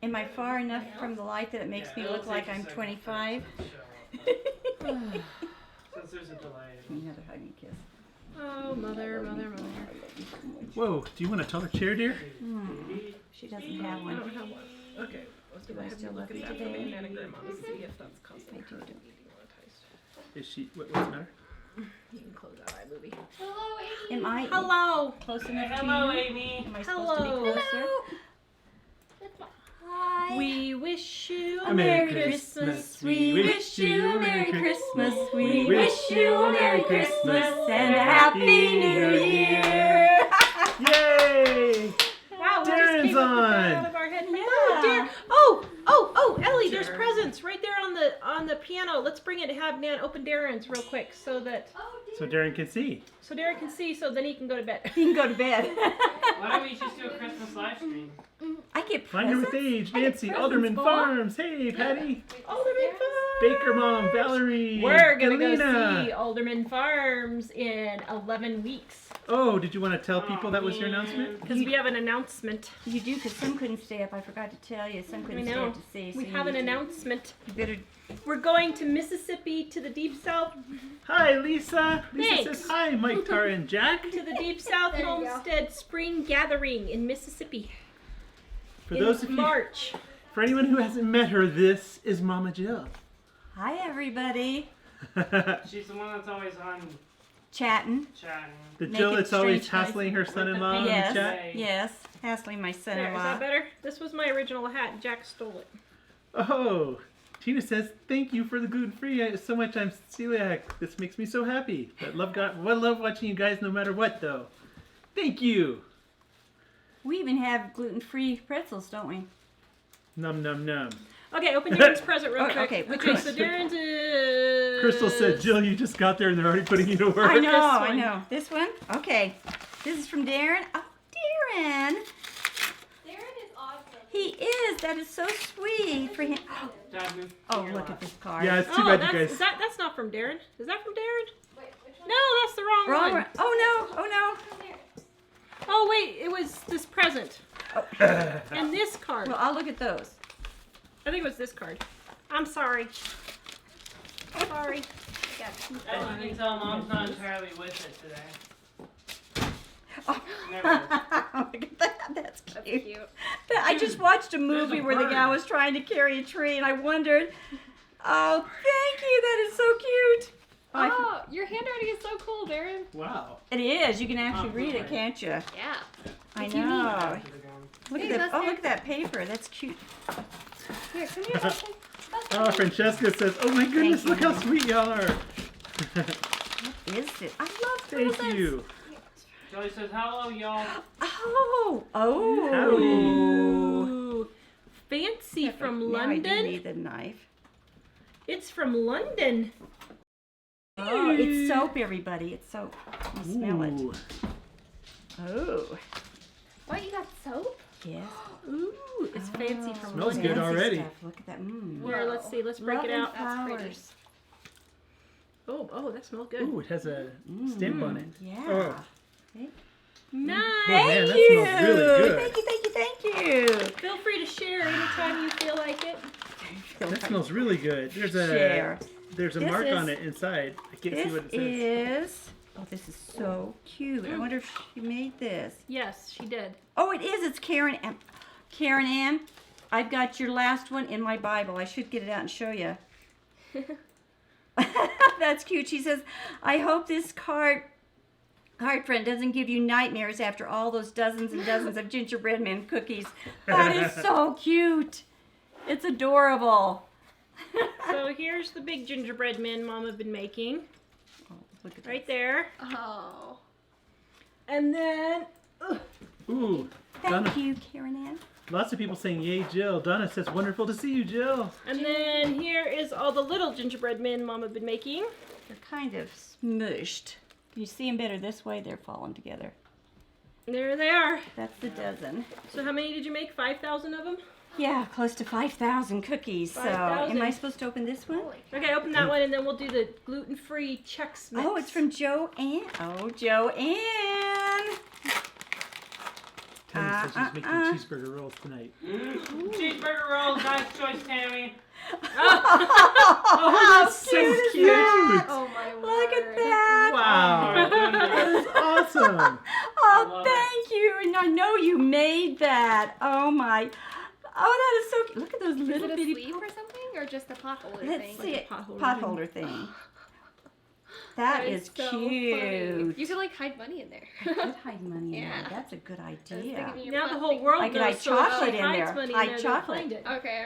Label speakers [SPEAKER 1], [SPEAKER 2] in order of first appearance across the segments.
[SPEAKER 1] Am I far enough from the light that it makes me look like I'm 25?
[SPEAKER 2] Since there's a delay.
[SPEAKER 1] Another hug and kiss.
[SPEAKER 3] Oh, mother.
[SPEAKER 4] Whoa, do you want a taller chair, dear?
[SPEAKER 1] She doesn't have one.
[SPEAKER 3] I don't have one. Okay. Let's go ahead and look at that for
[SPEAKER 1] today?
[SPEAKER 3] me and Grandma to see if that's causing
[SPEAKER 1] I
[SPEAKER 3] her
[SPEAKER 1] do.
[SPEAKER 3] to be demonetized.
[SPEAKER 4] Is she, what's the matter?
[SPEAKER 3] You can close that iMovie.
[SPEAKER 5] Hello, Amy.
[SPEAKER 1] Am I
[SPEAKER 3] Hello.
[SPEAKER 1] close enough to
[SPEAKER 2] Hello,
[SPEAKER 1] you?
[SPEAKER 2] Amy.
[SPEAKER 1] Am I supposed to be
[SPEAKER 3] Hello.
[SPEAKER 1] closer?
[SPEAKER 5] Hi.
[SPEAKER 3] We wish you
[SPEAKER 1] A Merry Christmas. We wish you a Merry Christmas. We wish you a Merry Christmas and a Happy New Year.
[SPEAKER 4] Yay!
[SPEAKER 3] Wow, we just
[SPEAKER 4] Darren's
[SPEAKER 3] came up with that
[SPEAKER 4] on.
[SPEAKER 3] out of our head.
[SPEAKER 1] Yeah.
[SPEAKER 3] Oh, dear. Oh, Ellie, there's
[SPEAKER 2] Darren.
[SPEAKER 3] presents right there on the piano. Let's bring it and have Nan open Darren's real quick so that
[SPEAKER 4] So Darren can see.
[SPEAKER 3] Darren can see, so then he can go to bed.
[SPEAKER 1] You can go to bed.
[SPEAKER 2] Why don't we just do a Christmas live stream?
[SPEAKER 1] I get
[SPEAKER 4] Finder with
[SPEAKER 1] presents.
[SPEAKER 4] Age,
[SPEAKER 1] I get
[SPEAKER 4] Nancy,
[SPEAKER 1] presents,
[SPEAKER 4] Alderman
[SPEAKER 1] Bob.
[SPEAKER 4] Farms. Hey, Patty.
[SPEAKER 3] Alderman Farms.
[SPEAKER 4] Baker Mom, Valerie.
[SPEAKER 3] We're gonna
[SPEAKER 4] Galena.
[SPEAKER 3] go see Alderman Farms in 11 weeks
[SPEAKER 4] Oh, did you want to tell people that was your announcement?
[SPEAKER 3] because we have an announcement.
[SPEAKER 1] You do, because some couldn't stay up. I forgot to tell you. Some couldn't stay
[SPEAKER 3] know.
[SPEAKER 1] up to see. So
[SPEAKER 3] We
[SPEAKER 1] you
[SPEAKER 3] have an
[SPEAKER 1] need to-
[SPEAKER 3] announcement.
[SPEAKER 1] You better.
[SPEAKER 3] We're going to Mississippi, to the Deep South,
[SPEAKER 4] Hi, Lisa. Lisa
[SPEAKER 3] Thanks.
[SPEAKER 4] says hi, Mike, Tara, and Jack.
[SPEAKER 3] to the Deep South
[SPEAKER 5] There you go.
[SPEAKER 3] Homestead Spring Gathering in Mississippi
[SPEAKER 4] For
[SPEAKER 3] in
[SPEAKER 4] those of you,
[SPEAKER 3] March.
[SPEAKER 4] for anyone who hasn't met her, this is Mama Jill.
[SPEAKER 1] Hi, everybody.
[SPEAKER 2] She's the one that's always on
[SPEAKER 1] Chatting.
[SPEAKER 2] chatting.
[SPEAKER 4] The
[SPEAKER 1] Making
[SPEAKER 4] Jill that's always
[SPEAKER 1] strange
[SPEAKER 4] hassling her son-in-law in
[SPEAKER 1] Yes.
[SPEAKER 4] the chat.
[SPEAKER 2] Hey.
[SPEAKER 1] Yes. Hassling my
[SPEAKER 3] There, is
[SPEAKER 1] son-in-law.
[SPEAKER 3] that better? This was my original hat. Jack stole it.
[SPEAKER 4] Oh, Tina says, thank you for the gluten-free. So much I'm celiac. This makes me so happy. I love watching you guys no matter what, though. Thank you.
[SPEAKER 1] We even have gluten-free pretzels, don't we?
[SPEAKER 4] Num, num, num.
[SPEAKER 3] Okay, open Darren's present real
[SPEAKER 1] Oh,
[SPEAKER 3] quick.
[SPEAKER 1] okay, which
[SPEAKER 3] Okay,
[SPEAKER 1] one?
[SPEAKER 3] so Darren's is...
[SPEAKER 4] Crystal said, Jill, you just got there and they're already putting you to work.
[SPEAKER 1] I know, I
[SPEAKER 3] one.
[SPEAKER 1] know. This one? Okay. This is from Darren. Oh, Darren.
[SPEAKER 5] Darren is awesome.
[SPEAKER 1] He is. That is so sweet for him.
[SPEAKER 2] Dad, move
[SPEAKER 1] Oh,
[SPEAKER 2] to your
[SPEAKER 1] look at
[SPEAKER 2] left.
[SPEAKER 1] this card.
[SPEAKER 4] Yeah, it's too
[SPEAKER 3] Oh,
[SPEAKER 4] bad
[SPEAKER 3] that's,
[SPEAKER 4] you guys.
[SPEAKER 3] that's not from Darren. Is that from Darren?
[SPEAKER 5] Wait, which one?
[SPEAKER 3] No, that's the wrong
[SPEAKER 1] Wrong
[SPEAKER 3] one.
[SPEAKER 1] one. Oh, no. Oh, no.
[SPEAKER 5] From Darren.
[SPEAKER 3] Oh, wait, it was this present.
[SPEAKER 1] Oh.
[SPEAKER 3] And this card.
[SPEAKER 1] Well, I'll look at those.
[SPEAKER 3] I think it was this card. I'm sorry. Sorry.
[SPEAKER 2] As you can tell, Mom's not entirely with it today.
[SPEAKER 1] Oh.
[SPEAKER 2] Never.
[SPEAKER 1] Look at that. That's cute.
[SPEAKER 3] That's cute.
[SPEAKER 1] I just watched a movie
[SPEAKER 2] a
[SPEAKER 1] where the gal
[SPEAKER 2] bird.
[SPEAKER 1] was trying to carry a tree, and I wondered. Oh, thank you. That is so cute. Oh, I
[SPEAKER 5] Oh, your handwriting is so cool, Darren.
[SPEAKER 4] Wow.
[SPEAKER 1] It is. You can actually
[SPEAKER 2] Oh,
[SPEAKER 1] read it,
[SPEAKER 2] right.
[SPEAKER 1] can't you?
[SPEAKER 5] Yeah.
[SPEAKER 1] I
[SPEAKER 5] If you
[SPEAKER 1] know.
[SPEAKER 2] Back to the gun.
[SPEAKER 1] Look
[SPEAKER 5] Hey,
[SPEAKER 1] at that.
[SPEAKER 5] Buster.
[SPEAKER 1] Oh, look at that paper. That's cute.
[SPEAKER 5] Here, come here, Buster.
[SPEAKER 4] Oh, Francesca says, oh my goodness,
[SPEAKER 1] you,
[SPEAKER 4] look how
[SPEAKER 1] honey.
[SPEAKER 4] sweet y'all are.
[SPEAKER 1] What is it? I love
[SPEAKER 4] Thank
[SPEAKER 1] presents.
[SPEAKER 4] you.
[SPEAKER 2] Joey says, hello, y'all.
[SPEAKER 1] Oh. Oh.
[SPEAKER 4] Howdy.
[SPEAKER 3] Ooh. Fancy
[SPEAKER 1] Yeah,
[SPEAKER 3] from
[SPEAKER 1] now I do
[SPEAKER 3] London.
[SPEAKER 1] need the knife.
[SPEAKER 3] It's from London.
[SPEAKER 1] Oh, it's soap, everybody. It's soap. You smell it.
[SPEAKER 4] Ooh.
[SPEAKER 1] Oh.
[SPEAKER 5] What, you got soap?
[SPEAKER 1] Yes.
[SPEAKER 3] Ooh, it's fancy from
[SPEAKER 4] Smells
[SPEAKER 3] London.
[SPEAKER 4] good
[SPEAKER 1] Fancy
[SPEAKER 4] already.
[SPEAKER 1] Stuff. Look at that. Mm.
[SPEAKER 3] Here, let's see. Let's break
[SPEAKER 1] Love
[SPEAKER 3] it
[SPEAKER 1] and
[SPEAKER 3] out.
[SPEAKER 5] That's pretty.
[SPEAKER 1] flowers.
[SPEAKER 3] Oh, that smells good.
[SPEAKER 4] Ooh, it has a stamp on it.
[SPEAKER 1] Yeah.
[SPEAKER 4] Oh.
[SPEAKER 3] Nice.
[SPEAKER 4] Oh, man, that
[SPEAKER 1] Thank you.
[SPEAKER 4] smells really good.
[SPEAKER 1] Thank you, thank you, thank you.
[SPEAKER 3] Feel free to share anytime you feel like it.
[SPEAKER 4] That smells really good. There's a
[SPEAKER 1] Share.
[SPEAKER 4] there's a
[SPEAKER 1] This
[SPEAKER 4] mark
[SPEAKER 1] is-
[SPEAKER 4] on it inside. I can't see
[SPEAKER 1] This
[SPEAKER 4] what it says.
[SPEAKER 1] is. Oh, this is so cute. I wonder if she made this.
[SPEAKER 3] Yes, she did.
[SPEAKER 1] Oh, it is. It's Karen Ann. Karen Ann, I've got your last one in my Bible. I should get it out and show you. That's cute. She says, I hope this card friend doesn't give you nightmares after all those dozens and dozens of gingerbread man cookies. That is so cute. It's adorable.
[SPEAKER 3] So here's the big gingerbread men Mama been making.
[SPEAKER 1] Oh, look at
[SPEAKER 3] Right there.
[SPEAKER 5] Oh.
[SPEAKER 3] And then,
[SPEAKER 4] Ooh,
[SPEAKER 1] Thank
[SPEAKER 4] Donna.
[SPEAKER 1] you, Karen Ann.
[SPEAKER 4] Lots of people saying, yay, Jill. Donna says, wonderful to see you, Jill.
[SPEAKER 3] and then here is all the little gingerbread men Mama been making.
[SPEAKER 1] They're kind of smushed. Can you see them better this way? They're falling together.
[SPEAKER 3] There they are.
[SPEAKER 1] That's the dozen.
[SPEAKER 3] So how many did you make? 5,000 of them?
[SPEAKER 1] Yeah, close to 5,000 cookies. So,
[SPEAKER 3] 5,000.
[SPEAKER 1] am I supposed to open this one?
[SPEAKER 5] Holy.
[SPEAKER 3] Okay, open that one and then we'll do the gluten-free Chex mix.
[SPEAKER 1] Oh, it's from Joanne. Oh, Joanne.
[SPEAKER 4] Tammy said she's making cheeseburger rolls tonight.
[SPEAKER 2] Cheeseburger rolls, nice choice, Tammy.
[SPEAKER 4] Oh, that's so cute!
[SPEAKER 5] Oh my word.
[SPEAKER 1] Look at that.
[SPEAKER 4] Wow, that's awesome.
[SPEAKER 1] Oh, thank you. And I know you made that. Oh my. Oh, that is so cute. Look at those
[SPEAKER 5] Is
[SPEAKER 1] little
[SPEAKER 5] it a
[SPEAKER 1] bitty.
[SPEAKER 5] sleeve or something, or just a pot holder
[SPEAKER 1] Let's
[SPEAKER 5] thing?
[SPEAKER 1] see it.
[SPEAKER 3] pot holder
[SPEAKER 1] thing. That is
[SPEAKER 5] so
[SPEAKER 1] cute.
[SPEAKER 5] funny. You could like hide money in there.
[SPEAKER 1] I could hide money in there.
[SPEAKER 5] Yeah.
[SPEAKER 1] That's a good
[SPEAKER 5] I was
[SPEAKER 1] idea.
[SPEAKER 5] thinking of your
[SPEAKER 3] Now the
[SPEAKER 5] plastic.
[SPEAKER 3] whole world
[SPEAKER 1] I could
[SPEAKER 3] knows,
[SPEAKER 1] hide
[SPEAKER 3] so if
[SPEAKER 1] chocolate
[SPEAKER 3] she
[SPEAKER 1] in
[SPEAKER 3] hides
[SPEAKER 1] there.
[SPEAKER 3] money
[SPEAKER 1] Hide
[SPEAKER 3] in there,
[SPEAKER 1] chocolate.
[SPEAKER 3] they'll find it.
[SPEAKER 5] Okay.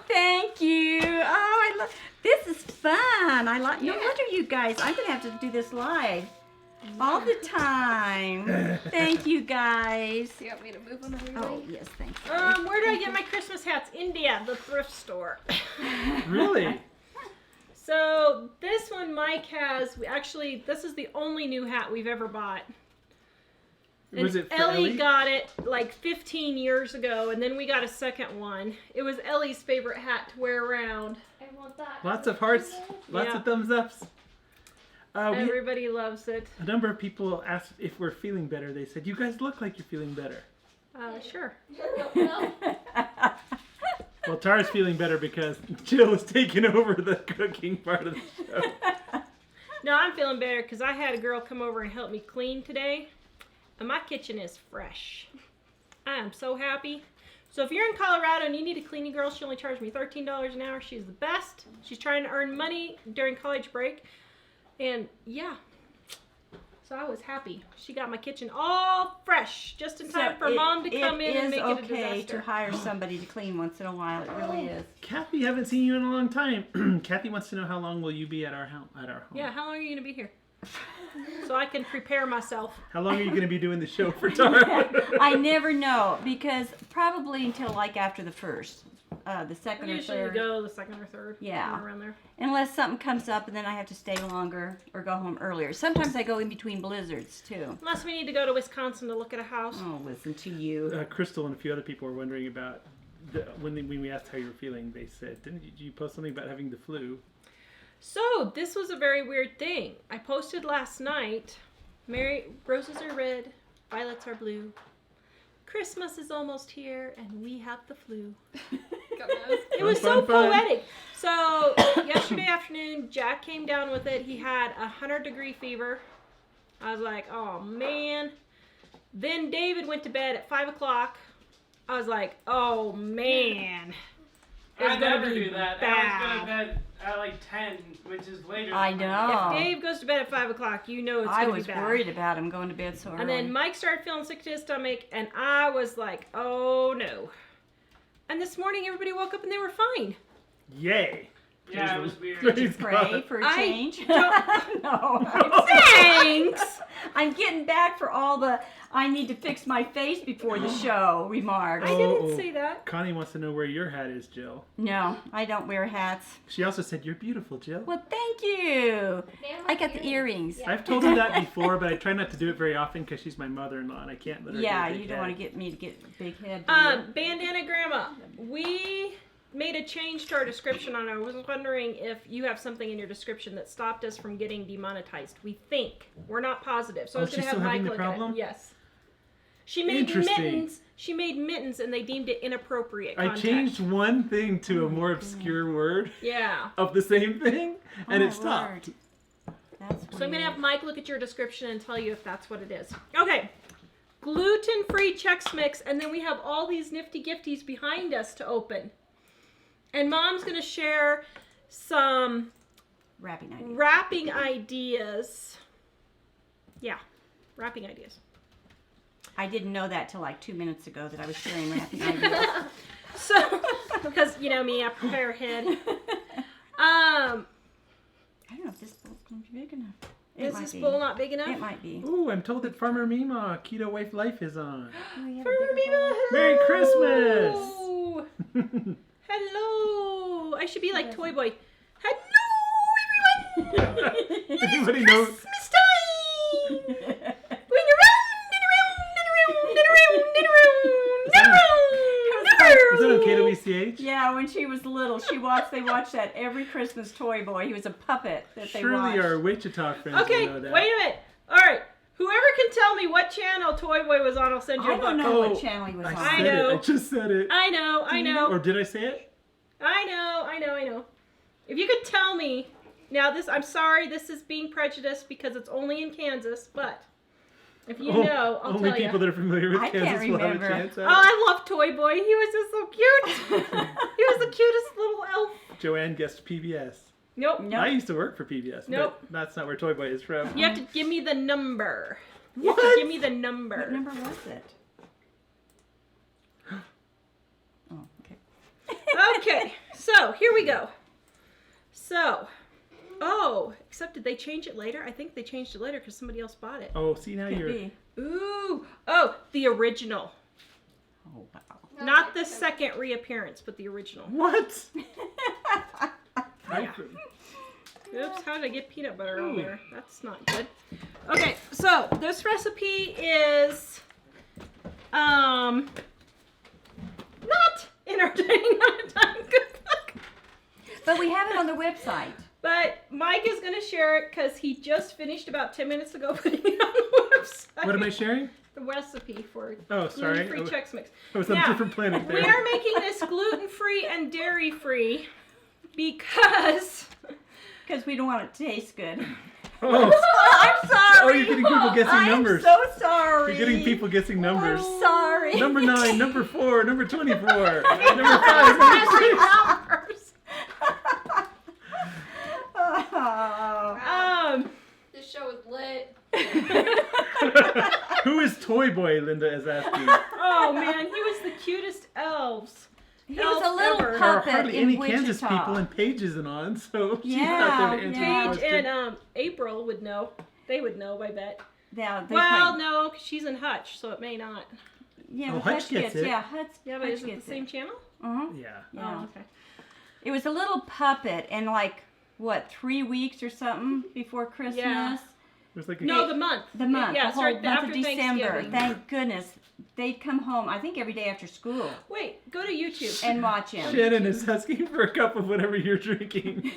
[SPEAKER 1] Thank you. Oh, I love. This is fun. I like. No wonder you guys. I'm gonna have to do this live all the time. Thank you guys.
[SPEAKER 5] You want me to move them,
[SPEAKER 1] Oh
[SPEAKER 5] everybody?
[SPEAKER 1] yes, thanks.
[SPEAKER 3] Where do I get my Christmas hats? India, the thrift store.
[SPEAKER 4] Really?
[SPEAKER 3] So this one Mike has. This is the only new hat we've ever bought. And
[SPEAKER 4] Was it for
[SPEAKER 3] Ellie
[SPEAKER 4] Ellie?
[SPEAKER 3] got it like 15 years ago, and then we got a second one. It was Ellie's favorite hat to wear around.
[SPEAKER 5] I want that.
[SPEAKER 4] Lots of hearts, lots
[SPEAKER 3] Yeah.
[SPEAKER 4] of thumbs ups.
[SPEAKER 3] Everybody loves it.
[SPEAKER 4] A number of people asked if we're feeling better. They said, "You guys look like you're feeling better."
[SPEAKER 3] Sure.
[SPEAKER 5] No.
[SPEAKER 4] Well, Tara's feeling better because Jill is taking over the cooking part of the show.
[SPEAKER 3] No, I'm feeling better because I had a girl come over and help me clean today, and my kitchen is fresh. I am so happy. So if you're in Colorado and you need a cleaning girl, she only charged me $13 an hour. She's the best. She's trying to earn money during college break. And yeah, so I was happy. She got my kitchen all fresh, just in time for Mom to come in and make it a
[SPEAKER 1] It is okay
[SPEAKER 3] disaster.
[SPEAKER 1] to hire somebody to clean once in a while. It really is.
[SPEAKER 4] Kathy, haven't seen you in a long time. Kathy wants to know how long will you be at our home?
[SPEAKER 3] Yeah, how long are you going to be here? So I can prepare myself.
[SPEAKER 4] How long are you going to be doing the show for, Tara?
[SPEAKER 1] I never know because probably until like after the first, the second
[SPEAKER 3] We
[SPEAKER 1] or
[SPEAKER 3] usually
[SPEAKER 1] third.
[SPEAKER 3] go the second or third.
[SPEAKER 1] Yeah.
[SPEAKER 3] somewhere around there.
[SPEAKER 1] Unless something comes up and then I have to stay longer or go home earlier. Sometimes I go in between blizzards too.
[SPEAKER 3] Unless we need to go to Wisconsin to look at a house.
[SPEAKER 1] Oh, listen to you.
[SPEAKER 4] Crystal and a few other people were wondering about when we asked how you were feeling. They said, "Didn't you post something about having the flu?"
[SPEAKER 3] So this was a very weird thing. I posted last night. Roses are red, violets are blue. Christmas is almost here, and we have the flu. It was so
[SPEAKER 4] Fun.
[SPEAKER 3] poetic. So yesterday afternoon, Jack came down with it. He had 100-degree fever. I was like, oh man. Then David went to bed at 5 o'clock. I was like, oh man.
[SPEAKER 2] I
[SPEAKER 3] It's gonna
[SPEAKER 2] never
[SPEAKER 3] be
[SPEAKER 2] do that. I
[SPEAKER 3] bad.
[SPEAKER 2] was going to bed at like 10, which is later.
[SPEAKER 1] I
[SPEAKER 2] than my-
[SPEAKER 1] know.
[SPEAKER 3] If Dave goes to bed at 5 o'clock, you know it's
[SPEAKER 1] I
[SPEAKER 3] gonna
[SPEAKER 1] was
[SPEAKER 3] be bad.
[SPEAKER 1] worried about him going to bed so early.
[SPEAKER 3] And then Mike started feeling sick to his stomach, and I was like, oh no. And this morning, everybody woke up and they were fine.
[SPEAKER 4] Yay!
[SPEAKER 2] Yeah, it was weird.
[SPEAKER 4] Praise
[SPEAKER 1] Pray
[SPEAKER 4] God.
[SPEAKER 1] for a
[SPEAKER 3] I
[SPEAKER 1] change.
[SPEAKER 3] don't-
[SPEAKER 1] No.
[SPEAKER 3] Thanks!
[SPEAKER 1] I'm getting back for all the I need to fix my face before the show remarks.
[SPEAKER 3] I didn't say that.
[SPEAKER 4] Connie wants to know where your hat is, Jill.
[SPEAKER 1] No, I don't wear hats.
[SPEAKER 4] She also said, "You're beautiful, Jill."
[SPEAKER 1] Well, thank you. I got the earrings.
[SPEAKER 5] Yeah.
[SPEAKER 4] I've told her that before, but I try not to do it very often because she's my mother-in-law and I can't let her
[SPEAKER 1] Yeah,
[SPEAKER 4] get a big
[SPEAKER 1] you don't
[SPEAKER 4] head.
[SPEAKER 1] want to get me to get big head. do you?
[SPEAKER 3] Bandana Grandma, we made a change to our description on it. I was wondering if you have something in your description that stopped us from getting demonetized. We think. We're not positive. So I
[SPEAKER 4] Oh,
[SPEAKER 3] was going
[SPEAKER 4] she's
[SPEAKER 3] to have
[SPEAKER 4] still
[SPEAKER 3] Mike
[SPEAKER 4] having the
[SPEAKER 3] look
[SPEAKER 4] problem?
[SPEAKER 3] at it. Yes. She made
[SPEAKER 4] Interesting.
[SPEAKER 3] mittens. She made mittens and they deemed it inappropriate
[SPEAKER 4] I
[SPEAKER 3] content.
[SPEAKER 4] changed one thing to a more obscure word
[SPEAKER 3] Yeah.
[SPEAKER 4] of the same thing, and
[SPEAKER 1] Oh,
[SPEAKER 4] it stopped.
[SPEAKER 1] Lord. That's
[SPEAKER 3] So I'm going to
[SPEAKER 1] weird.
[SPEAKER 3] have Mike look at your description and tell you if that's what it is. Okay. Gluten-free Chex Mix, and then we have all these nifty gifties behind us to open. And Mom's going to share some
[SPEAKER 1] wrapping idea.
[SPEAKER 3] wrapping ideas. Yeah, wrapping ideas.
[SPEAKER 1] I didn't know that till like 2 minutes ago that I was sharing wrapping ideas.
[SPEAKER 3] So, because you know me, I prepare ahead.
[SPEAKER 1] I don't know if this bowl's going to be big enough. It
[SPEAKER 3] Is
[SPEAKER 1] might
[SPEAKER 3] this
[SPEAKER 1] be.
[SPEAKER 3] bowl not big enough?
[SPEAKER 1] It might be.
[SPEAKER 4] Ooh, I'm told that Farmer Mima Keto Wife Life is on.
[SPEAKER 1] Oh, you have a
[SPEAKER 3] For
[SPEAKER 1] bigger
[SPEAKER 3] Mima,
[SPEAKER 1] bowl?
[SPEAKER 4] Merry Christmas!
[SPEAKER 3] hello. Hello. I should be like Toy Boy. Hello, everyone.
[SPEAKER 4] Anybody know?
[SPEAKER 3] Christmas time. Going around and around and around and around and around and around.
[SPEAKER 4] Is that on KWCH?
[SPEAKER 1] Yeah, when she was little, they watched that every Christmas Toy Boy. He was a puppet that they
[SPEAKER 4] Surely
[SPEAKER 1] watched.
[SPEAKER 4] our Wichita friends
[SPEAKER 3] Okay,
[SPEAKER 4] will know that.
[SPEAKER 3] wait a minute. All right. Whoever can tell me what channel Toy Boy was on, I'll send you a
[SPEAKER 1] I
[SPEAKER 3] book.
[SPEAKER 1] don't know
[SPEAKER 4] Oh,
[SPEAKER 1] what channel he was on.
[SPEAKER 4] I said
[SPEAKER 3] know.
[SPEAKER 4] it. I just said it.
[SPEAKER 3] I know.
[SPEAKER 4] Or did I say it?
[SPEAKER 3] I know. If you could tell me, now I'm sorry, this is being prejudiced because it's only in Kansas, but if you know, I'll
[SPEAKER 4] only
[SPEAKER 3] tell you.
[SPEAKER 4] people that are familiar with
[SPEAKER 1] I can't
[SPEAKER 4] Kansas will have a
[SPEAKER 1] remember.
[SPEAKER 4] chance at
[SPEAKER 3] Oh, I love Toy Boy. He was just so cute. He was the cutest little elf.
[SPEAKER 4] it. Joanne guessed PBS.
[SPEAKER 3] Nope.
[SPEAKER 1] Nope.
[SPEAKER 4] I used to work for PBS.
[SPEAKER 3] Nope.
[SPEAKER 4] But that's not where Toy Boy is from.
[SPEAKER 3] You have to give me the number. You have
[SPEAKER 4] What?
[SPEAKER 3] to give me the number.
[SPEAKER 1] What number was it? Oh, okay.
[SPEAKER 3] Okay, so here we go. So, except did they change it later? I think they changed it later because somebody else bought it.
[SPEAKER 4] Oh, see now
[SPEAKER 1] Could
[SPEAKER 4] you're.
[SPEAKER 1] be.
[SPEAKER 3] Ooh, the original.
[SPEAKER 1] Oh, wow.
[SPEAKER 3] Not the second reappearance, but the original.
[SPEAKER 4] What?
[SPEAKER 3] Oops, how did I get peanut butter on there? That's not good. Okay, so this recipe is not entertaining, not a time cookbook.
[SPEAKER 1] But we have it on the website.
[SPEAKER 3] But Mike is going to share it because he just finished about 10 minutes ago putting it on the website.
[SPEAKER 4] What am I sharing?
[SPEAKER 3] The recipe for
[SPEAKER 4] Oh, sorry.
[SPEAKER 3] gluten-free Chex Mix.
[SPEAKER 4] I was on
[SPEAKER 3] Now,
[SPEAKER 4] a different planet there.
[SPEAKER 3] We are making this gluten-free and dairy-free because...
[SPEAKER 1] Because we don't want it to taste good.
[SPEAKER 4] Oh.
[SPEAKER 1] I'm sorry.
[SPEAKER 4] Oh, you're getting people guessing numbers.
[SPEAKER 1] I'm so sorry.
[SPEAKER 4] You're getting people guessing numbers.
[SPEAKER 1] I'm sorry.
[SPEAKER 4] Number 9, number 4, number 24, number 5, number 6.
[SPEAKER 3] numbers.
[SPEAKER 1] Oh.
[SPEAKER 5] This show is lit.
[SPEAKER 4] Who is Toy Boy, Linda is asking.
[SPEAKER 3] Oh man, he was the cutest elves.
[SPEAKER 1] He was a little
[SPEAKER 3] Ever.
[SPEAKER 4] There are
[SPEAKER 1] puppet
[SPEAKER 4] hardly
[SPEAKER 1] in
[SPEAKER 4] any
[SPEAKER 1] Wichita.
[SPEAKER 4] Kansas people in Paige isn't on, so she's
[SPEAKER 1] Yeah,
[SPEAKER 4] not there to answer the
[SPEAKER 1] yeah.
[SPEAKER 3] Paige
[SPEAKER 4] question.
[SPEAKER 3] and April would know. They would know, I bet.
[SPEAKER 1] Yeah, they
[SPEAKER 3] Well,
[SPEAKER 1] probably-
[SPEAKER 3] no, 'cause she's in Hutch, so it may not.
[SPEAKER 1] yeah,
[SPEAKER 4] Oh,
[SPEAKER 1] but
[SPEAKER 4] Hutch gets it.
[SPEAKER 1] Yeah, Hutch.
[SPEAKER 3] Yeah, but
[SPEAKER 1] Hutch
[SPEAKER 3] is it the
[SPEAKER 1] gets
[SPEAKER 3] same channel?
[SPEAKER 1] Uh-huh.
[SPEAKER 4] Yeah.
[SPEAKER 1] Yeah.
[SPEAKER 3] Oh, okay.
[SPEAKER 1] It was a little puppet, and like what, 3 weeks or something before Christmas?
[SPEAKER 3] Yeah.
[SPEAKER 4] There's like a
[SPEAKER 3] No, the month.
[SPEAKER 1] The month,
[SPEAKER 3] Yeah,
[SPEAKER 1] the whole
[SPEAKER 3] start
[SPEAKER 1] month
[SPEAKER 3] after
[SPEAKER 1] of December.
[SPEAKER 3] Thanksgiving.
[SPEAKER 1] Thank goodness. They'd come home, I think every day after school,
[SPEAKER 3] Wait, go to YouTube.
[SPEAKER 1] and watch him.
[SPEAKER 4] Shannon is asking for a cup of whatever you're drinking.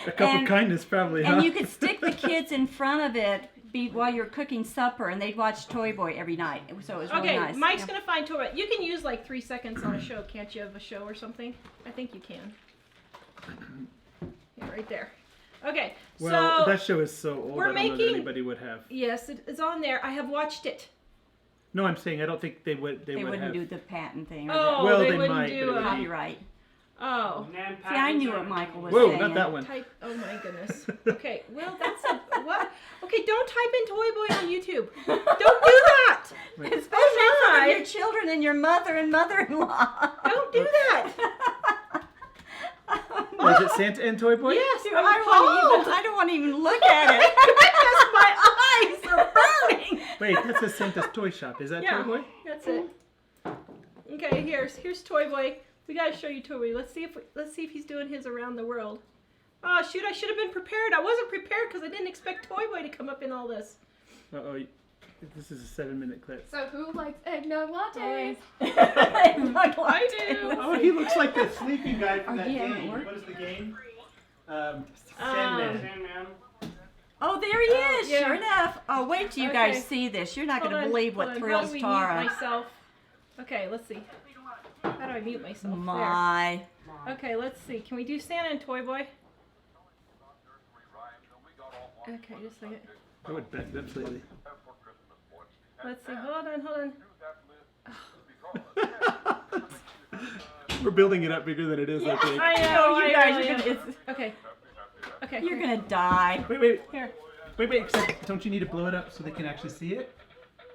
[SPEAKER 4] A cup
[SPEAKER 1] And-
[SPEAKER 4] of kindness, probably, huh?
[SPEAKER 1] And you could stick the kids in front of it while you're cooking supper, and they'd watch Toy Boy every night. So it was really
[SPEAKER 3] Okay,
[SPEAKER 1] nice.
[SPEAKER 3] Mike's
[SPEAKER 1] Yeah.
[SPEAKER 3] gonna find Tawra. You can use like 3 seconds on a show, can't you? Of a show or something? I think you can. Yeah, right there. Okay,
[SPEAKER 4] Well,
[SPEAKER 3] so
[SPEAKER 4] that show is so old,
[SPEAKER 3] we're
[SPEAKER 4] I don't know that
[SPEAKER 3] making-
[SPEAKER 4] anybody would have.
[SPEAKER 3] yes, it's on there. I have watched it.
[SPEAKER 4] No, I'm saying I don't think they would. They
[SPEAKER 1] They
[SPEAKER 4] would
[SPEAKER 1] wouldn't
[SPEAKER 4] have.
[SPEAKER 1] do the patent thing or
[SPEAKER 3] Oh,
[SPEAKER 4] Well,
[SPEAKER 3] they
[SPEAKER 4] they
[SPEAKER 3] wouldn't
[SPEAKER 4] might,
[SPEAKER 3] do
[SPEAKER 4] but it
[SPEAKER 1] the
[SPEAKER 4] would be-
[SPEAKER 1] copyright.
[SPEAKER 3] Oh.
[SPEAKER 1] See, I knew what Michael was
[SPEAKER 4] Whoa,
[SPEAKER 1] saying.
[SPEAKER 4] not that one.
[SPEAKER 3] Type. Oh my goodness. Okay. Well, that's a what? Okay, don't type in Toy Boy on YouTube. Don't do that.
[SPEAKER 4] Wait.
[SPEAKER 1] Especially in front
[SPEAKER 3] my.
[SPEAKER 1] of your children and your mother and mother-in-law.
[SPEAKER 3] Don't do that.
[SPEAKER 4] Was it Santa and Toy Boy?
[SPEAKER 3] Yes,
[SPEAKER 1] Dude,
[SPEAKER 3] I'm
[SPEAKER 1] I don't want to even look at it.
[SPEAKER 3] Goodness, my eyes are burning.
[SPEAKER 4] Wait, that says Santa's Toy Shop. Is that
[SPEAKER 3] Yeah.
[SPEAKER 4] Toy Boy?
[SPEAKER 3] That's it. Okay, here's Toy Boy. We gotta show you Toy Boy. Let's see if he's doing his around the world. Oh shoot! I should have been prepared. I wasn't prepared because I didn't expect Toy Boy to come up in all this.
[SPEAKER 4] Uh-oh. This is a 7-minute clip.
[SPEAKER 5] So who likes eggnog lattes?
[SPEAKER 3] I do.
[SPEAKER 4] Oh, he looks like the sleeping guy from that
[SPEAKER 1] yeah,
[SPEAKER 4] game.
[SPEAKER 1] or-
[SPEAKER 4] What is the game? Sandman.
[SPEAKER 2] Sandman.
[SPEAKER 1] Oh, there he is.
[SPEAKER 3] yeah.
[SPEAKER 1] Sure enough. Oh, wait till you
[SPEAKER 3] Okay.
[SPEAKER 1] guys see this. You're not
[SPEAKER 3] Hold
[SPEAKER 1] going to
[SPEAKER 3] on,
[SPEAKER 1] believe
[SPEAKER 3] hold
[SPEAKER 1] what
[SPEAKER 3] on. How
[SPEAKER 1] thrills
[SPEAKER 3] do we
[SPEAKER 1] Tara.
[SPEAKER 3] mute myself? Okay, let's see. How do I mute myself?
[SPEAKER 1] My.
[SPEAKER 3] There. Okay, let's see. Can we do Santa and Toy Boy? Okay, just a second.
[SPEAKER 4] I would back it up slightly.
[SPEAKER 3] Let's see. Hold on.
[SPEAKER 4] We're building it up bigger than it is, I think.
[SPEAKER 3] I know.
[SPEAKER 1] you
[SPEAKER 3] I
[SPEAKER 1] guys
[SPEAKER 3] know,
[SPEAKER 1] are
[SPEAKER 3] yeah.
[SPEAKER 1] gonna, it's,
[SPEAKER 3] Okay. Okay.
[SPEAKER 1] you're going to die.
[SPEAKER 4] Wait.
[SPEAKER 3] Here.
[SPEAKER 4] Wait. Except, don't you need to blow it up so they can actually see it?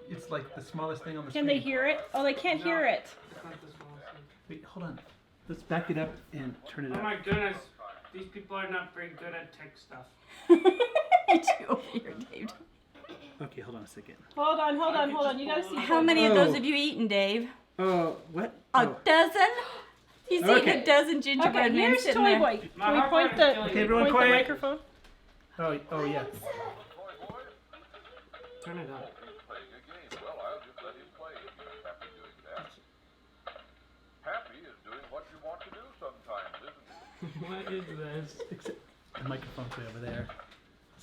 [SPEAKER 4] It's like the smallest thing on the
[SPEAKER 3] Can
[SPEAKER 4] screen.
[SPEAKER 3] they hear it? Oh, they can't hear it.
[SPEAKER 2] It's not the smallest thing.
[SPEAKER 4] Wait, hold on. Let's back it up and turn it
[SPEAKER 2] Oh
[SPEAKER 4] up.
[SPEAKER 2] my goodness. These people are not very good at tech stuff.
[SPEAKER 1] It's over here, Dave.
[SPEAKER 4] Okay, hold on a second.
[SPEAKER 3] Hold on. You gotta see.
[SPEAKER 1] How many of those have you eaten, Dave?
[SPEAKER 4] Oh, what?
[SPEAKER 1] A dozen? He's eaten
[SPEAKER 4] Okay.
[SPEAKER 1] a dozen gingerbread
[SPEAKER 3] Okay,
[SPEAKER 1] men
[SPEAKER 3] here's
[SPEAKER 1] sitting
[SPEAKER 3] Toy
[SPEAKER 1] there.
[SPEAKER 3] Boy.
[SPEAKER 2] My
[SPEAKER 3] Can we
[SPEAKER 2] heart
[SPEAKER 3] point
[SPEAKER 2] is
[SPEAKER 3] the
[SPEAKER 2] killing
[SPEAKER 4] Okay,
[SPEAKER 2] me.
[SPEAKER 4] everyone
[SPEAKER 3] point
[SPEAKER 4] quiet.
[SPEAKER 3] the microphone?
[SPEAKER 4] Oh yeah.
[SPEAKER 2] Turn it up. What is this?
[SPEAKER 4] Except the microphone's way over there.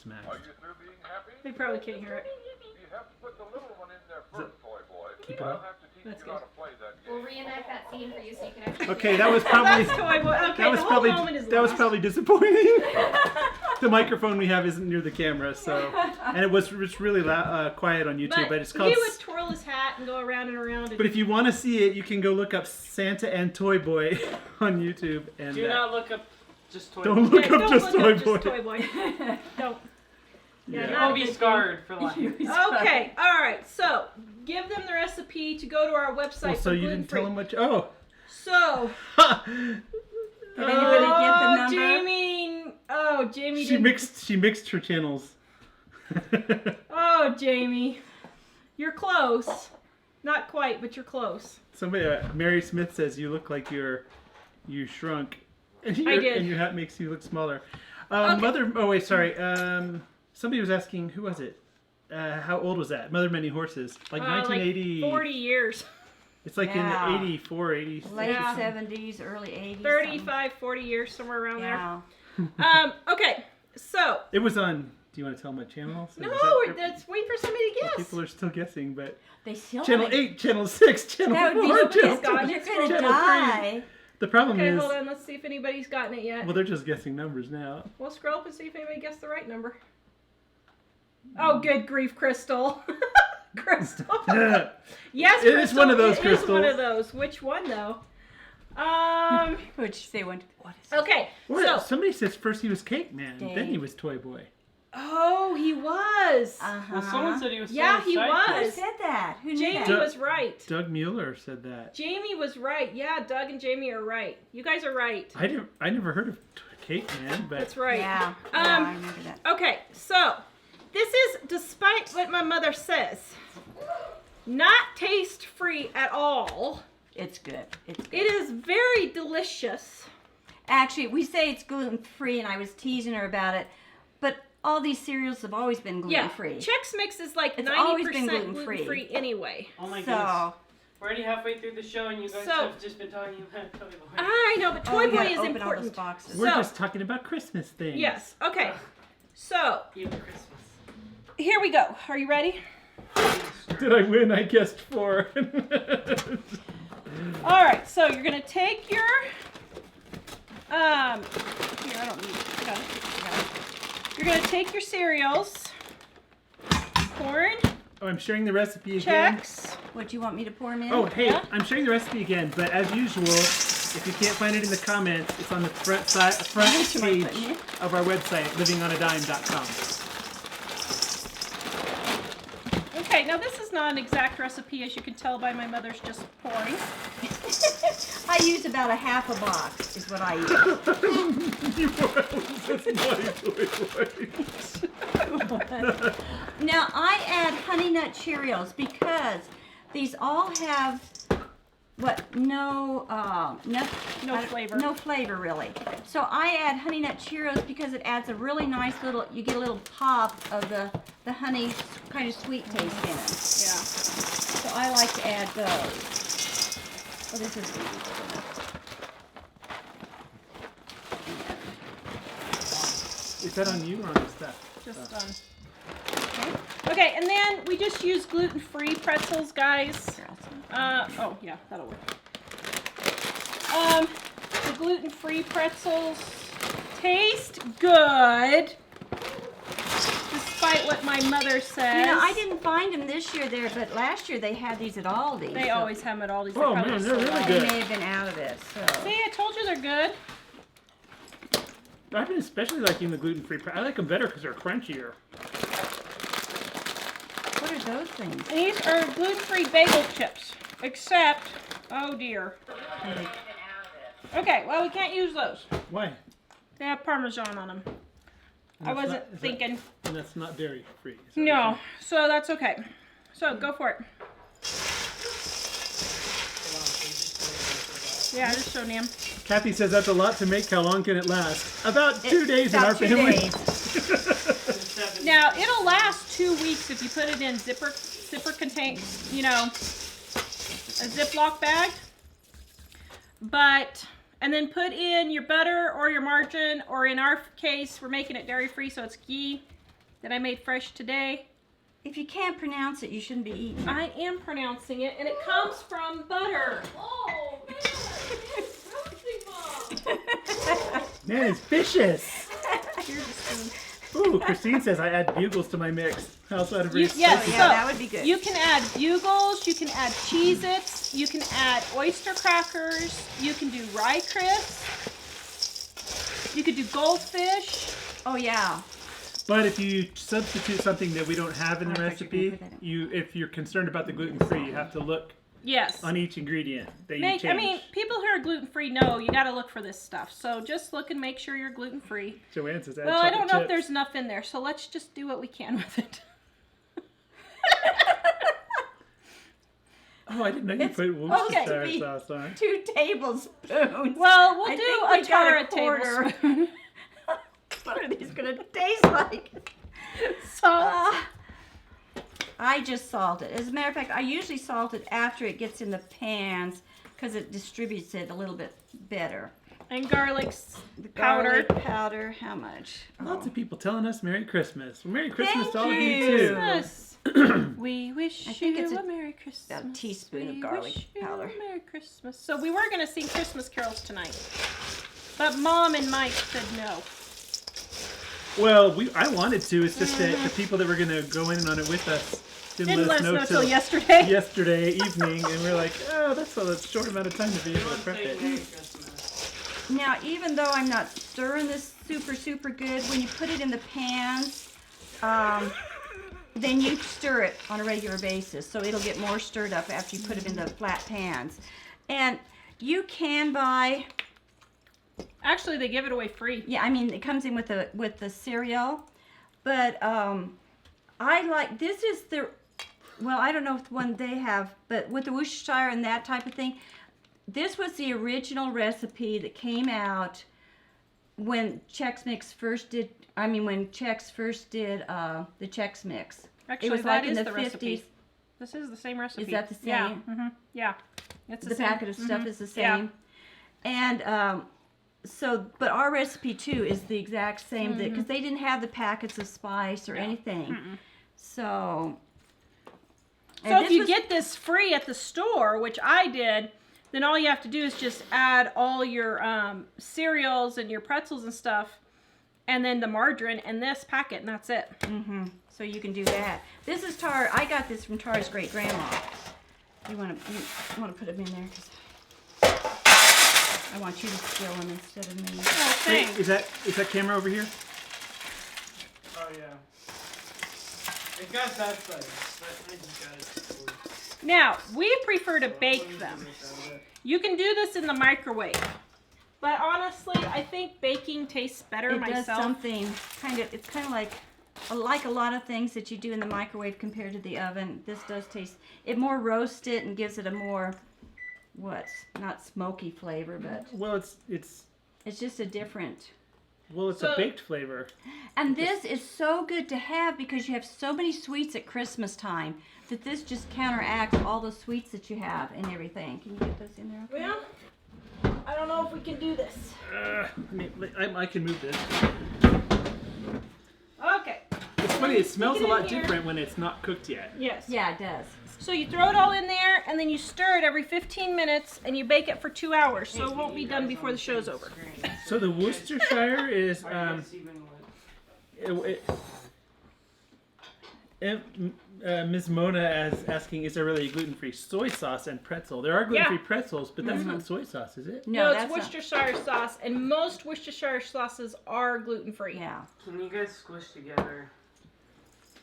[SPEAKER 4] smack.
[SPEAKER 6] Are you through being happy?
[SPEAKER 3] They probably can't hear it.
[SPEAKER 6] You have to put the little one in there first, toy boy.
[SPEAKER 4] Keep it
[SPEAKER 6] I'll
[SPEAKER 4] up.
[SPEAKER 6] have to teach
[SPEAKER 3] That's
[SPEAKER 6] you how to play that game.
[SPEAKER 5] We'll reenact that scene for you so you can actually.
[SPEAKER 4] Okay, that was probably
[SPEAKER 3] That's toy boy. Okay,
[SPEAKER 4] that was
[SPEAKER 3] the whole
[SPEAKER 4] probably
[SPEAKER 3] moment is
[SPEAKER 4] that was
[SPEAKER 3] lost.
[SPEAKER 4] probably disappointing. The microphone we have isn't near the camera, so and it's really quiet on YouTube. But it's called.
[SPEAKER 3] He would twirl his hat and go around and around. And
[SPEAKER 4] But if you want to see it, you can go look up Santa and Toy Boy on YouTube. And
[SPEAKER 2] Do not look up just toy.
[SPEAKER 4] don't
[SPEAKER 2] Boy.
[SPEAKER 4] look up
[SPEAKER 3] don't
[SPEAKER 4] just
[SPEAKER 3] look
[SPEAKER 4] Toy
[SPEAKER 3] up
[SPEAKER 4] Boy.
[SPEAKER 3] just Toy Boy. Don't. Yeah,
[SPEAKER 4] Yeah.
[SPEAKER 3] not
[SPEAKER 2] I'll
[SPEAKER 3] a
[SPEAKER 2] be
[SPEAKER 3] good
[SPEAKER 2] scarred for life.
[SPEAKER 3] Okay, all right. So give them the recipe to go to our website.
[SPEAKER 4] Well, so
[SPEAKER 3] for
[SPEAKER 4] you didn't tell
[SPEAKER 3] gluten-free.
[SPEAKER 4] them what?
[SPEAKER 3] So.
[SPEAKER 1] Did anybody get the number?
[SPEAKER 3] Jamie. Oh, Jamie.
[SPEAKER 4] She mixed her channels.
[SPEAKER 3] Oh, Jamie. You're close. Not quite, but you're close.
[SPEAKER 4] Somebody, Mary Smith says you look like you shrunk, and
[SPEAKER 3] did.
[SPEAKER 4] and your hat makes you look smaller.
[SPEAKER 3] Okay.
[SPEAKER 4] Mother. Oh wait, sorry. Somebody was asking who was it? How old was that? Mother Many Horses, like 1980.
[SPEAKER 3] Like 40 years.
[SPEAKER 4] It's like
[SPEAKER 1] Yeah.
[SPEAKER 4] in the 84, 80.
[SPEAKER 1] Late
[SPEAKER 3] Yeah.
[SPEAKER 1] 70s, early 80s.
[SPEAKER 3] 35, 40 years, somewhere around
[SPEAKER 1] Yeah.
[SPEAKER 3] there. Okay, so.
[SPEAKER 4] It was on. Do you want to tell my channel? So
[SPEAKER 3] No,
[SPEAKER 4] is that-
[SPEAKER 3] let's wait for somebody to guess.
[SPEAKER 4] People are still guessing, but
[SPEAKER 1] They still
[SPEAKER 4] channel
[SPEAKER 1] haven't-
[SPEAKER 4] 8, channel 6, channel
[SPEAKER 1] That would be
[SPEAKER 4] 4,
[SPEAKER 1] so
[SPEAKER 4] channel
[SPEAKER 3] got
[SPEAKER 4] 2,
[SPEAKER 3] it.
[SPEAKER 1] You're gonna
[SPEAKER 4] channel 3.
[SPEAKER 1] die.
[SPEAKER 4] The problem
[SPEAKER 3] Okay,
[SPEAKER 4] is,
[SPEAKER 3] hold on. Let's see if anybody's gotten it yet.
[SPEAKER 4] well, they're just guessing numbers now.
[SPEAKER 3] We'll scroll up and see if anybody guessed the right number. Oh, good grief, Crystal. Crystal. Yes,
[SPEAKER 4] It is
[SPEAKER 3] Crystal.
[SPEAKER 4] one of those,
[SPEAKER 3] It is one
[SPEAKER 4] Crystal.
[SPEAKER 3] of those. Which one, though?
[SPEAKER 1] Which they went. What is it?
[SPEAKER 3] Okay,
[SPEAKER 4] What?
[SPEAKER 3] so.
[SPEAKER 4] Somebody says first he was Cake Man, then he
[SPEAKER 1] Dave.
[SPEAKER 4] was Toy Boy.
[SPEAKER 3] Oh, he was.
[SPEAKER 1] Uh-huh.
[SPEAKER 2] Well, someone said he was.
[SPEAKER 3] Yeah,
[SPEAKER 2] Sarah's
[SPEAKER 3] he
[SPEAKER 2] sidekick.
[SPEAKER 1] Who
[SPEAKER 3] was.
[SPEAKER 1] said that? Who knew
[SPEAKER 3] Jamie
[SPEAKER 1] that?
[SPEAKER 4] Duh.
[SPEAKER 3] was right.
[SPEAKER 4] Doug Mueller said that.
[SPEAKER 3] Jamie was right. Yeah, Doug and Jamie are right. You guys are right.
[SPEAKER 4] I never heard of Cake Man, but
[SPEAKER 3] That's right.
[SPEAKER 1] Yeah. Yeah, I remember that.
[SPEAKER 3] Okay, so this is, despite what my mother says, not taste free at all.
[SPEAKER 1] It's good. It's good.
[SPEAKER 3] It is very delicious.
[SPEAKER 1] Actually, we say it's gluten free, and I was teasing her about it, but all these cereals have always been gluten free.
[SPEAKER 3] Chex Mix is like
[SPEAKER 1] It's
[SPEAKER 3] 90%
[SPEAKER 1] always been
[SPEAKER 3] gluten-free.
[SPEAKER 1] gluten-free.
[SPEAKER 3] Anyway.
[SPEAKER 2] Oh my
[SPEAKER 1] So-
[SPEAKER 2] goodness. We're already halfway through the show and you guys
[SPEAKER 3] So-
[SPEAKER 2] have just been talking about Toy Boy.
[SPEAKER 3] I know, but
[SPEAKER 1] Oh,
[SPEAKER 3] Toy
[SPEAKER 1] we
[SPEAKER 3] Boy
[SPEAKER 1] gotta
[SPEAKER 3] is
[SPEAKER 1] open all those
[SPEAKER 3] important.
[SPEAKER 1] boxes.
[SPEAKER 4] we're
[SPEAKER 3] So-
[SPEAKER 4] just talking about Christmas things.
[SPEAKER 3] Yes, okay. So,
[SPEAKER 2] Even Christmas.
[SPEAKER 3] here we go. Are you ready?
[SPEAKER 4] Did I win? I guessed 4.
[SPEAKER 3] All right, so you're gonna take your here, I don't need it. Got it. You're gonna take your cereals, corn,
[SPEAKER 4] Oh, I'm sharing the recipe again.
[SPEAKER 3] Chex.
[SPEAKER 1] What, do you want me to pour them in?
[SPEAKER 4] Oh, hey,
[SPEAKER 3] Yeah.
[SPEAKER 4] I'm sharing the recipe again, but as usual, if you can't find it in the comments, it's on the front page of our website, livingonadime.com.
[SPEAKER 3] Okay, now this is not an exact recipe, as you can tell by my mother's just pouring.
[SPEAKER 1] I use about a half a box, is what I use. Now, I add Honey Nut Cheerios because these all have, no
[SPEAKER 3] flavor.
[SPEAKER 1] No flavor, really. So I add Honey Nut Cheerios because it adds a really nice little, you get a little pop of the honey kind of sweet taste in it.
[SPEAKER 3] Yeah.
[SPEAKER 1] So I like to add those. Oh, this is easy.
[SPEAKER 4] Is that on you or on the stuff?
[SPEAKER 3] Just done. Okay, and then we just use gluten-free pretzels, guys. Oh, yeah, that'll work. The gluten-free pretzels taste good, despite what my mother says.
[SPEAKER 1] You know, I didn't find them this year there, but last year they had these at Aldi.
[SPEAKER 3] They
[SPEAKER 1] so
[SPEAKER 3] always have them at Aldi's.
[SPEAKER 4] Oh,
[SPEAKER 3] probably
[SPEAKER 4] man,
[SPEAKER 3] just
[SPEAKER 4] they're
[SPEAKER 3] sold
[SPEAKER 4] really
[SPEAKER 3] out.
[SPEAKER 1] They
[SPEAKER 4] good.
[SPEAKER 1] may have been out of it. So
[SPEAKER 3] See, I told you they're good.
[SPEAKER 4] I've been especially liking the gluten-free. I like them better because they're crunchier.
[SPEAKER 1] what are those things?
[SPEAKER 3] These are gluten-free bagel chips, except, oh dear. Okay, well, we can't use those.
[SPEAKER 4] Why?
[SPEAKER 3] They have Parmesan on them. I
[SPEAKER 4] That's
[SPEAKER 3] wasn't
[SPEAKER 4] not- is that-
[SPEAKER 3] thinking.
[SPEAKER 4] And that's not dairy-free. is that
[SPEAKER 3] No,
[SPEAKER 4] what
[SPEAKER 3] so that's okay. So go for it. Yeah, just show them.
[SPEAKER 4] you're saying? Kathy says that's a lot to make. How long can it last? About 2
[SPEAKER 1] It's
[SPEAKER 4] days in
[SPEAKER 1] about
[SPEAKER 4] our
[SPEAKER 1] 2
[SPEAKER 4] family.
[SPEAKER 1] days.
[SPEAKER 3] Now it'll last 2 weeks if you put it in zipper contain, you know, a Ziploc bag. But and then put in your butter or your margarine, or in our case, we're making it dairy free, so it's ghee. that I made fresh today.
[SPEAKER 1] If you can't pronounce it, you shouldn't be eating it.
[SPEAKER 3] I am pronouncing it, and it comes from butter.
[SPEAKER 2] Oh, man, it's roasting Mom.
[SPEAKER 4] Man, it's vicious.
[SPEAKER 3] Here's a spoon.
[SPEAKER 4] Ooh, Christine says I add bugles to my mix. I also add a very
[SPEAKER 3] Yes,
[SPEAKER 4] spicy-
[SPEAKER 1] Yeah,
[SPEAKER 3] so
[SPEAKER 1] that would be good.
[SPEAKER 3] you can add bugles, you can add Cheez-Its, you can add oyster crackers, you can do rye crisp, you could do goldfish.
[SPEAKER 1] Oh yeah.
[SPEAKER 4] But if you substitute something that we don't have in the
[SPEAKER 1] Oh, I thought you were
[SPEAKER 4] recipe,
[SPEAKER 1] gonna put that in.
[SPEAKER 4] if you're concerned about the gluten free, you have to look
[SPEAKER 3] Yes.
[SPEAKER 4] on each ingredient that you
[SPEAKER 3] Make,
[SPEAKER 4] change.
[SPEAKER 3] I mean, people who are gluten-free know you gotta look for this stuff. So just look and make sure you're gluten-free.
[SPEAKER 4] Joanne says add
[SPEAKER 3] Well, I
[SPEAKER 4] chocolate
[SPEAKER 3] don't know if
[SPEAKER 4] chips.
[SPEAKER 3] there's enough in there, so let's just do what we can with it.
[SPEAKER 4] Oh, I didn't know you
[SPEAKER 1] It's
[SPEAKER 4] put
[SPEAKER 1] supposed to
[SPEAKER 4] Worcestershire
[SPEAKER 1] be
[SPEAKER 4] sauce on.
[SPEAKER 1] 2 tablespoons.
[SPEAKER 3] Well, we'll
[SPEAKER 1] I
[SPEAKER 3] do
[SPEAKER 1] think
[SPEAKER 3] a
[SPEAKER 1] we got
[SPEAKER 3] Tawra
[SPEAKER 1] a quarter.
[SPEAKER 3] tablespoon.
[SPEAKER 1] What are these gonna taste like?
[SPEAKER 3] Salt.
[SPEAKER 1] I just salt it. As a matter of fact, I usually salt it after it gets in the pans because it distributes it a little bit better.
[SPEAKER 3] And garlic
[SPEAKER 1] The
[SPEAKER 3] powder.
[SPEAKER 1] garlic powder, how much?
[SPEAKER 4] Lots of people telling us Merry Christmas. Well, Merry Christmas to all of
[SPEAKER 1] you.
[SPEAKER 4] you too.
[SPEAKER 3] Christmas. We wish
[SPEAKER 1] I think
[SPEAKER 3] you
[SPEAKER 1] it's
[SPEAKER 3] a Merry Christmas.
[SPEAKER 1] a teaspoon of
[SPEAKER 3] We
[SPEAKER 1] garlic
[SPEAKER 3] wish you
[SPEAKER 1] powder.
[SPEAKER 3] a Merry Christmas. So we were going to sing Christmas carols tonight. But Mom and Mike said no.
[SPEAKER 4] Well, I wanted to. It's just that the people that were going to go in on it with us
[SPEAKER 3] Didn't let us know
[SPEAKER 4] till
[SPEAKER 3] till yesterday.
[SPEAKER 4] yesterday evening, and we're like, oh, that's a short amount of time to be able to
[SPEAKER 2] Let's
[SPEAKER 4] prep
[SPEAKER 2] say
[SPEAKER 4] it.
[SPEAKER 2] Merry Christmas.
[SPEAKER 1] Now, even though I'm not stirring this super good, when you put it in the pans, then you stir it on a regular basis, so it'll get more stirred up after you put it in the flat pans. And you can buy,
[SPEAKER 3] Actually, they give it away free.
[SPEAKER 1] yeah, I mean, it comes in with the cereal, but I like, this is the, well, I don't know if the one they have, but with the Worcestershire and that type of thing, this was the original recipe that came out when Chex Mix first did, when Chex first did the Chex Mix.
[SPEAKER 3] Actually,
[SPEAKER 1] it was
[SPEAKER 3] that
[SPEAKER 1] like in
[SPEAKER 3] is
[SPEAKER 1] the
[SPEAKER 3] the
[SPEAKER 1] 50s.
[SPEAKER 3] recipe. This is the same recipe.
[SPEAKER 1] Is that the same?
[SPEAKER 3] Yeah. Yeah. It's
[SPEAKER 1] The
[SPEAKER 3] same.
[SPEAKER 1] packet of stuff
[SPEAKER 3] Mhm.
[SPEAKER 1] is the
[SPEAKER 3] Yeah.
[SPEAKER 1] same. And so, but our recipe too is the exact same, because they didn't have the packets of spice or anything. So,
[SPEAKER 3] So
[SPEAKER 1] and
[SPEAKER 3] if
[SPEAKER 1] this
[SPEAKER 3] you
[SPEAKER 1] was-
[SPEAKER 3] get this free at the store, which I did, then all you have to do is just add all your cereals and your pretzels and stuff, and then the margarine and this packet, and that's it.
[SPEAKER 1] So you can do that. This is Tawra. I got this from Tara's great grandma. You want to put them in there? 'Cause I want you to spill them instead of me.
[SPEAKER 3] Oh,
[SPEAKER 4] Hey,
[SPEAKER 3] thanks.
[SPEAKER 4] is that camera over here?
[SPEAKER 2] Oh, yeah. It got that size. I just got it.
[SPEAKER 3] Now, we prefer to bake them. You can do this in the microwave. But honestly, I think baking tastes better
[SPEAKER 1] It does
[SPEAKER 3] myself.
[SPEAKER 1] something it's kind of like a lot of things that you do in the microwave compared to the oven. This does taste, it more roasts it and gives it a more, not smoky flavor, but
[SPEAKER 4] Well, it's
[SPEAKER 1] it's just a different.
[SPEAKER 4] a
[SPEAKER 3] So-
[SPEAKER 4] baked flavor.
[SPEAKER 1] And this is so good to have because you have so many sweets at Christmas time that this just counteracts all the sweets that you have and everything. Can you get those in there? Okay?
[SPEAKER 3] Well, I don't know if we can do this.
[SPEAKER 4] I can move this.
[SPEAKER 3] Okay.
[SPEAKER 4] It's funny. It smells
[SPEAKER 3] Stick
[SPEAKER 4] a
[SPEAKER 3] it in
[SPEAKER 4] lot
[SPEAKER 3] here.
[SPEAKER 4] different when it's not cooked yet.
[SPEAKER 3] Yes.
[SPEAKER 1] Yeah, it does.
[SPEAKER 3] So you throw it all in there, and then you stir it every 15 minutes, and you bake it for 2 hours, so it won't be done before the show's over.
[SPEAKER 4] So the Worcestershire is Ms. Mona is asking, is there really a gluten-free soy sauce and pretzel? There are gluten-free pretzels, but that's not soy sauce, is it?
[SPEAKER 3] No, it's
[SPEAKER 1] that's not-
[SPEAKER 3] Worcestershire sauce, and most Worcestershire sauces are gluten-free.
[SPEAKER 1] Yeah.
[SPEAKER 2] Can you guys squish together?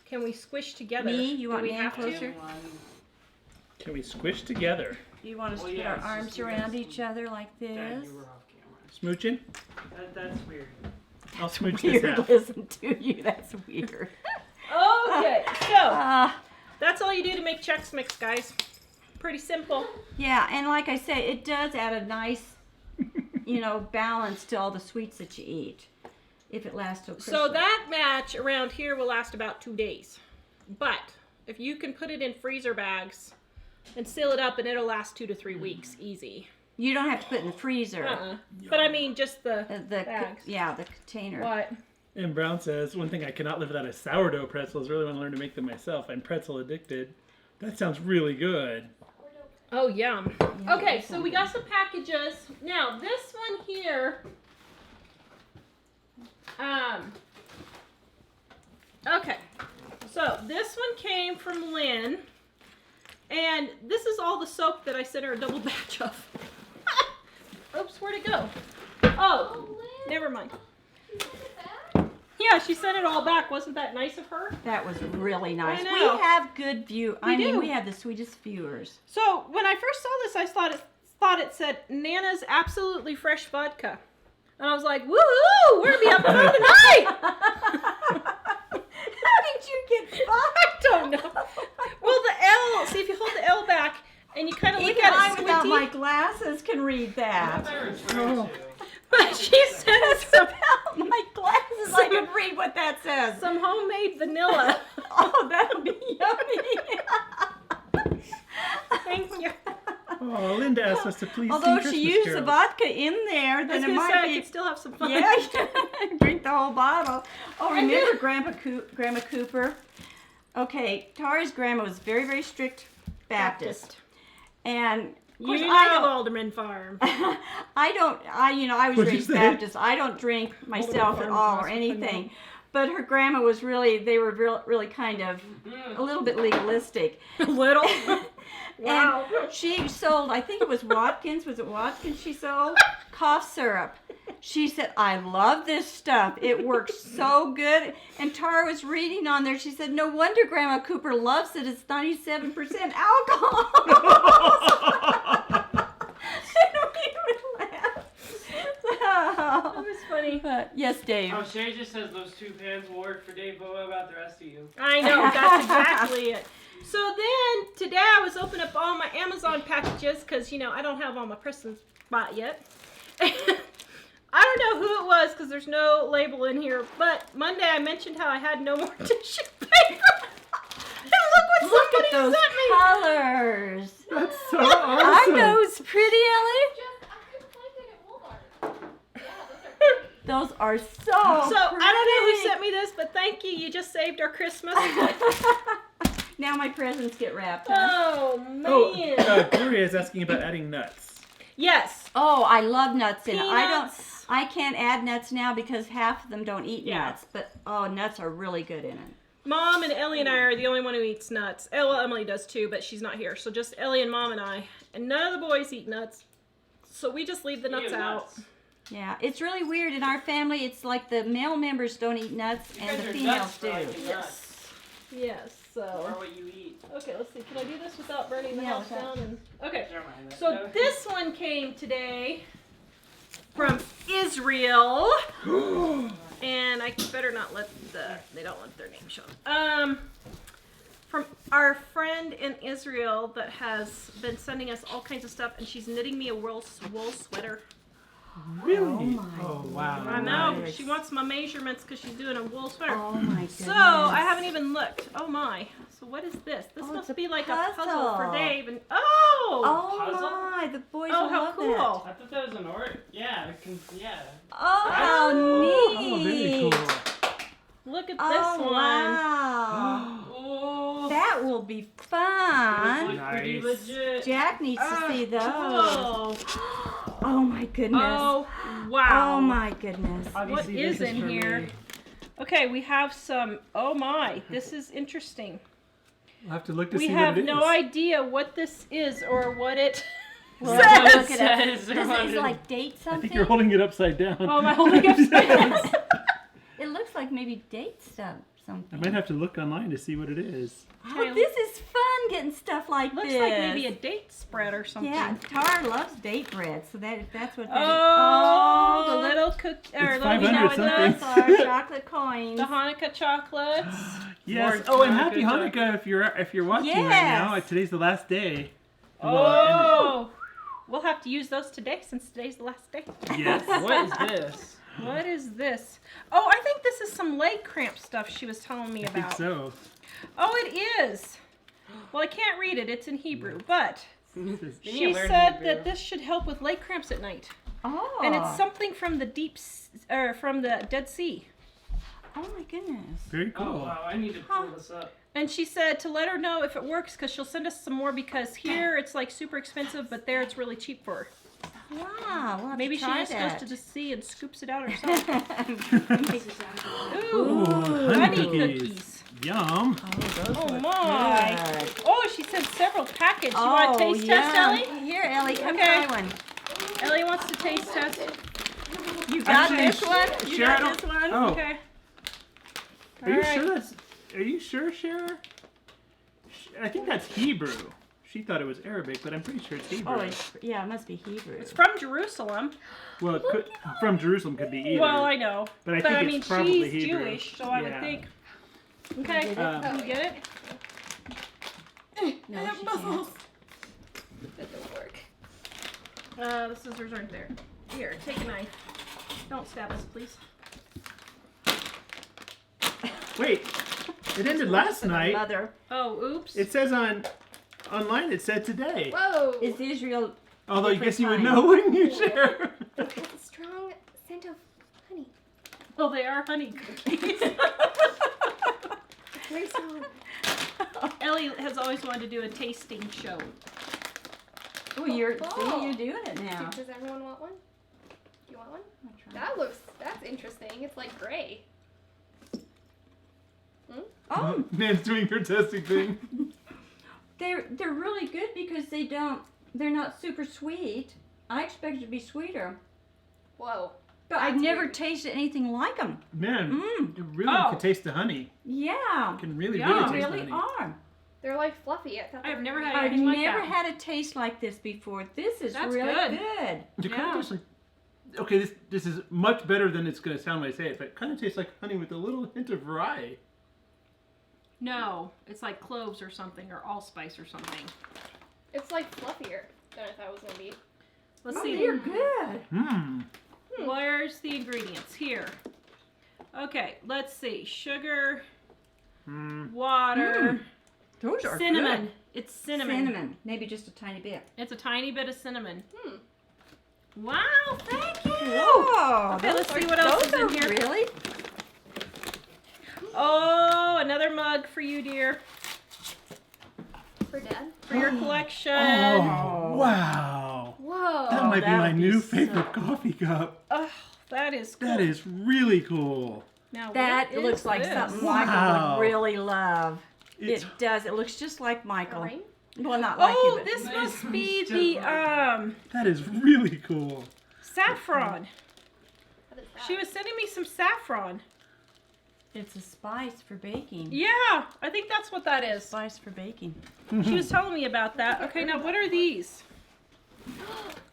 [SPEAKER 3] Can we squish together?
[SPEAKER 1] Me? You want
[SPEAKER 3] Do we
[SPEAKER 1] me
[SPEAKER 3] have
[SPEAKER 1] closer?
[SPEAKER 3] to?
[SPEAKER 4] Can we squish together?
[SPEAKER 1] You want us to
[SPEAKER 2] Well,
[SPEAKER 1] put
[SPEAKER 2] yeah,
[SPEAKER 1] our
[SPEAKER 2] it's just
[SPEAKER 1] arms
[SPEAKER 2] you
[SPEAKER 1] around
[SPEAKER 2] guys.
[SPEAKER 1] each other like
[SPEAKER 2] Dad,
[SPEAKER 1] this?
[SPEAKER 2] you were off camera.
[SPEAKER 4] Smooching?
[SPEAKER 2] That's weird.
[SPEAKER 4] I'll smooch this
[SPEAKER 1] Weird,
[SPEAKER 4] half.
[SPEAKER 1] listen to you. That's weird.
[SPEAKER 3] Okay, so
[SPEAKER 1] Uh,
[SPEAKER 3] that's all you do to make Chex Mix, guys. Pretty simple.
[SPEAKER 1] yeah, and like I say, it does add a nice, balance to all the sweets that you eat. If it lasts till Christmas.
[SPEAKER 3] So that batch around here will last about 2 days. But if you can put it in freezer bags and seal it up, and it'll last 2 to 3 weeks, easy.
[SPEAKER 1] You don't have to put it in the freezer.
[SPEAKER 3] But I mean, just the
[SPEAKER 1] The
[SPEAKER 3] bags.
[SPEAKER 1] yeah, the container.
[SPEAKER 3] What?
[SPEAKER 4] And Brown says, one thing I cannot live without is sourdough pretzels. Really want to learn to make them myself. I'm pretzel addicted. That sounds really good.
[SPEAKER 3] Oh, yum. Okay, so we got some packages. Now, this one here, okay, so this one came from Lynn, and this is all the soap that I sent her a double batch of. Oops, where'd it go? Oh, never mind. Yeah, she sent it all back. Wasn't that nice of her?
[SPEAKER 1] That was really nice.
[SPEAKER 3] I
[SPEAKER 1] We
[SPEAKER 3] know.
[SPEAKER 1] have good view. I mean,
[SPEAKER 3] do.
[SPEAKER 1] we have the sweetest viewers.
[SPEAKER 3] So when I first saw this, I thought it said Nana's Absolutely Fresh Vodka, and I was like, woohoo! We're gonna be having fun tonight.
[SPEAKER 1] How did you get by?
[SPEAKER 3] I don't know. Well, the L. See if you hold the L back and you kind of look
[SPEAKER 1] Even
[SPEAKER 3] at
[SPEAKER 1] I
[SPEAKER 3] it
[SPEAKER 1] without my
[SPEAKER 3] squinty.
[SPEAKER 1] glasses can read that.
[SPEAKER 2] Oh.
[SPEAKER 3] But she sent some
[SPEAKER 1] My glasses, I can read what that says.
[SPEAKER 3] some homemade vanilla.
[SPEAKER 1] Oh, that'll be yummy.
[SPEAKER 3] Thank you.
[SPEAKER 4] Oh, Linda asked us to please
[SPEAKER 1] Although
[SPEAKER 4] sing
[SPEAKER 1] she
[SPEAKER 4] Christmas
[SPEAKER 1] used
[SPEAKER 4] carols.
[SPEAKER 1] the vodka in there,
[SPEAKER 3] I was
[SPEAKER 1] then it
[SPEAKER 3] gonna
[SPEAKER 1] might
[SPEAKER 3] say I
[SPEAKER 1] be.
[SPEAKER 3] could still have some fun.
[SPEAKER 1] Yeah, drink the whole bottle. Oh,
[SPEAKER 3] I
[SPEAKER 1] remember
[SPEAKER 3] do.
[SPEAKER 1] Grandma Cooper? Okay, Tara's grandma was very, very strict Baptist. And of course,
[SPEAKER 3] You
[SPEAKER 1] I
[SPEAKER 3] know
[SPEAKER 1] don't,
[SPEAKER 3] Alderman Farm.
[SPEAKER 1] I was
[SPEAKER 4] What'd you
[SPEAKER 1] raised
[SPEAKER 4] say?
[SPEAKER 1] Baptist. I don't drink myself at
[SPEAKER 3] Farms
[SPEAKER 1] all or
[SPEAKER 3] also
[SPEAKER 1] anything. But her grandma was they were really kind of a little bit legalistic.
[SPEAKER 3] A little. Wow.
[SPEAKER 1] And she sold, I think it was Watkins. Was it Watkins she sold? Cough syrup. She said, I love this stuff. It works so good. And Tara was reading on there. She said, no wonder Grandma Cooper loves it. It's 97% alcohol. And we would laugh.
[SPEAKER 3] That was funny.
[SPEAKER 1] But, yes, Dave.
[SPEAKER 2] Oh, Shay just says those 2 pans will work for Dave, but what about the rest of you?
[SPEAKER 3] I know, that's exactly it. So then, today I was opening up all my Amazon packages, because, I don't have all my presents bought yet. I don't know who it was, because there's no label in here, but Monday I mentioned how I had no more tissue paper. And look what
[SPEAKER 1] Look at
[SPEAKER 3] somebody
[SPEAKER 1] those
[SPEAKER 3] sent me.
[SPEAKER 1] colors.
[SPEAKER 4] That's so
[SPEAKER 1] Aren't
[SPEAKER 4] awesome.
[SPEAKER 1] those pretty, Ellie?
[SPEAKER 5] Just, I couldn't find it at Walmart. Yeah, those are
[SPEAKER 1] Those are so
[SPEAKER 3] So, I don't know who
[SPEAKER 1] pretty.
[SPEAKER 3] sent me this, but thank you. You just saved our Christmas.
[SPEAKER 1] Now my presents get wrapped, huh?
[SPEAKER 3] Oh, man.
[SPEAKER 4] Oh, Gloria is asking about adding nuts.
[SPEAKER 3] Yes.
[SPEAKER 1] Oh, I love nuts in it.
[SPEAKER 3] Peanuts.
[SPEAKER 1] I can't add nuts now because half of them don't eat
[SPEAKER 3] Yeah.
[SPEAKER 1] nuts. But nuts are really good in it.
[SPEAKER 3] Mom and Ellie and I are the only one who eats nuts. Well, Emily does too, but she's not here. So just Ellie and Mom and I. And none of the boys eat nuts. So we just leave the nuts out.
[SPEAKER 1] Yeah, it's really weird in our family. It's like the male members don't eat nuts and the females do.
[SPEAKER 3] Yes.
[SPEAKER 2] Or
[SPEAKER 3] So.
[SPEAKER 2] what you eat.
[SPEAKER 3] Okay, let's see. Can I do this without burning the
[SPEAKER 1] Yeah,
[SPEAKER 3] house
[SPEAKER 1] without-
[SPEAKER 3] down? Okay.
[SPEAKER 2] Never mind that.
[SPEAKER 3] So this one came today from Israel. And I better not let they don't want their name shown. From our friend in Israel that has been sending us all kinds of stuff, and she's knitting me a wool sweater.
[SPEAKER 4] Really?
[SPEAKER 2] Oh, wow.
[SPEAKER 3] I know.
[SPEAKER 1] Nice.
[SPEAKER 3] She wants my measurements because she's doing a wool sweater.
[SPEAKER 1] Oh my goodness.
[SPEAKER 3] So I haven't even looked. Oh my. So what is this? This
[SPEAKER 1] Oh, it's
[SPEAKER 3] must
[SPEAKER 1] a
[SPEAKER 3] be like a puzzle for
[SPEAKER 1] puzzle.
[SPEAKER 3] Dave. And
[SPEAKER 1] Oh
[SPEAKER 2] Puzzle?
[SPEAKER 1] my, the boys
[SPEAKER 3] Oh,
[SPEAKER 1] will
[SPEAKER 3] how
[SPEAKER 1] love
[SPEAKER 3] cool.
[SPEAKER 1] that.
[SPEAKER 2] I thought that was an order. Yeah, yeah.
[SPEAKER 1] Oh, how
[SPEAKER 3] Oh,
[SPEAKER 1] neat.
[SPEAKER 4] Oh, very cool.
[SPEAKER 3] Look at
[SPEAKER 1] Oh,
[SPEAKER 3] this one.
[SPEAKER 1] wow.
[SPEAKER 2] Oh,
[SPEAKER 1] That will be fun.
[SPEAKER 2] those look pretty
[SPEAKER 4] Nice.
[SPEAKER 2] legit.
[SPEAKER 1] Jack needs to see those.
[SPEAKER 3] Cool.
[SPEAKER 1] Oh my goodness.
[SPEAKER 3] Oh, wow.
[SPEAKER 1] Oh my goodness.
[SPEAKER 4] Obviously,
[SPEAKER 3] What is
[SPEAKER 4] this
[SPEAKER 3] in
[SPEAKER 4] for
[SPEAKER 3] here?
[SPEAKER 4] me.
[SPEAKER 3] Okay, we have some. Oh my, this is interesting.
[SPEAKER 4] We'll have to look to
[SPEAKER 3] We
[SPEAKER 4] see
[SPEAKER 3] have
[SPEAKER 4] what it is.
[SPEAKER 3] no idea what this is or what it
[SPEAKER 1] We'll have to
[SPEAKER 3] says.
[SPEAKER 1] look it up.
[SPEAKER 2] Says
[SPEAKER 1] This
[SPEAKER 2] on
[SPEAKER 1] is
[SPEAKER 2] it.
[SPEAKER 1] like date
[SPEAKER 4] I
[SPEAKER 1] something.
[SPEAKER 4] think you're holding it upside down.
[SPEAKER 3] Oh, am I holding it upside
[SPEAKER 1] It looks like maybe date stuff.
[SPEAKER 4] I
[SPEAKER 1] Something.
[SPEAKER 4] might have to look online to see what it is.
[SPEAKER 1] Oh, this is fun getting stuff like
[SPEAKER 3] Looks
[SPEAKER 1] this.
[SPEAKER 3] like maybe a date spread or something.
[SPEAKER 1] Yeah, Tara loves date bread, so that's what that is.
[SPEAKER 3] Oh, the little cookie or
[SPEAKER 4] It's
[SPEAKER 3] little
[SPEAKER 4] 500
[SPEAKER 3] chocolate,
[SPEAKER 4] something.
[SPEAKER 1] Those are chocolate coins.
[SPEAKER 3] the Hanukkah chocolates.
[SPEAKER 4] Yes.
[SPEAKER 2] More
[SPEAKER 4] Oh, and happy
[SPEAKER 2] Hanukkah.
[SPEAKER 4] Hanukkah if you're watching right
[SPEAKER 1] Yes.
[SPEAKER 4] now. Today's the last day.
[SPEAKER 3] Oh, we'll have to use those today since today's the last day.
[SPEAKER 4] Yes.
[SPEAKER 2] What is this?
[SPEAKER 3] What is this? Oh, I think this is some leg cramp stuff she was telling me
[SPEAKER 4] I think
[SPEAKER 3] about.
[SPEAKER 4] so.
[SPEAKER 3] Oh, it is. Well, I can't read it. It's in Hebrew, but
[SPEAKER 2] You
[SPEAKER 3] she
[SPEAKER 2] need to learn
[SPEAKER 3] said
[SPEAKER 2] Hebrew.
[SPEAKER 3] that this should help with leg cramps at night,
[SPEAKER 1] Oh.
[SPEAKER 3] and it's something from the from the Dead Sea.
[SPEAKER 1] Oh my goodness.
[SPEAKER 4] Very cool.
[SPEAKER 2] Oh wow, I need to pull this up.
[SPEAKER 3] And she said to let her know if it works because she'll send us some more because here it's like super expensive, but there it's really cheap for her.
[SPEAKER 1] Wow. We'll have
[SPEAKER 3] Maybe
[SPEAKER 1] to
[SPEAKER 3] she
[SPEAKER 1] try
[SPEAKER 3] just
[SPEAKER 1] that.
[SPEAKER 3] goes to the sea and scoops it out herself.
[SPEAKER 1] Ooh,
[SPEAKER 3] Ooh, honey cookies.
[SPEAKER 4] Yum.
[SPEAKER 3] Oh my.
[SPEAKER 1] Good.
[SPEAKER 3] Oh, she sent several packets. You want to taste test, Ellie?
[SPEAKER 1] Here, Ellie, come
[SPEAKER 3] Okay.
[SPEAKER 1] try one.
[SPEAKER 3] Ellie wants to taste test.
[SPEAKER 1] You got
[SPEAKER 4] Actually,
[SPEAKER 1] this one? You
[SPEAKER 4] Sharon,
[SPEAKER 1] got this one?
[SPEAKER 4] Oh,
[SPEAKER 3] Okay.
[SPEAKER 4] are you
[SPEAKER 3] Alright.
[SPEAKER 4] sure that's? Are you sure, Cher? I think that's Hebrew. She thought it was Arabic, but I'm pretty sure it's Hebrew.
[SPEAKER 1] Oh, yeah, it must be Hebrew.
[SPEAKER 3] It's from Jerusalem.
[SPEAKER 4] Well, it could, from Jerusalem could be either.
[SPEAKER 3] Well, I know.
[SPEAKER 4] but I think
[SPEAKER 3] I
[SPEAKER 4] it's
[SPEAKER 3] mean,
[SPEAKER 4] probably
[SPEAKER 3] she's
[SPEAKER 4] Hebrew.
[SPEAKER 3] Jewish, so I would
[SPEAKER 4] Yeah.
[SPEAKER 3] think. Okay.
[SPEAKER 4] Um,
[SPEAKER 3] Can you get it?
[SPEAKER 1] No, she can't.
[SPEAKER 5] That don't work.
[SPEAKER 3] The scissors aren't there. Here, take a knife. Don't stab us, please.
[SPEAKER 4] Wait, it ended last night.
[SPEAKER 1] Mother.
[SPEAKER 3] Oh, oops.
[SPEAKER 4] It says online. It said today.
[SPEAKER 5] Whoa!
[SPEAKER 1] Is Israel...
[SPEAKER 4] Although I
[SPEAKER 1] different
[SPEAKER 4] guess you would
[SPEAKER 1] time.
[SPEAKER 4] know, wouldn't you, Cher?
[SPEAKER 5] It's a strong scent of honey.
[SPEAKER 3] Well, they are honey cookies.
[SPEAKER 5] Very strong.
[SPEAKER 3] Ellie has always wanted to do a tasting show.
[SPEAKER 1] Oh, you're,
[SPEAKER 5] Oh.
[SPEAKER 1] see, you're doing it now.
[SPEAKER 5] Does everyone want one? You want one?
[SPEAKER 1] I'm gonna try.
[SPEAKER 5] That's interesting. It's like gray.
[SPEAKER 1] Oh,
[SPEAKER 4] Nan's doing her testing thing.
[SPEAKER 1] they're really good because they're not super sweet. I expected it to be sweeter,
[SPEAKER 5] Whoa.
[SPEAKER 1] but I've
[SPEAKER 5] That's
[SPEAKER 1] never
[SPEAKER 5] weird.
[SPEAKER 1] tasted anything like them.
[SPEAKER 4] Man,
[SPEAKER 1] Mmm.
[SPEAKER 4] you really
[SPEAKER 3] Oh.
[SPEAKER 4] can taste the honey.
[SPEAKER 1] Yeah,
[SPEAKER 4] You can really,
[SPEAKER 3] Yeah,
[SPEAKER 1] they
[SPEAKER 4] really taste
[SPEAKER 1] really
[SPEAKER 4] the honey.
[SPEAKER 1] are.
[SPEAKER 5] They're like fluffy. I thought
[SPEAKER 3] I've
[SPEAKER 5] they
[SPEAKER 3] never
[SPEAKER 5] were
[SPEAKER 3] had
[SPEAKER 5] gray.
[SPEAKER 1] I've
[SPEAKER 3] anything like
[SPEAKER 1] never
[SPEAKER 3] that.
[SPEAKER 1] had a taste like this before. This is
[SPEAKER 3] That's
[SPEAKER 1] really
[SPEAKER 3] good.
[SPEAKER 1] good.
[SPEAKER 4] It kind
[SPEAKER 3] Yeah.
[SPEAKER 4] of tastes like. Okay, this is much better than it's gonna sound when I say it, but it kind of tastes like honey with a little hint of rye.
[SPEAKER 3] No, it's like cloves or something, or allspice or something.
[SPEAKER 5] It's like fluffier than I thought it was gonna be.
[SPEAKER 3] Let's
[SPEAKER 1] Oh,
[SPEAKER 3] see.
[SPEAKER 1] they're good.
[SPEAKER 4] Mmm.
[SPEAKER 3] Where's the ingredients? Here. Okay, let's see. Sugar,
[SPEAKER 4] Mmm.
[SPEAKER 3] water,
[SPEAKER 1] Those are
[SPEAKER 3] cinnamon.
[SPEAKER 1] good.
[SPEAKER 3] It's cinnamon.
[SPEAKER 1] Cinnamon, maybe just a tiny bit.
[SPEAKER 3] It's a tiny bit of cinnamon.
[SPEAKER 5] Hmm.
[SPEAKER 3] Wow, thank you.
[SPEAKER 1] Whoa!
[SPEAKER 3] Okay, let's see what else is in
[SPEAKER 1] those are
[SPEAKER 3] here.
[SPEAKER 1] Really?
[SPEAKER 3] Oh, another mug for you, dear,
[SPEAKER 5] For Dad.
[SPEAKER 3] for your collection.
[SPEAKER 4] Oh, wow.
[SPEAKER 5] Whoa.
[SPEAKER 4] That might be
[SPEAKER 1] that
[SPEAKER 4] my
[SPEAKER 1] would be
[SPEAKER 4] new
[SPEAKER 1] so
[SPEAKER 4] favorite coffee cup.
[SPEAKER 3] Oh, that is cool.
[SPEAKER 4] That is really cool.
[SPEAKER 3] Now,
[SPEAKER 1] That
[SPEAKER 3] what
[SPEAKER 1] looks
[SPEAKER 3] is
[SPEAKER 1] like
[SPEAKER 3] this?
[SPEAKER 1] something
[SPEAKER 4] Wow.
[SPEAKER 1] Michael would really love.
[SPEAKER 4] It's,
[SPEAKER 1] It does. It looks just like Michael.
[SPEAKER 5] Rain?
[SPEAKER 1] Well, not like
[SPEAKER 3] Oh,
[SPEAKER 1] you, but
[SPEAKER 3] this
[SPEAKER 2] Nice.
[SPEAKER 3] must be
[SPEAKER 2] Just
[SPEAKER 3] the
[SPEAKER 2] like
[SPEAKER 4] that is really cool.
[SPEAKER 3] saffron.
[SPEAKER 5] What is that?
[SPEAKER 3] She was sending me some saffron.
[SPEAKER 1] it's a spice for baking.
[SPEAKER 3] Yeah, I think that's what that is.
[SPEAKER 1] Spice for baking.
[SPEAKER 3] She was telling me about that. Okay, now what are these?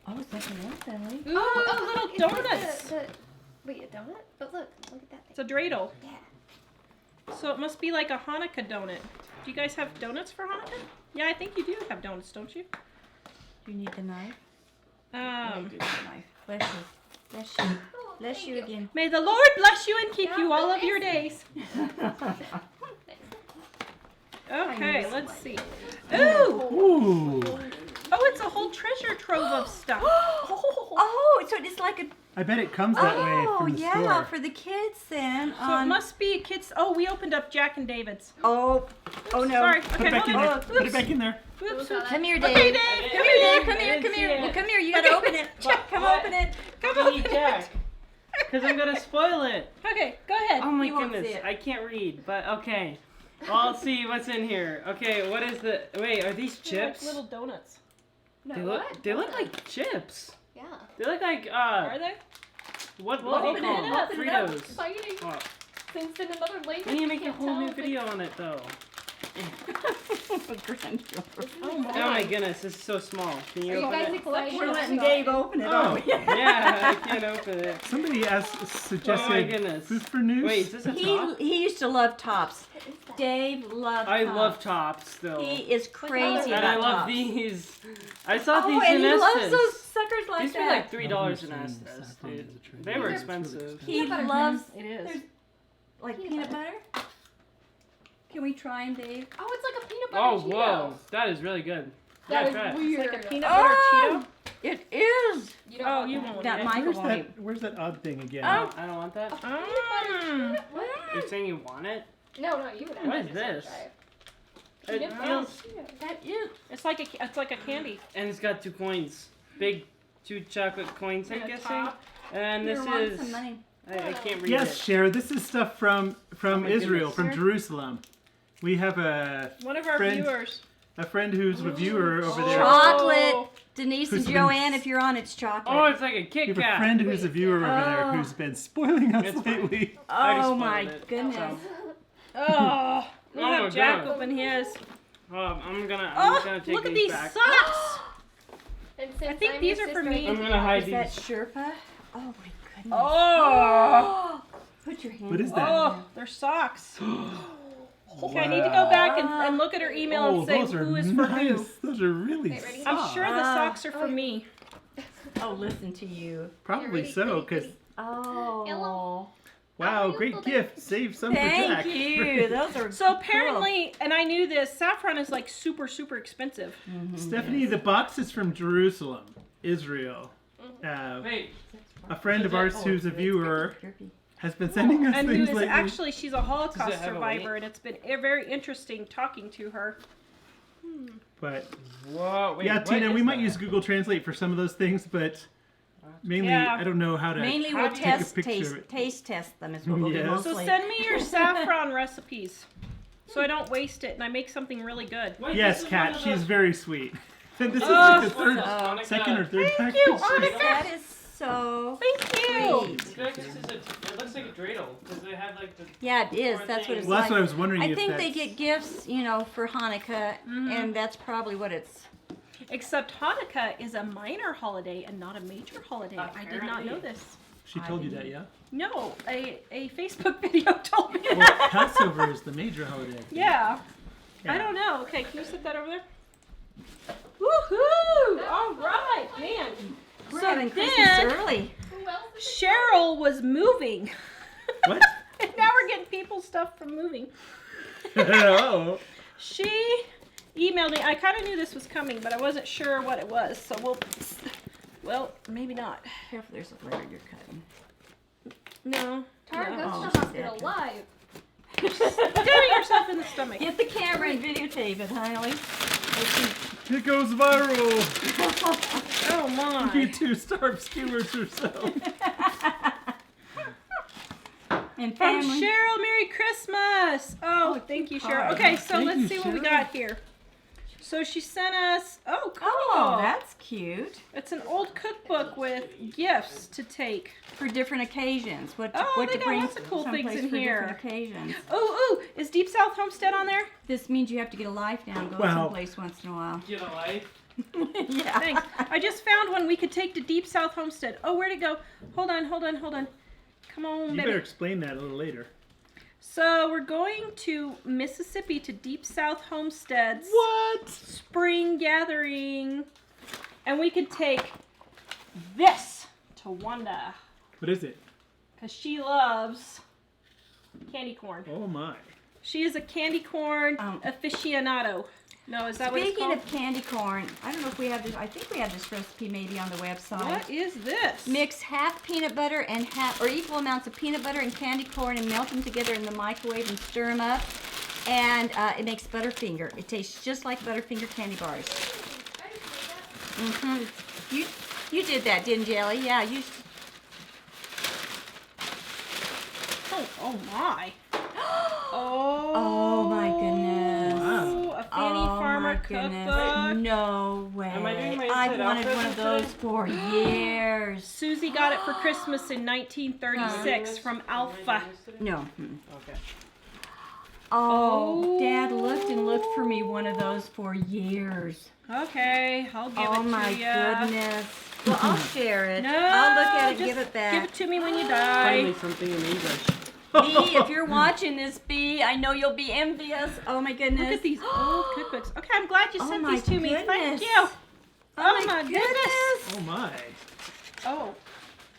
[SPEAKER 1] Oh, something else, Ellie.
[SPEAKER 3] Ooh, little
[SPEAKER 5] it's like
[SPEAKER 3] donuts.
[SPEAKER 5] Wait, a donut? But look at that thing.
[SPEAKER 3] It's a dreidel.
[SPEAKER 5] Yeah.
[SPEAKER 3] So it must be like a Hanukkah donut. Do you guys have donuts for Hanukkah? Yeah, I think you do have donuts, don't you?
[SPEAKER 1] Do you need the knife? I
[SPEAKER 3] Um,
[SPEAKER 1] do need the knife. Bless you. Bless you.
[SPEAKER 5] Oh,
[SPEAKER 1] Bless
[SPEAKER 5] thank
[SPEAKER 1] you again.
[SPEAKER 3] may the Lord bless you and keep you all of your days. Okay, let's see. Ooh,
[SPEAKER 4] Ooh.
[SPEAKER 3] oh, it's a whole treasure trove of stuff.
[SPEAKER 1] Oh, so it's like a.
[SPEAKER 4] I bet it comes that way
[SPEAKER 1] Oh,
[SPEAKER 4] from the
[SPEAKER 1] yeah,
[SPEAKER 4] store.
[SPEAKER 1] for the kids then.
[SPEAKER 3] So it must be kids. Oh, we opened up Jack and David's.
[SPEAKER 1] Oh, oh no.
[SPEAKER 3] Sorry.
[SPEAKER 4] Put
[SPEAKER 3] Okay,
[SPEAKER 4] it back
[SPEAKER 3] hold
[SPEAKER 4] in
[SPEAKER 3] on.
[SPEAKER 4] there. Put it back in there.
[SPEAKER 3] Oops.
[SPEAKER 1] Come here, Dave.
[SPEAKER 3] Okay, Dave.
[SPEAKER 1] Come here, Dave. Come here. Come here. Well, come here. You gotta open it. Come
[SPEAKER 2] What?
[SPEAKER 1] open it.
[SPEAKER 3] Come
[SPEAKER 2] I
[SPEAKER 3] on.
[SPEAKER 2] need Jack. Because I'm going to spoil it.
[SPEAKER 3] Okay, go ahead.
[SPEAKER 2] Oh my
[SPEAKER 1] He won't
[SPEAKER 2] goodness.
[SPEAKER 1] see it.
[SPEAKER 2] I can't read, but okay. I'll see what's in here. Okay, what is the. Wait, are these
[SPEAKER 3] They're like
[SPEAKER 2] chips?
[SPEAKER 3] little donuts.
[SPEAKER 5] No,
[SPEAKER 2] They
[SPEAKER 5] what?
[SPEAKER 2] look. They look like chips.
[SPEAKER 5] Yeah.
[SPEAKER 2] They look like
[SPEAKER 3] Are they?
[SPEAKER 2] what
[SPEAKER 3] Well,
[SPEAKER 2] do you
[SPEAKER 3] open
[SPEAKER 2] call
[SPEAKER 3] it
[SPEAKER 2] them?
[SPEAKER 3] up.
[SPEAKER 5] Open it up.
[SPEAKER 2] Fritos.
[SPEAKER 5] Fighting.
[SPEAKER 2] Oh,
[SPEAKER 5] Things in another language.
[SPEAKER 2] we need to make a
[SPEAKER 5] Can't
[SPEAKER 2] whole new
[SPEAKER 5] tell, but-
[SPEAKER 2] video on it though.
[SPEAKER 3] Oh my.
[SPEAKER 2] Oh my goodness, this is so small. Can
[SPEAKER 5] Are
[SPEAKER 2] you
[SPEAKER 5] you
[SPEAKER 2] open
[SPEAKER 5] guys
[SPEAKER 2] it?
[SPEAKER 5] excited?
[SPEAKER 1] We're letting
[SPEAKER 5] about
[SPEAKER 1] Dave
[SPEAKER 5] it?
[SPEAKER 1] open it.
[SPEAKER 2] Oh,
[SPEAKER 1] aren't we?
[SPEAKER 2] yeah, I can't open it.
[SPEAKER 4] Somebody asked,
[SPEAKER 2] Oh my
[SPEAKER 4] suggested
[SPEAKER 2] goodness.
[SPEAKER 4] food for news.
[SPEAKER 2] Wait, is this a top?
[SPEAKER 1] He used to love tops.
[SPEAKER 5] What is that?
[SPEAKER 1] Dave loved
[SPEAKER 2] I
[SPEAKER 1] tops.
[SPEAKER 2] love tops still.
[SPEAKER 1] He is crazy
[SPEAKER 2] And
[SPEAKER 1] about
[SPEAKER 2] I love
[SPEAKER 1] tops.
[SPEAKER 2] these. I saw
[SPEAKER 1] Oh,
[SPEAKER 2] these
[SPEAKER 1] and
[SPEAKER 2] in
[SPEAKER 1] he loves
[SPEAKER 2] Estes.
[SPEAKER 1] those suckers like
[SPEAKER 2] These were
[SPEAKER 1] that.
[SPEAKER 2] like $3 in Estes, dude. They were expensive.
[SPEAKER 1] He
[SPEAKER 5] Peanut butter
[SPEAKER 1] loves
[SPEAKER 3] It is.
[SPEAKER 1] There's- like
[SPEAKER 5] Peanut
[SPEAKER 1] peanut butter. Can we try them, Dave?
[SPEAKER 5] Oh, it's like a peanut butter
[SPEAKER 2] Oh,
[SPEAKER 5] Cheeto.
[SPEAKER 2] whoa. That is really good.
[SPEAKER 5] That
[SPEAKER 2] Yeah,
[SPEAKER 5] is
[SPEAKER 2] try it.
[SPEAKER 5] weird.
[SPEAKER 3] It's like a peanut butter
[SPEAKER 1] Oh!
[SPEAKER 3] Cheeto.
[SPEAKER 1] It is.
[SPEAKER 5] You don't
[SPEAKER 3] Oh,
[SPEAKER 5] want
[SPEAKER 3] you
[SPEAKER 5] that.
[SPEAKER 3] won't.
[SPEAKER 1] That
[SPEAKER 3] eat it.
[SPEAKER 1] Michael
[SPEAKER 4] Where's
[SPEAKER 1] won't
[SPEAKER 4] that?
[SPEAKER 1] eat.
[SPEAKER 4] Where's that odd thing again?
[SPEAKER 3] Oh.
[SPEAKER 2] I don't want that.
[SPEAKER 5] What?
[SPEAKER 2] You're saying you want it?
[SPEAKER 5] No, you would
[SPEAKER 2] What
[SPEAKER 5] have
[SPEAKER 2] is
[SPEAKER 5] to
[SPEAKER 2] this?
[SPEAKER 5] try it.
[SPEAKER 2] It
[SPEAKER 5] Peanut
[SPEAKER 2] feels,
[SPEAKER 5] butter.
[SPEAKER 3] That is. It's like a candy.
[SPEAKER 2] and it's got 2 coins, big 2 chocolate coins. I'm
[SPEAKER 3] And a
[SPEAKER 2] guessing.
[SPEAKER 3] top.
[SPEAKER 2] And this
[SPEAKER 1] Here, want
[SPEAKER 2] is.
[SPEAKER 1] some money.
[SPEAKER 2] I can't read
[SPEAKER 4] Yes,
[SPEAKER 2] it.
[SPEAKER 4] Cher, this is stuff from
[SPEAKER 2] Oh my
[SPEAKER 4] Israel,
[SPEAKER 2] goodness.
[SPEAKER 4] from Jerusalem. We have
[SPEAKER 3] One of our
[SPEAKER 4] Friend-
[SPEAKER 3] viewers.
[SPEAKER 4] a friend who's a viewer over there.
[SPEAKER 1] Chocolate. Denise
[SPEAKER 4] Who's
[SPEAKER 1] and
[SPEAKER 4] been-
[SPEAKER 1] Joanne, if you're on, it's chocolate.
[SPEAKER 2] Oh, it's like a
[SPEAKER 4] We
[SPEAKER 2] Kit
[SPEAKER 4] have a
[SPEAKER 2] Kat.
[SPEAKER 4] friend who's a viewer over there
[SPEAKER 1] Oh.
[SPEAKER 4] who's been spoiling us
[SPEAKER 2] It's fine.
[SPEAKER 4] lately.
[SPEAKER 2] I just
[SPEAKER 1] Oh
[SPEAKER 2] spoiled
[SPEAKER 1] my
[SPEAKER 2] it,
[SPEAKER 1] goodness.
[SPEAKER 3] Oh, we'll
[SPEAKER 2] Oh
[SPEAKER 3] have
[SPEAKER 2] my
[SPEAKER 3] Jack
[SPEAKER 2] God.
[SPEAKER 3] open his.
[SPEAKER 2] I'm gonna
[SPEAKER 3] Oh,
[SPEAKER 2] take
[SPEAKER 3] look at
[SPEAKER 2] these
[SPEAKER 3] these
[SPEAKER 2] back.
[SPEAKER 3] socks.
[SPEAKER 5] And since
[SPEAKER 3] I think
[SPEAKER 5] I'm
[SPEAKER 3] these
[SPEAKER 5] your
[SPEAKER 3] are for
[SPEAKER 5] sister,
[SPEAKER 3] me.
[SPEAKER 5] I
[SPEAKER 2] I'm
[SPEAKER 5] can
[SPEAKER 2] gonna
[SPEAKER 5] do
[SPEAKER 2] hide
[SPEAKER 1] Is
[SPEAKER 2] these.
[SPEAKER 1] that Sherpa? Oh my goodness.
[SPEAKER 3] Oh,
[SPEAKER 1] Put your hand.
[SPEAKER 4] What is that?
[SPEAKER 3] oh, they're socks. Okay, I need to go back and look at her email
[SPEAKER 4] Oh,
[SPEAKER 3] and say
[SPEAKER 4] those are
[SPEAKER 3] who is
[SPEAKER 4] nice.
[SPEAKER 3] for who.
[SPEAKER 4] Those are really
[SPEAKER 5] Wait, ready?
[SPEAKER 3] I'm
[SPEAKER 4] soft.
[SPEAKER 3] sure the socks are for me.
[SPEAKER 1] Oh, listen to you.
[SPEAKER 4] Probably
[SPEAKER 5] Ready,
[SPEAKER 4] so,
[SPEAKER 5] ready,
[SPEAKER 4] because
[SPEAKER 5] ready.
[SPEAKER 1] Oh.
[SPEAKER 5] Hello.
[SPEAKER 4] wow,
[SPEAKER 5] Oh,
[SPEAKER 4] great
[SPEAKER 5] you
[SPEAKER 4] gift. Save some for Jack.
[SPEAKER 1] Thank you. Those are
[SPEAKER 3] So apparently, and I knew this, saffron is like super, super expensive.
[SPEAKER 4] Stephanie, the box is from Jerusalem, Israel.
[SPEAKER 2] Wait,
[SPEAKER 4] A friend of ours
[SPEAKER 1] Oh,
[SPEAKER 4] who's a
[SPEAKER 1] it's
[SPEAKER 4] viewer
[SPEAKER 1] drippy.
[SPEAKER 4] has been sending us
[SPEAKER 3] And who
[SPEAKER 4] things
[SPEAKER 3] is
[SPEAKER 4] lately.
[SPEAKER 3] actually, she's a Holocaust
[SPEAKER 2] have a
[SPEAKER 3] survivor,
[SPEAKER 2] weight?
[SPEAKER 3] and it's been very interesting talking to her.
[SPEAKER 4] But
[SPEAKER 2] whoa, wait.
[SPEAKER 4] yeah,
[SPEAKER 2] what
[SPEAKER 4] Tina,
[SPEAKER 2] is
[SPEAKER 4] we might
[SPEAKER 2] that?
[SPEAKER 4] use Google Translate for some of those things, but mainly
[SPEAKER 3] Yeah.
[SPEAKER 4] I don't know how to
[SPEAKER 1] Mainly
[SPEAKER 4] how
[SPEAKER 1] we'll
[SPEAKER 4] to take a
[SPEAKER 1] taste
[SPEAKER 4] picture of it.
[SPEAKER 1] test them is what we'll do
[SPEAKER 4] Yes.
[SPEAKER 3] So
[SPEAKER 1] mostly.
[SPEAKER 3] send me your saffron recipes, so I don't waste it and I make something really good.
[SPEAKER 2] Wait,
[SPEAKER 4] Yes,
[SPEAKER 2] this is
[SPEAKER 4] Kat,
[SPEAKER 2] one of
[SPEAKER 4] she's
[SPEAKER 2] the-
[SPEAKER 4] very sweet. And this is
[SPEAKER 3] Oh,
[SPEAKER 4] like the
[SPEAKER 2] What's
[SPEAKER 4] third,
[SPEAKER 2] this? Monica?
[SPEAKER 4] second or third
[SPEAKER 3] Thank
[SPEAKER 4] package.
[SPEAKER 3] you, Monica.
[SPEAKER 1] That is so
[SPEAKER 3] Thank you.
[SPEAKER 1] sweet.
[SPEAKER 2] I feel like this is it looks like a dreidel because they have like the.
[SPEAKER 1] Yeah, it is.
[SPEAKER 2] Poor
[SPEAKER 1] That's what
[SPEAKER 2] thing.
[SPEAKER 1] it's
[SPEAKER 4] Well, that's
[SPEAKER 1] like.
[SPEAKER 4] what I was wondering
[SPEAKER 1] I
[SPEAKER 4] if
[SPEAKER 1] think they
[SPEAKER 4] that's-
[SPEAKER 1] get gifts, you know, for Hanukkah,
[SPEAKER 3] Mhm.
[SPEAKER 1] and that's probably what it's.
[SPEAKER 3] Except Hanukkah is a minor holiday and not a major holiday. I did not know
[SPEAKER 2] Apparently.
[SPEAKER 3] this.
[SPEAKER 4] She told you that, yeah?
[SPEAKER 3] No, a Facebook video told me
[SPEAKER 4] Well,
[SPEAKER 3] that.
[SPEAKER 4] Passover is the major holiday.
[SPEAKER 3] Yeah.
[SPEAKER 4] Yeah.
[SPEAKER 3] I don't know. Okay, can you sit that over there? Woohoo! All right, man.
[SPEAKER 1] We're
[SPEAKER 3] So
[SPEAKER 1] having Christmas
[SPEAKER 3] then-
[SPEAKER 1] early.
[SPEAKER 5] Who else is
[SPEAKER 3] Cheryl was moving.
[SPEAKER 4] What?
[SPEAKER 3] And now we're getting people stuff from moving.
[SPEAKER 4] Oh.
[SPEAKER 3] She emailed me. I kind of knew this was coming, but I wasn't sure what it was. So well, maybe not.
[SPEAKER 1] Careful, there's a letter you're cutting.
[SPEAKER 3] No.
[SPEAKER 5] Tara,
[SPEAKER 3] no.
[SPEAKER 5] go
[SPEAKER 1] Oh,
[SPEAKER 5] to
[SPEAKER 1] she's
[SPEAKER 5] the hospital
[SPEAKER 1] dead.
[SPEAKER 5] live.
[SPEAKER 3] Stabbing yourself in the stomach.
[SPEAKER 1] Get the camera and videotape it, Hiley.
[SPEAKER 4] It goes viral.
[SPEAKER 3] Oh my.
[SPEAKER 4] YouTube skewers herself.
[SPEAKER 1] And
[SPEAKER 3] From
[SPEAKER 1] family.
[SPEAKER 3] Cheryl, Merry Christmas! Oh, thank you, Cheryl.
[SPEAKER 1] cards.
[SPEAKER 3] Okay, so
[SPEAKER 4] Thank
[SPEAKER 3] let's
[SPEAKER 4] you,
[SPEAKER 3] see what we
[SPEAKER 4] Cheryl.
[SPEAKER 3] got here. So she sent us, oh, cool.
[SPEAKER 1] Oh, that's cute.
[SPEAKER 3] It's an old cookbook with gifts to take.
[SPEAKER 1] For different occasions. What to,
[SPEAKER 3] Oh,
[SPEAKER 1] what
[SPEAKER 3] they
[SPEAKER 1] to
[SPEAKER 3] got
[SPEAKER 1] bring
[SPEAKER 3] lots of cool things
[SPEAKER 1] someplace
[SPEAKER 3] in
[SPEAKER 1] for
[SPEAKER 3] here.
[SPEAKER 1] different occasions.
[SPEAKER 3] Oh, is Deep South Homestead on there?
[SPEAKER 1] This means you have to get a life now and go
[SPEAKER 4] Wow.
[SPEAKER 1] someplace once in a while.
[SPEAKER 2] Get a life.
[SPEAKER 1] Yeah.
[SPEAKER 3] Thanks. I just found one we could take to Deep South Homestead. Oh, where'd it go? Hold on. Come on,
[SPEAKER 4] You
[SPEAKER 3] baby.
[SPEAKER 4] better explain that a little later.
[SPEAKER 3] So we're going to Mississippi to Deep South Homestead's
[SPEAKER 4] What?
[SPEAKER 3] spring gathering, and we could take this to Wanda
[SPEAKER 4] What is it?
[SPEAKER 3] because she loves candy corn.
[SPEAKER 4] Oh my.
[SPEAKER 3] She is a candy corn
[SPEAKER 1] Um,
[SPEAKER 3] aficionado. No, is that what it's
[SPEAKER 1] Speaking
[SPEAKER 3] called?
[SPEAKER 1] of candy corn, I don't know if we have this. I think we have this recipe maybe on the website.
[SPEAKER 3] What is this?
[SPEAKER 1] Mix half peanut butter and half, or equal amounts of peanut butter and candy corn, and melt them together in the microwave and stir them up. And it makes Butterfinger. It tastes just like Butterfinger candy bars. You did that, didn't you, Ellie? Yeah, you.
[SPEAKER 3] Oh my.
[SPEAKER 1] Oh my goodness.
[SPEAKER 4] Wow.
[SPEAKER 3] A Fanny Farmer
[SPEAKER 1] my goodness.
[SPEAKER 3] cookbook.
[SPEAKER 1] No way.
[SPEAKER 2] Am I doing my
[SPEAKER 1] I've
[SPEAKER 2] inside
[SPEAKER 1] wanted
[SPEAKER 2] out
[SPEAKER 1] one of
[SPEAKER 2] present
[SPEAKER 1] those for years.
[SPEAKER 3] Susie got it for Christmas in 1936 from Alpha.
[SPEAKER 1] No.
[SPEAKER 2] Okay.
[SPEAKER 1] Oh,
[SPEAKER 3] Oh.
[SPEAKER 1] Dad looked and looked for me one of those for years.
[SPEAKER 3] Okay, I'll give
[SPEAKER 1] Oh
[SPEAKER 3] it to
[SPEAKER 1] my
[SPEAKER 3] ya.
[SPEAKER 1] goodness. Well, I'll share it.
[SPEAKER 3] No,
[SPEAKER 1] I'll look at it and
[SPEAKER 3] just
[SPEAKER 1] give it back.
[SPEAKER 3] Give it to me when you die.
[SPEAKER 2] Finally something in English.
[SPEAKER 1] B, if you're watching this, B, I know you'll be envious. Oh my goodness.
[SPEAKER 3] Look at these old cookbooks. Okay, I'm glad you
[SPEAKER 1] Oh
[SPEAKER 3] sent
[SPEAKER 1] my
[SPEAKER 3] these to me. Thank
[SPEAKER 1] goodness.
[SPEAKER 3] you.
[SPEAKER 1] Oh my goodness.
[SPEAKER 4] Oh my.
[SPEAKER 3] Oh.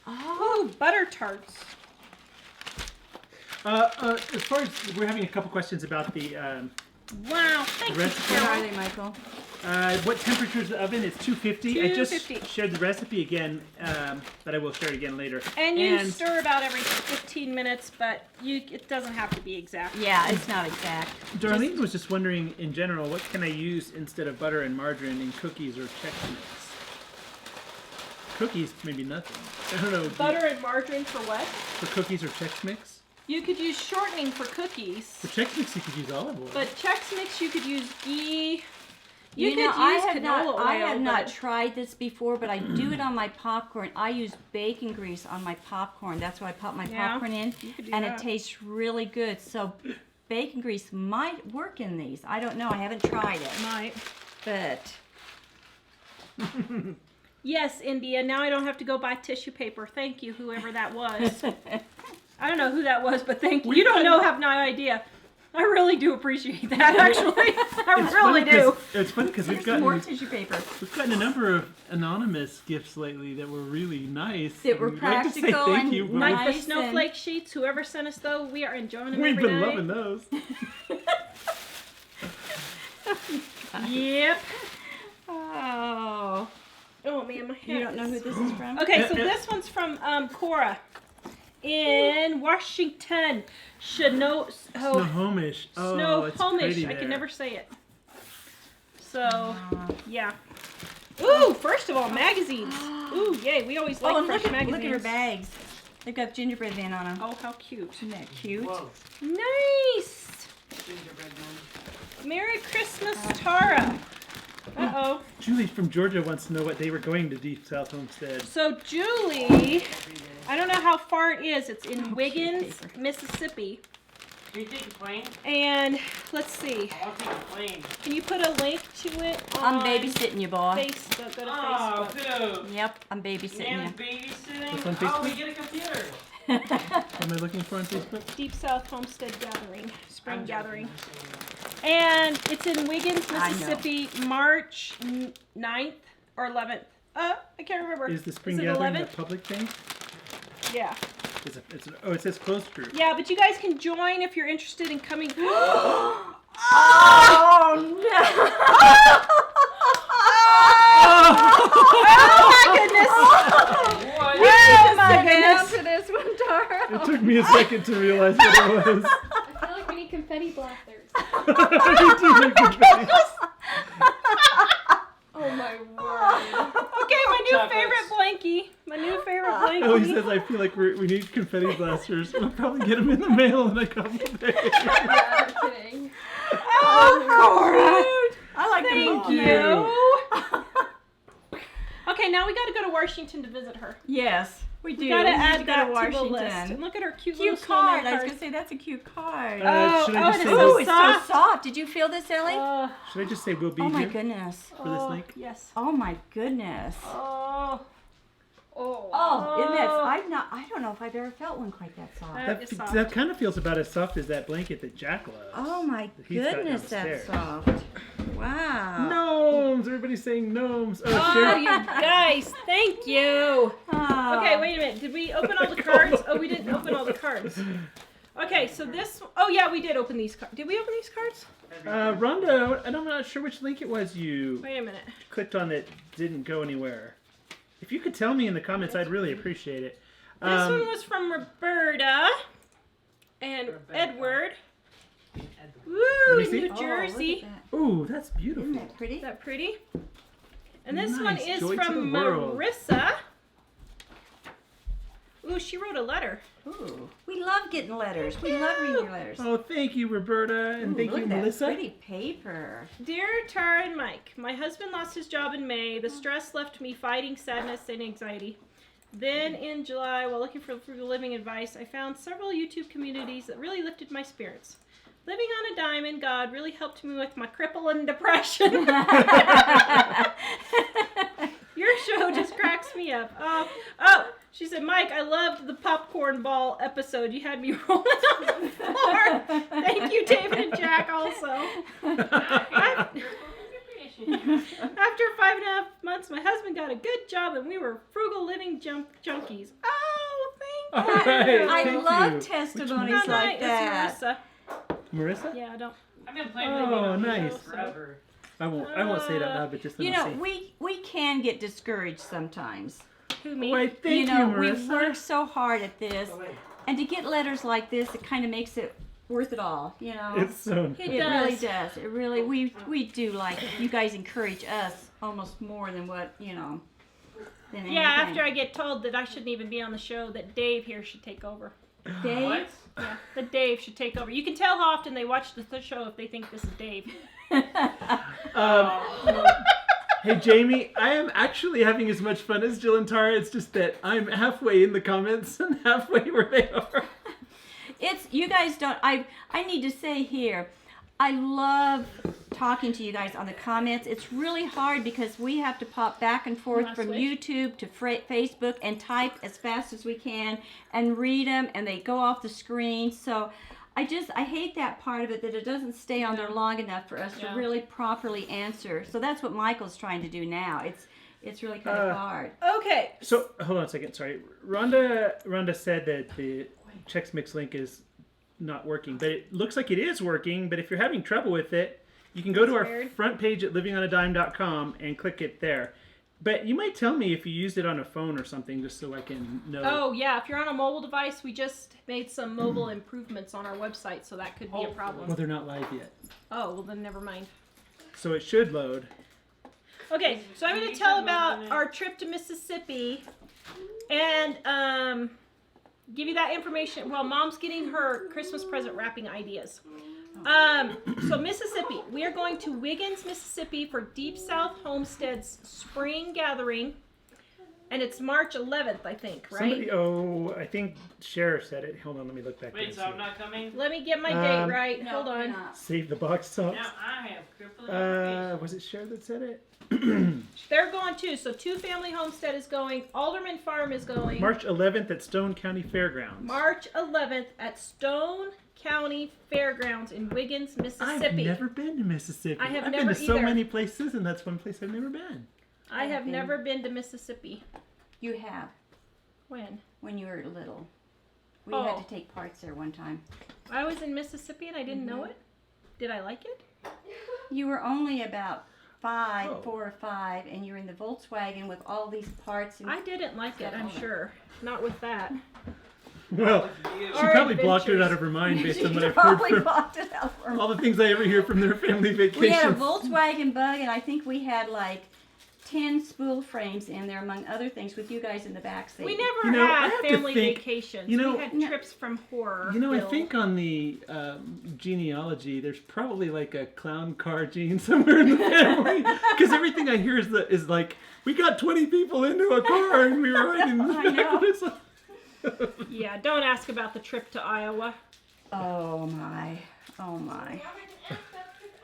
[SPEAKER 1] Oh,
[SPEAKER 3] Ooh, butter tarts.
[SPEAKER 4] As far as we're having a couple questions about the
[SPEAKER 3] Wow, thank you.
[SPEAKER 4] recipe.
[SPEAKER 1] where are they, Michael?
[SPEAKER 4] What temperature is the oven? It's 250. I
[SPEAKER 3] 250.
[SPEAKER 4] just shared the recipe again, but I will share it again later.
[SPEAKER 3] And you stir about every 15 minutes, but it doesn't have to be exact.
[SPEAKER 1] Yeah, it's not exact.
[SPEAKER 4] Darlene was just wondering, in general, what can I use instead of butter and margarine in cookies or Chex Mix? Cookies, maybe nothing. I don't know.
[SPEAKER 3] Butter and margarine for what?
[SPEAKER 4] For cookies or Chex Mix?
[SPEAKER 3] You could use shortening for cookies.
[SPEAKER 4] For Chex Mix, you could use olive oil.
[SPEAKER 3] But Chex Mix, you could use ghee. You could
[SPEAKER 1] know,
[SPEAKER 3] use canola oil.
[SPEAKER 1] I have not
[SPEAKER 3] but-
[SPEAKER 1] tried this before, but I do it on my popcorn. I use bacon grease on my popcorn. That's what I pop my
[SPEAKER 3] Yeah,
[SPEAKER 1] popcorn in,
[SPEAKER 3] you could do
[SPEAKER 1] and
[SPEAKER 3] that.
[SPEAKER 1] it tastes really good. So bacon grease might work in these. I don't know. I haven't tried it,
[SPEAKER 3] Might.
[SPEAKER 1] but
[SPEAKER 3] Yes, India. Now I don't have to go buy tissue paper. Thank you, whoever that was. I don't know who that was, but thank you. You don't know, have no idea. I really do appreciate that, actually. I really do.
[SPEAKER 4] It's funny because we've
[SPEAKER 1] here's more
[SPEAKER 4] gotten
[SPEAKER 1] tissue paper.
[SPEAKER 4] a number of anonymous gifts lately that were really nice.
[SPEAKER 1] That were
[SPEAKER 4] and we'd like to say
[SPEAKER 1] practical
[SPEAKER 4] thank
[SPEAKER 1] and
[SPEAKER 4] you, but
[SPEAKER 3] Like the
[SPEAKER 1] nice
[SPEAKER 3] snowflake sheets, whoever sent us those, we are enjoying them
[SPEAKER 4] we've
[SPEAKER 3] every
[SPEAKER 4] been
[SPEAKER 3] night.
[SPEAKER 4] loving those.
[SPEAKER 3] Yep.
[SPEAKER 1] Oh,
[SPEAKER 3] Oh man, my
[SPEAKER 1] you
[SPEAKER 3] head
[SPEAKER 1] don't know
[SPEAKER 3] is-
[SPEAKER 1] who this is from?
[SPEAKER 3] Okay, so this one's from Cora in Washington.
[SPEAKER 4] Snohomish. Oh, it's pretty
[SPEAKER 3] I
[SPEAKER 4] there.
[SPEAKER 3] can never say it. So, yeah. Ooh, first of all, magazines. Ooh, yay, we always like
[SPEAKER 1] Oh,
[SPEAKER 3] fresh magazines.
[SPEAKER 1] look at her bags. They've got gingerbread man on them.
[SPEAKER 3] Oh, how cute.
[SPEAKER 1] Isn't that cute?
[SPEAKER 2] Whoa.
[SPEAKER 3] Nice.
[SPEAKER 2] Gingerbread man.
[SPEAKER 3] Merry Christmas, Tara. Uh-oh.
[SPEAKER 4] Julie from Georgia wants to know what day we're going to Deep South Homestead.
[SPEAKER 3] So, Julie, I don't know how far it is. It's in Wiggins,
[SPEAKER 1] paper.
[SPEAKER 3] Mississippi.
[SPEAKER 2] Can you take a plane?
[SPEAKER 3] And let's see.
[SPEAKER 2] I'll take a plane.
[SPEAKER 3] Can you put a link to it
[SPEAKER 1] I'm
[SPEAKER 3] on
[SPEAKER 1] babysitting you, boy.
[SPEAKER 3] Facebook? Go to
[SPEAKER 2] Oh,
[SPEAKER 3] Facebook.
[SPEAKER 2] who?
[SPEAKER 1] Yep, I'm babysitting
[SPEAKER 2] Nana's
[SPEAKER 1] you.
[SPEAKER 2] babysitting?
[SPEAKER 4] What's on
[SPEAKER 2] Oh, we
[SPEAKER 4] Facebook?
[SPEAKER 2] get a computer.
[SPEAKER 4] What am I looking for on Facebook?
[SPEAKER 3] Deep South Homestead Gathering, Spring
[SPEAKER 2] I'm
[SPEAKER 3] Gathering.
[SPEAKER 2] joking.
[SPEAKER 3] And it's in Wiggins,
[SPEAKER 1] I know.
[SPEAKER 3] Mississippi, March 9th or 11th. I can't remember.
[SPEAKER 4] Is the Spring
[SPEAKER 3] Is it
[SPEAKER 4] Gathering a
[SPEAKER 3] 11th?
[SPEAKER 4] public thing?
[SPEAKER 3] Yeah.
[SPEAKER 4] It says closed group.
[SPEAKER 3] Yeah, but you guys can join if you're interested in coming.
[SPEAKER 1] Oh
[SPEAKER 3] Oh my goodness!
[SPEAKER 2] What?
[SPEAKER 3] Oh my
[SPEAKER 1] Sit down
[SPEAKER 3] goodness!
[SPEAKER 1] to this one, Tara.
[SPEAKER 4] It took me a second to realize what it was.
[SPEAKER 5] I feel like we need confetti blasters.
[SPEAKER 4] You do look good.
[SPEAKER 5] Oh my word.
[SPEAKER 3] Okay, my new
[SPEAKER 2] Chocolates.
[SPEAKER 3] favorite blankie. My new favorite blankie.
[SPEAKER 4] Oh, he says, I feel like we need confetti blasters. We'll probably get them in the mail in a couple days.
[SPEAKER 5] Yeah, I'm kidding.
[SPEAKER 3] Oh,
[SPEAKER 1] Cora. I like
[SPEAKER 3] thank
[SPEAKER 1] them
[SPEAKER 3] you. Okay, now we got to go to Washington to visit her.
[SPEAKER 1] Yes, we do.
[SPEAKER 3] We got to
[SPEAKER 1] need
[SPEAKER 3] add that
[SPEAKER 1] go
[SPEAKER 3] to
[SPEAKER 1] to
[SPEAKER 3] the list.
[SPEAKER 1] Washington.
[SPEAKER 3] And look at her cute,
[SPEAKER 1] Cute
[SPEAKER 3] little snowman
[SPEAKER 1] card. I was
[SPEAKER 3] card.
[SPEAKER 1] gonna say that's a cute card.
[SPEAKER 4] Should I
[SPEAKER 3] oh,
[SPEAKER 4] just
[SPEAKER 3] it
[SPEAKER 4] say
[SPEAKER 3] is
[SPEAKER 1] Oh,
[SPEAKER 3] so
[SPEAKER 1] it's
[SPEAKER 3] soft.
[SPEAKER 1] so soft. Did you feel this, Ellie?
[SPEAKER 4] Should I just say we'll be
[SPEAKER 1] Oh my
[SPEAKER 4] here
[SPEAKER 1] goodness.
[SPEAKER 4] for this link?
[SPEAKER 3] Yes.
[SPEAKER 1] Oh my goodness.
[SPEAKER 3] Oh,
[SPEAKER 5] Oh.
[SPEAKER 1] Oh, isn't that?
[SPEAKER 3] Oh.
[SPEAKER 1] I don't know if I've ever felt one quite that soft.
[SPEAKER 3] That is soft.
[SPEAKER 4] That kind of feels about as soft as that blanket that Jack loves.
[SPEAKER 1] Oh my
[SPEAKER 4] that he's got
[SPEAKER 1] goodness, that's
[SPEAKER 4] downstairs.
[SPEAKER 1] soft. Wow.
[SPEAKER 4] Gnomes! Everybody's saying gnomes. Oh,
[SPEAKER 3] oh,
[SPEAKER 4] sure.
[SPEAKER 3] you guys, thank you.
[SPEAKER 1] Oh.
[SPEAKER 3] Okay, wait a minute. Did we open all the cards? Oh, we didn't open all the cards. Okay, so this. Oh yeah, we did open these cards. Did we open these cards?
[SPEAKER 4] Rhonda, I'm not sure which link it was you
[SPEAKER 3] Wait a minute.
[SPEAKER 4] clicked on that didn't go anywhere. If you could tell me in the comments, I'd really appreciate it.
[SPEAKER 3] This one was from Roberta and
[SPEAKER 2] Rebecca.
[SPEAKER 3] Edward. Woo,
[SPEAKER 4] me
[SPEAKER 3] in
[SPEAKER 4] see.
[SPEAKER 3] New
[SPEAKER 1] Oh, look
[SPEAKER 3] Jersey.
[SPEAKER 1] at that.
[SPEAKER 4] Ooh, that's beautiful.
[SPEAKER 1] Isn't that pretty?
[SPEAKER 3] Is that pretty? And this one
[SPEAKER 4] Nice.
[SPEAKER 3] is
[SPEAKER 4] Joy to
[SPEAKER 3] from
[SPEAKER 4] the world.
[SPEAKER 3] Marissa. Ooh, she wrote a letter.
[SPEAKER 1] Ooh. We love getting letters. We love reading your letters.
[SPEAKER 4] Oh, thank you, Roberta, and
[SPEAKER 1] Ooh,
[SPEAKER 4] thank
[SPEAKER 1] look
[SPEAKER 4] you,
[SPEAKER 1] at that
[SPEAKER 4] Melissa.
[SPEAKER 1] pretty paper.
[SPEAKER 3] Dear Tara and Mike, my husband lost his job in May. The stress left me fighting sadness and anxiety. Then in July, while looking for frugal living advice, I found several YouTube communities that really lifted my spirits. Living on a dime and God really helped me with my crippling depression. Your show just cracks me up. Oh, she said, Mike, I loved the popcorn ball episode. You had me rolling on the floor. Thank you, David and Jack, also. After 5.5 months, my husband got a good job and we were frugal living junkies. Oh, thank you.
[SPEAKER 4] All right,
[SPEAKER 1] I
[SPEAKER 4] thank
[SPEAKER 1] love
[SPEAKER 4] you.
[SPEAKER 1] testimonies
[SPEAKER 3] No, no,
[SPEAKER 1] like
[SPEAKER 3] it's
[SPEAKER 1] that.
[SPEAKER 3] Marissa.
[SPEAKER 4] Marissa?
[SPEAKER 3] Yeah, I don't.
[SPEAKER 2] I've been playing
[SPEAKER 4] Oh,
[SPEAKER 2] video games
[SPEAKER 4] nice.
[SPEAKER 2] forever.
[SPEAKER 4] I won't say it out loud, but just let
[SPEAKER 1] You
[SPEAKER 4] me
[SPEAKER 1] know,
[SPEAKER 4] see.
[SPEAKER 1] we can get discouraged sometimes.
[SPEAKER 3] Who, me?
[SPEAKER 4] Why, thank
[SPEAKER 1] You know,
[SPEAKER 4] you,
[SPEAKER 1] we've
[SPEAKER 4] Marissa.
[SPEAKER 1] worked so hard at this, and to get letters like this, it kind of makes it worth it all. You know,
[SPEAKER 4] It's so
[SPEAKER 3] It
[SPEAKER 1] it
[SPEAKER 3] does.
[SPEAKER 1] really does. It really we do like you guys encourage us almost more than what than anything.
[SPEAKER 3] Yeah, after I get told that I shouldn't even be on the show, that Dave here should take over.
[SPEAKER 1] Dave.
[SPEAKER 2] What?
[SPEAKER 3] Yeah, that Dave should take over. You can tell how often they watch the show if they think this is Dave.
[SPEAKER 4] Hey Jamie, I am actually having as much fun as Jill and Tara. It's just that I'm halfway in the comments and halfway where they are.
[SPEAKER 1] It's you guys don't. I need to say here, I love talking to you guys on the comments. It's really hard because we have to pop back and forth
[SPEAKER 3] wanna
[SPEAKER 1] from
[SPEAKER 3] switch?
[SPEAKER 1] YouTube to Facebook and type as fast as we can and read them, and they go off the screen. So I hate that part of it, that it doesn't stay on there long enough for us to
[SPEAKER 3] Yeah.
[SPEAKER 1] really properly answer. So that's what Michael's trying to do now. It's really kind of hard.
[SPEAKER 3] Okay.
[SPEAKER 4] So hold on a second. Sorry, Rhonda said that the Chex Mix link is not working, but it looks like it is working. But if you're having trouble with it, you can go to our
[SPEAKER 3] weird.
[SPEAKER 4] front page at livingonadime.com and click it there. But you might tell me if you used it on a phone or something, just so I can know.
[SPEAKER 3] Oh, yeah, if you're on a mobile device, we just made some mobile improvements on our website, so that could be a
[SPEAKER 4] Well,
[SPEAKER 3] problem.
[SPEAKER 4] they're not live yet,
[SPEAKER 3] Oh, well, then never mind.
[SPEAKER 4] so it should load.
[SPEAKER 3] Okay, so I'm going to tell about our trip to Mississippi and give you that information. Well, Mom's getting her Christmas present wrapping ideas. So Mississippi, we are going to Wiggins, Mississippi for Deep South Homestead's spring gathering, and it's March 11th, I think, right?
[SPEAKER 4] I think Sheriff said it. Hold on, let me look back. there
[SPEAKER 2] Wait,
[SPEAKER 4] and
[SPEAKER 2] so
[SPEAKER 4] see.
[SPEAKER 2] I'm not coming?
[SPEAKER 3] Let me get my date right.
[SPEAKER 1] No,
[SPEAKER 3] Hold
[SPEAKER 1] you're
[SPEAKER 3] on.
[SPEAKER 1] not.
[SPEAKER 4] Save the box tops.
[SPEAKER 2] Now I have crippling
[SPEAKER 4] Was it Sheriff that said it?
[SPEAKER 3] They're going too. So Two Family Homestead is going. Alderman Farm is going.
[SPEAKER 4] March 11th at Stone County Fairgrounds.
[SPEAKER 3] March 11th at Stone County Fairgrounds in Wiggins,
[SPEAKER 4] I've
[SPEAKER 3] Mississippi.
[SPEAKER 4] never been to Mississippi.
[SPEAKER 3] I have
[SPEAKER 4] I've
[SPEAKER 3] never
[SPEAKER 4] been to so
[SPEAKER 3] either.
[SPEAKER 4] many places, and that's one place I've never been.
[SPEAKER 3] I have
[SPEAKER 1] been.
[SPEAKER 3] never been to Mississippi.
[SPEAKER 1] You have
[SPEAKER 3] When
[SPEAKER 1] you were little. We
[SPEAKER 3] Oh.
[SPEAKER 1] had to take parts there one time.
[SPEAKER 3] I was in Mississippi and I didn't know it. Did I like it?
[SPEAKER 1] You were only about
[SPEAKER 4] Oh.
[SPEAKER 1] 4 or 5, and you were in the Volkswagen with all these parts. And
[SPEAKER 3] I didn't like it, I'm sure. Not with that.
[SPEAKER 4] Well, she
[SPEAKER 3] Our
[SPEAKER 4] probably blocked it
[SPEAKER 3] adventures.
[SPEAKER 4] out of her mind based on what
[SPEAKER 1] She
[SPEAKER 4] I've heard
[SPEAKER 1] probably
[SPEAKER 4] from
[SPEAKER 1] blocked it out for me.
[SPEAKER 4] all the things I ever hear from their family vacations.
[SPEAKER 1] We had a Volkswagen Bug, and I think we had like 10 spool frames in there, among other things, with you guys in the back seat.
[SPEAKER 3] We never
[SPEAKER 4] You know, I
[SPEAKER 3] had
[SPEAKER 4] have to
[SPEAKER 3] family
[SPEAKER 4] think-
[SPEAKER 3] vacations.
[SPEAKER 4] you know-
[SPEAKER 3] we had trips from horror.
[SPEAKER 4] You know, I think on the genealogy, there's probably like a clown car gene somewhere in the family. Because everything I hear is like, we got 20 people into a car and we were riding in the
[SPEAKER 1] I
[SPEAKER 4] back.
[SPEAKER 1] know.
[SPEAKER 4] It's like-
[SPEAKER 3] Yeah, don't ask about the trip to Iowa.
[SPEAKER 1] Oh my. Oh my.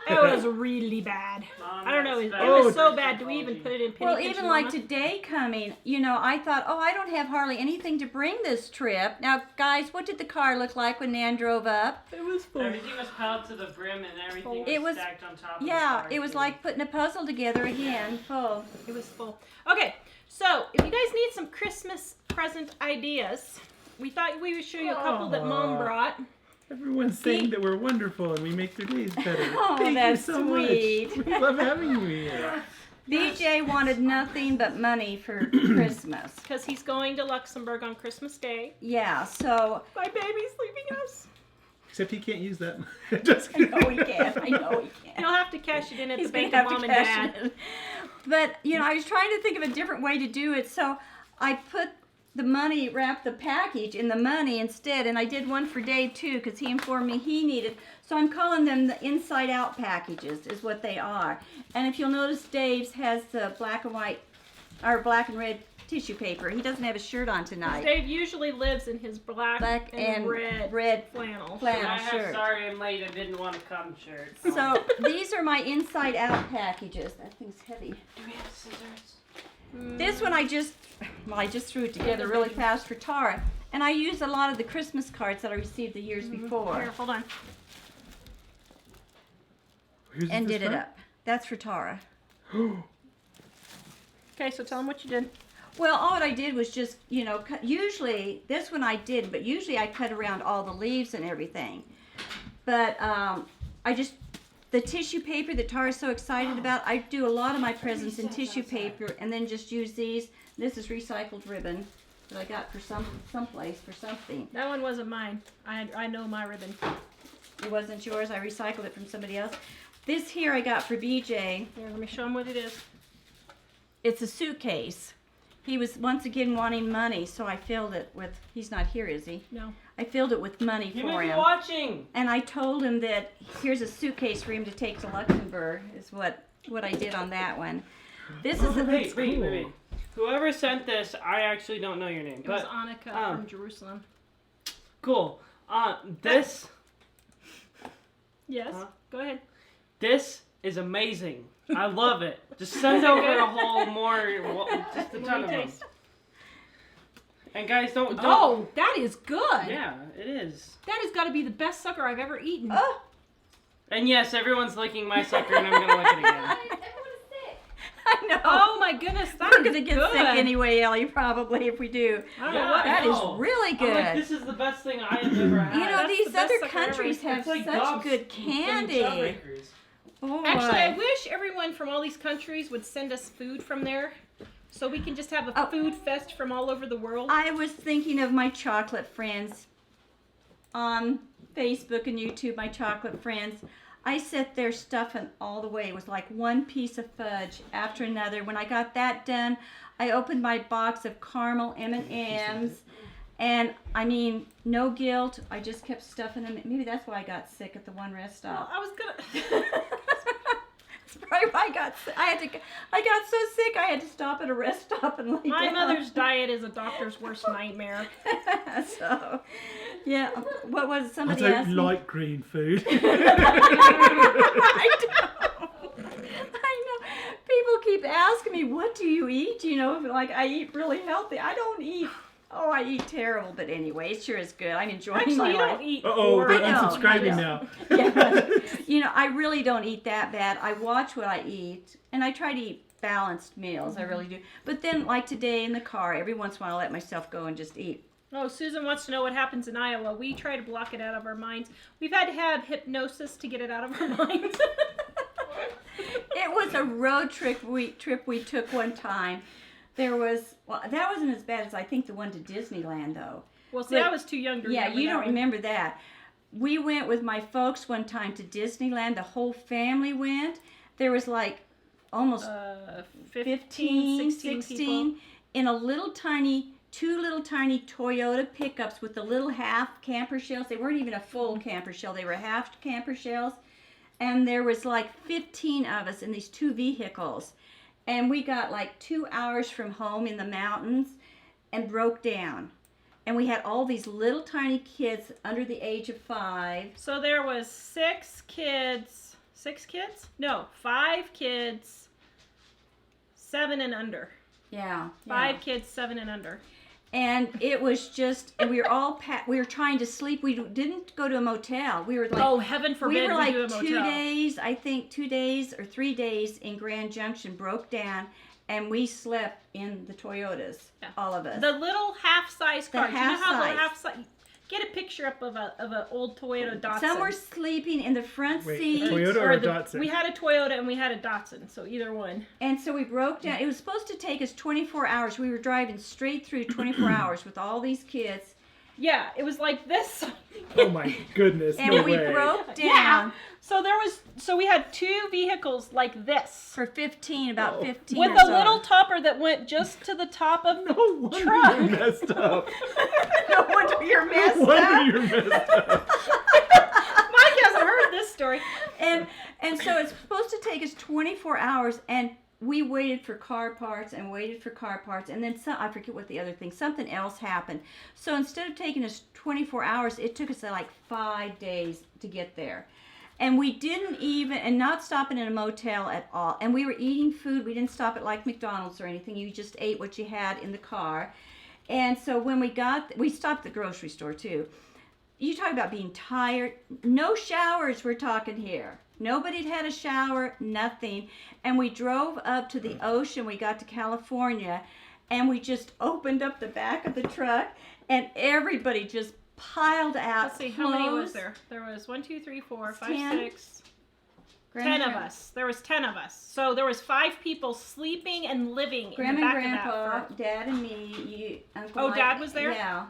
[SPEAKER 3] It was really bad.
[SPEAKER 2] Mom,
[SPEAKER 3] I don't know. It
[SPEAKER 2] that's
[SPEAKER 3] was
[SPEAKER 2] bad.
[SPEAKER 3] so bad. Do we even put it in penny
[SPEAKER 1] Well,
[SPEAKER 3] pinch,
[SPEAKER 1] even like
[SPEAKER 3] Mama?
[SPEAKER 1] today coming, I thought, I don't have hardly anything to bring this trip. Now, guys, what did the car look like when Nan drove up?
[SPEAKER 4] It was fun.
[SPEAKER 2] Everything was piled to the brim and everything
[SPEAKER 1] It was-
[SPEAKER 2] was stacked on top of the
[SPEAKER 1] Yeah,
[SPEAKER 2] car,
[SPEAKER 1] it was
[SPEAKER 2] too.
[SPEAKER 1] like putting a puzzle together again, full.
[SPEAKER 3] It was full. Okay, so if you guys need some Christmas present ideas, we thought we would show you a couple that Mom
[SPEAKER 4] Aw.
[SPEAKER 3] brought.
[SPEAKER 4] Everyone's saying that we're wonderful and we make their days better.
[SPEAKER 1] Oh,
[SPEAKER 4] Thank
[SPEAKER 1] that's
[SPEAKER 4] you so
[SPEAKER 1] sweet.
[SPEAKER 4] much. We love having you here.
[SPEAKER 1] BJ wanted nothing but money for Christmas.
[SPEAKER 3] Because he's going to Luxembourg on Christmas Day.
[SPEAKER 1] Yeah, so
[SPEAKER 3] My baby's leaving us.
[SPEAKER 4] Except he can't use that. Just
[SPEAKER 1] I know he can't. I know he can't.
[SPEAKER 3] He'll have to cash it in at
[SPEAKER 1] He's
[SPEAKER 3] the bank
[SPEAKER 1] gonna
[SPEAKER 3] of
[SPEAKER 1] have
[SPEAKER 3] Mom
[SPEAKER 1] to
[SPEAKER 3] and
[SPEAKER 1] cash
[SPEAKER 3] Dad.
[SPEAKER 1] it in. But I was trying to think of a different way to do it, so I put the money, wrapped the package in the money instead, and I did one for Dave too, because he informed me he needed. So I'm calling them the inside out packages, is what they are. And if you'll notice, Dave's has the black and white, or black and red tissue paper. He doesn't have a shirt on tonight.
[SPEAKER 3] Dave usually lives in his black and red flannel.
[SPEAKER 1] flannel
[SPEAKER 2] I have
[SPEAKER 1] shirt.
[SPEAKER 2] sorry I'm late, I didn't want to come shirt.
[SPEAKER 1] So these are my inside out packages. That thing's heavy.
[SPEAKER 2] Do we have scissors?
[SPEAKER 1] This one I just threw it together really fast for Tara. And I used a lot of the Christmas cards that I received the years before
[SPEAKER 3] Here, hold on.
[SPEAKER 4] Who's
[SPEAKER 1] and
[SPEAKER 4] this
[SPEAKER 1] did it
[SPEAKER 4] from?
[SPEAKER 1] up. That's for Tara.
[SPEAKER 3] Okay, so tell them what you did.
[SPEAKER 1] Well, all I did was just, cut. Usually, this one I did, but usually I cut around all the leaves and everything. But the tissue paper that Tara's so excited about, I do a lot of my presents in tissue paper and then just use these. This is recycled ribbon that I got for someplace for something.
[SPEAKER 3] That one wasn't mine. I know my ribbon.
[SPEAKER 1] It wasn't yours. I recycled it from somebody else. This here I got for BJ.
[SPEAKER 3] Here, let me show him what it is.
[SPEAKER 1] It's a suitcase. He was once again wanting money, so I filled it with, he's not here, is he?
[SPEAKER 3] No.
[SPEAKER 1] I filled it with money
[SPEAKER 2] You
[SPEAKER 1] for
[SPEAKER 2] may be
[SPEAKER 1] him.
[SPEAKER 2] watching.
[SPEAKER 1] And I told him that here's a suitcase for him to take to Luxembourg, is what I did on that one. This is
[SPEAKER 2] Wait. Whoever sent this, I actually don't know your name,
[SPEAKER 3] It was
[SPEAKER 2] but
[SPEAKER 3] Annika from Jerusalem.
[SPEAKER 2] cool. This
[SPEAKER 3] Yes.
[SPEAKER 2] Huh?
[SPEAKER 3] Go ahead.
[SPEAKER 2] this is amazing. I love it. Just send over a whole more, just a ton of them.
[SPEAKER 3] Taste.
[SPEAKER 2] And guys, don't.
[SPEAKER 3] Oh, that is good.
[SPEAKER 2] Yeah, it is.
[SPEAKER 3] That has got to be the best sucker I've ever eaten.
[SPEAKER 1] Oh,
[SPEAKER 2] And yes, everyone's licking my sucker, and I'm gonna lick it again.
[SPEAKER 5] Everyone is sick.
[SPEAKER 1] I know.
[SPEAKER 3] Oh my goodness, that
[SPEAKER 1] We're
[SPEAKER 3] is
[SPEAKER 1] gonna get
[SPEAKER 3] good.
[SPEAKER 1] sick anyway, Ellie, probably, if we do.
[SPEAKER 3] I don't
[SPEAKER 2] Yeah,
[SPEAKER 3] know what
[SPEAKER 1] That is
[SPEAKER 2] know.
[SPEAKER 1] really
[SPEAKER 2] I'm
[SPEAKER 1] good.
[SPEAKER 2] like, this is the best thing I have ever had.
[SPEAKER 1] You know,
[SPEAKER 3] That's
[SPEAKER 1] these
[SPEAKER 3] the best
[SPEAKER 1] other
[SPEAKER 3] sucker ever.
[SPEAKER 1] countries have
[SPEAKER 2] It's like
[SPEAKER 1] such
[SPEAKER 2] Dobbs
[SPEAKER 1] good
[SPEAKER 2] and
[SPEAKER 1] candy.
[SPEAKER 2] Jawbreakers.
[SPEAKER 1] Boy.
[SPEAKER 3] Actually, I wish everyone from all these countries would send us food from there, so we can just have a
[SPEAKER 1] Oh.
[SPEAKER 3] food fest from all over the world.
[SPEAKER 1] I was thinking of my chocolate friends on Facebook and YouTube, my chocolate friends. I set their stuffing all the way. It was like one piece of fudge after another. When I got that done, I opened my box of caramel M&Ms. And, I mean, no guilt. I just kept stuffing them. Maybe that's why I got sick at the one rest
[SPEAKER 3] Well,
[SPEAKER 1] stop.
[SPEAKER 3] I was gonna.
[SPEAKER 1] That's probably why I got sick. I got so sick I had to stop at a rest stop and lay
[SPEAKER 3] My
[SPEAKER 1] down.
[SPEAKER 3] mother's diet is a doctor's worst nightmare.
[SPEAKER 1] So, yeah. What was it?
[SPEAKER 4] I
[SPEAKER 1] Somebody
[SPEAKER 4] don't
[SPEAKER 1] asked me.
[SPEAKER 4] like green food.
[SPEAKER 1] I know. People keep asking me, what do you eat? You know, like I eat really healthy. I don't eat. Oh, I eat terrible. But anyway, it sure is good. I'm enjoying
[SPEAKER 3] Actually,
[SPEAKER 1] my
[SPEAKER 3] you
[SPEAKER 1] life.
[SPEAKER 3] don't eat.
[SPEAKER 4] Uh-oh,
[SPEAKER 3] pork.
[SPEAKER 4] they're
[SPEAKER 1] I know,
[SPEAKER 4] unsubscribing
[SPEAKER 1] I
[SPEAKER 4] now.
[SPEAKER 1] Yeah. You know, I really don't eat that bad. I watch what I eat, and I try to eat balanced meals. I really do. But then, like today in the car, every once in a while, I let myself go and just eat.
[SPEAKER 3] Oh, Susan wants to know what happens in Iowa. We try to block it out of our minds. We've had to have hypnosis to get it out of our minds.
[SPEAKER 1] It was a road trip we took one time. There was, well, that wasn't as bad as I think the one to Disneyland, though.
[SPEAKER 3] Well, see,
[SPEAKER 1] But-
[SPEAKER 3] I was too young to
[SPEAKER 1] Yeah,
[SPEAKER 3] remember
[SPEAKER 1] you
[SPEAKER 3] that
[SPEAKER 1] don't
[SPEAKER 3] one.
[SPEAKER 1] remember that. We went with my folks one time to Disneyland. The whole family went. There was like almost 15,
[SPEAKER 3] 16
[SPEAKER 1] 16
[SPEAKER 3] people.
[SPEAKER 1] in a little tiny, two little tiny Toyota pickups with the little half camper shells. They weren't even a full camper shell. They were half camper shells. And there was like 15 of us in these two vehicles. And we got like 2 hours from home in the mountains and broke down. And we had all these little tiny kids under the age of 5.
[SPEAKER 3] So there was 6 kids. 6 kids? No, 5 kids. 7 and under.
[SPEAKER 1] Yeah.
[SPEAKER 3] 5 kids, 7 and under.
[SPEAKER 1] And it was just, and we were all we were trying to sleep. We didn't go to a motel. We were like,
[SPEAKER 3] Oh, heaven forbid
[SPEAKER 1] we were like
[SPEAKER 3] do a
[SPEAKER 1] 2
[SPEAKER 3] motel.
[SPEAKER 1] days, I think 2 days or 3 days in Grand Junction, broke down, and we slept in the Toyotas,
[SPEAKER 3] Yeah.
[SPEAKER 1] all of us.
[SPEAKER 3] The little half-size
[SPEAKER 1] The
[SPEAKER 3] car. You know how
[SPEAKER 1] half-size.
[SPEAKER 3] the half-size... Get a picture up of a old Toyota Datsun.
[SPEAKER 1] Some were sleeping in the front
[SPEAKER 4] Wait,
[SPEAKER 1] seat.
[SPEAKER 4] Toyota or a
[SPEAKER 3] the-
[SPEAKER 4] Datsun?
[SPEAKER 3] We had a Toyota and we had a Datsun, so either one.
[SPEAKER 1] And so we broke down. It was supposed to take us 24 hours. We were driving straight through 24 hours with all these kids.
[SPEAKER 3] Yeah, it was like this.
[SPEAKER 4] Oh my goodness,
[SPEAKER 1] And
[SPEAKER 4] no
[SPEAKER 1] we
[SPEAKER 4] way.
[SPEAKER 1] broke down
[SPEAKER 3] Yeah. So we had 2 vehicles like this.
[SPEAKER 1] for 15, about 15
[SPEAKER 3] With
[SPEAKER 1] or
[SPEAKER 3] a
[SPEAKER 1] so.
[SPEAKER 3] little topper that went just to the top of
[SPEAKER 4] No wonder
[SPEAKER 3] Truck.
[SPEAKER 4] you're messed up.
[SPEAKER 1] No wonder you're messed
[SPEAKER 4] No wonder
[SPEAKER 1] up.
[SPEAKER 4] you're messed up.
[SPEAKER 3] Mike hasn't heard this story.
[SPEAKER 1] And so it's supposed to take us 24 hours, and we waited for car parts and waited for car parts, and then I forget what the other thing, something else happened. So instead of taking us 24 hours, it took us like 5 days to get there. And we didn't even, and not stopping in a motel at all. And we were eating food. We didn't stop at like McDonald's or anything. You just ate what you had in the car. And so when we stopped at the grocery store too. You talk about being tired. No showers, we're talking here. Nobody had had a shower, nothing. And we drove up to the ocean. We got to California, and we just opened up the back of the truck, and everybody just piled out
[SPEAKER 3] Let's see, how many was
[SPEAKER 1] clothes.
[SPEAKER 3] there? There was 1, 2, 3, 4, 5,
[SPEAKER 1] 10.
[SPEAKER 3] 6. 10 of us. There was 10 of us. So there was 5 people sleeping and living in the
[SPEAKER 1] Grandma
[SPEAKER 3] back
[SPEAKER 1] and
[SPEAKER 3] of
[SPEAKER 1] Grandpa,
[SPEAKER 3] that fort.
[SPEAKER 1] Dad and me, you, Uncle
[SPEAKER 3] Oh,
[SPEAKER 1] Mike,
[SPEAKER 3] Dad was there?
[SPEAKER 1] Yeah.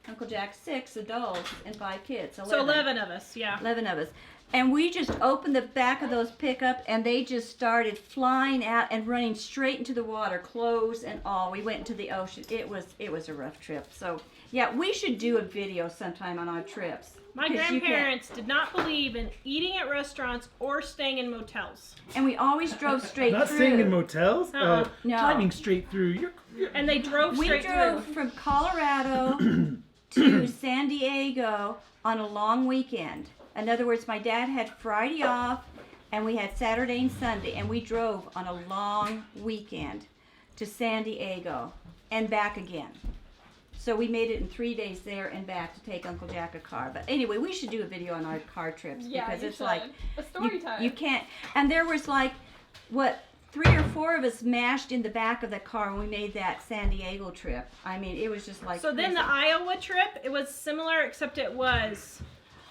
[SPEAKER 1] Uncle Jack, 6 adults and 5 kids. 11.
[SPEAKER 3] So 11 of us, yeah.
[SPEAKER 1] 11 of us. And we just opened the back of those pickup and they just started flying out and running straight into the water, clothes and all. We went into the ocean. It was a rough trip. So, yeah, we should do a video sometime on our trips.
[SPEAKER 3] My
[SPEAKER 1] 'Cause you
[SPEAKER 3] grandparents did not believe in eating at restaurants or staying in motels.
[SPEAKER 1] And we always drove straight
[SPEAKER 4] Not
[SPEAKER 1] through.
[SPEAKER 4] staying in motels.
[SPEAKER 3] Uh-uh.
[SPEAKER 1] No.
[SPEAKER 4] Driving straight through. You're
[SPEAKER 3] And they drove
[SPEAKER 1] We
[SPEAKER 3] straight
[SPEAKER 1] drove
[SPEAKER 3] through.
[SPEAKER 1] from Colorado to San Diego on a long weekend. In other words, my dad had Friday off and we had Saturday and Sunday and we drove on a long weekend to San Diego and back again. So we made it in 3 days there and back to take Uncle Jack a car. But anyway, we should do a video on our car trips because
[SPEAKER 5] you
[SPEAKER 1] it's
[SPEAKER 5] should.
[SPEAKER 1] like
[SPEAKER 5] A story time.
[SPEAKER 1] you can't. And there was like, what, 3 or 4 of us mashed in the back of the car when we made that San Diego trip. I mean, it was just like.
[SPEAKER 3] So then the
[SPEAKER 1] crazy.
[SPEAKER 3] Iowa trip, it was similar except it was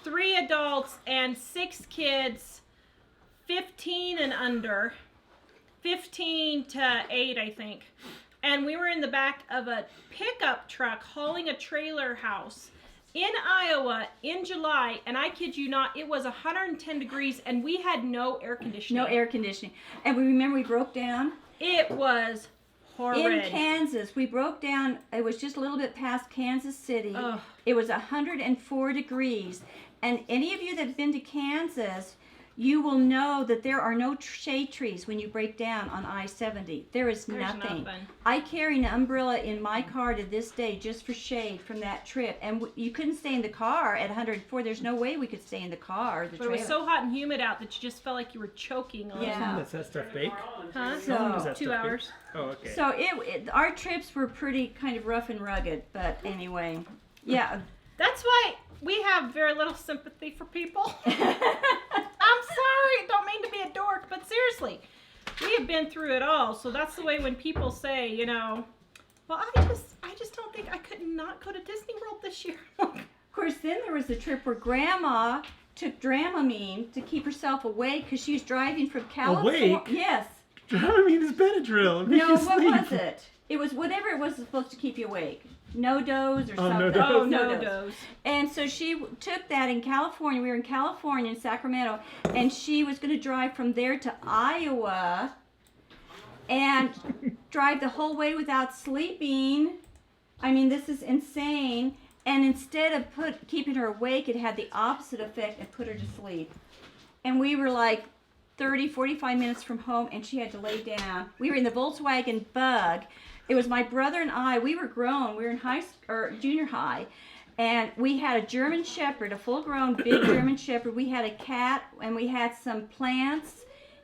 [SPEAKER 3] 3 adults and 6 kids, 15 and under, 15 to 8, I think. And we were in the back of a pickup truck hauling a trailer house in Iowa in July, and I kid you not, it was 110 degrees and we had no air conditioning.
[SPEAKER 1] No air conditioning. And we remember we broke down
[SPEAKER 3] It was horrid.
[SPEAKER 1] in Kansas. We broke down, it was just a little bit past Kansas City.
[SPEAKER 3] Ugh.
[SPEAKER 1] It was 104 degrees. And any of you that have been to Kansas, you will know that there are no shade trees when you break down on I-70. There is
[SPEAKER 3] There's
[SPEAKER 1] nothing.
[SPEAKER 3] nothing.
[SPEAKER 1] I carry an umbrella in my car to this day just for shade from that trip. And you couldn't stay in the car at 104. There's no way we could stay in the car or the
[SPEAKER 3] But it was
[SPEAKER 1] trailer.
[SPEAKER 3] so hot and humid out that you just felt like you were choking on
[SPEAKER 1] Yeah.
[SPEAKER 3] it.
[SPEAKER 4] Does that stuff bake?
[SPEAKER 3] Huh?
[SPEAKER 1] So-
[SPEAKER 4] How long does that
[SPEAKER 3] 2
[SPEAKER 4] stuff bake?
[SPEAKER 3] hours.
[SPEAKER 4] Oh, okay.
[SPEAKER 1] So our trips were pretty kind of rough and rugged, but anyway, yeah.
[SPEAKER 3] That's why we have very little sympathy for people. I'm sorry, don't mean to be a dork, but seriously, we have been through it all. So that's the way when people say, you know, well, I just don't think I could not go to Disney World this year.
[SPEAKER 1] Of course, then there was the trip where Grandma took Dramamine to keep herself awake because she was driving from California.
[SPEAKER 4] Awake?
[SPEAKER 1] Yes.
[SPEAKER 4] Dramamine is Benadryl. It makes
[SPEAKER 1] No,
[SPEAKER 4] you
[SPEAKER 1] what
[SPEAKER 4] sleep.
[SPEAKER 1] was it? It was whatever it was supposed to keep you awake. No dose or
[SPEAKER 4] Oh,
[SPEAKER 1] something.
[SPEAKER 4] no dose.
[SPEAKER 3] Oh,
[SPEAKER 1] No
[SPEAKER 3] no
[SPEAKER 1] dose.
[SPEAKER 3] dose.
[SPEAKER 1] And so she took that in California. We were in California, in Sacramento, and she was going to drive from there to Iowa and drive the whole way without sleeping. I mean, this is insane. And instead of keeping her awake, it had the opposite effect and put her to sleep. And we were like 30, 45 minutes from home, and she had to lay down. We were in the Volkswagen Bug. It was my brother and I. We were grown. We were in junior high. And we had a German Shepherd, a full-grown big German Shepherd. We had a cat, and we had some plants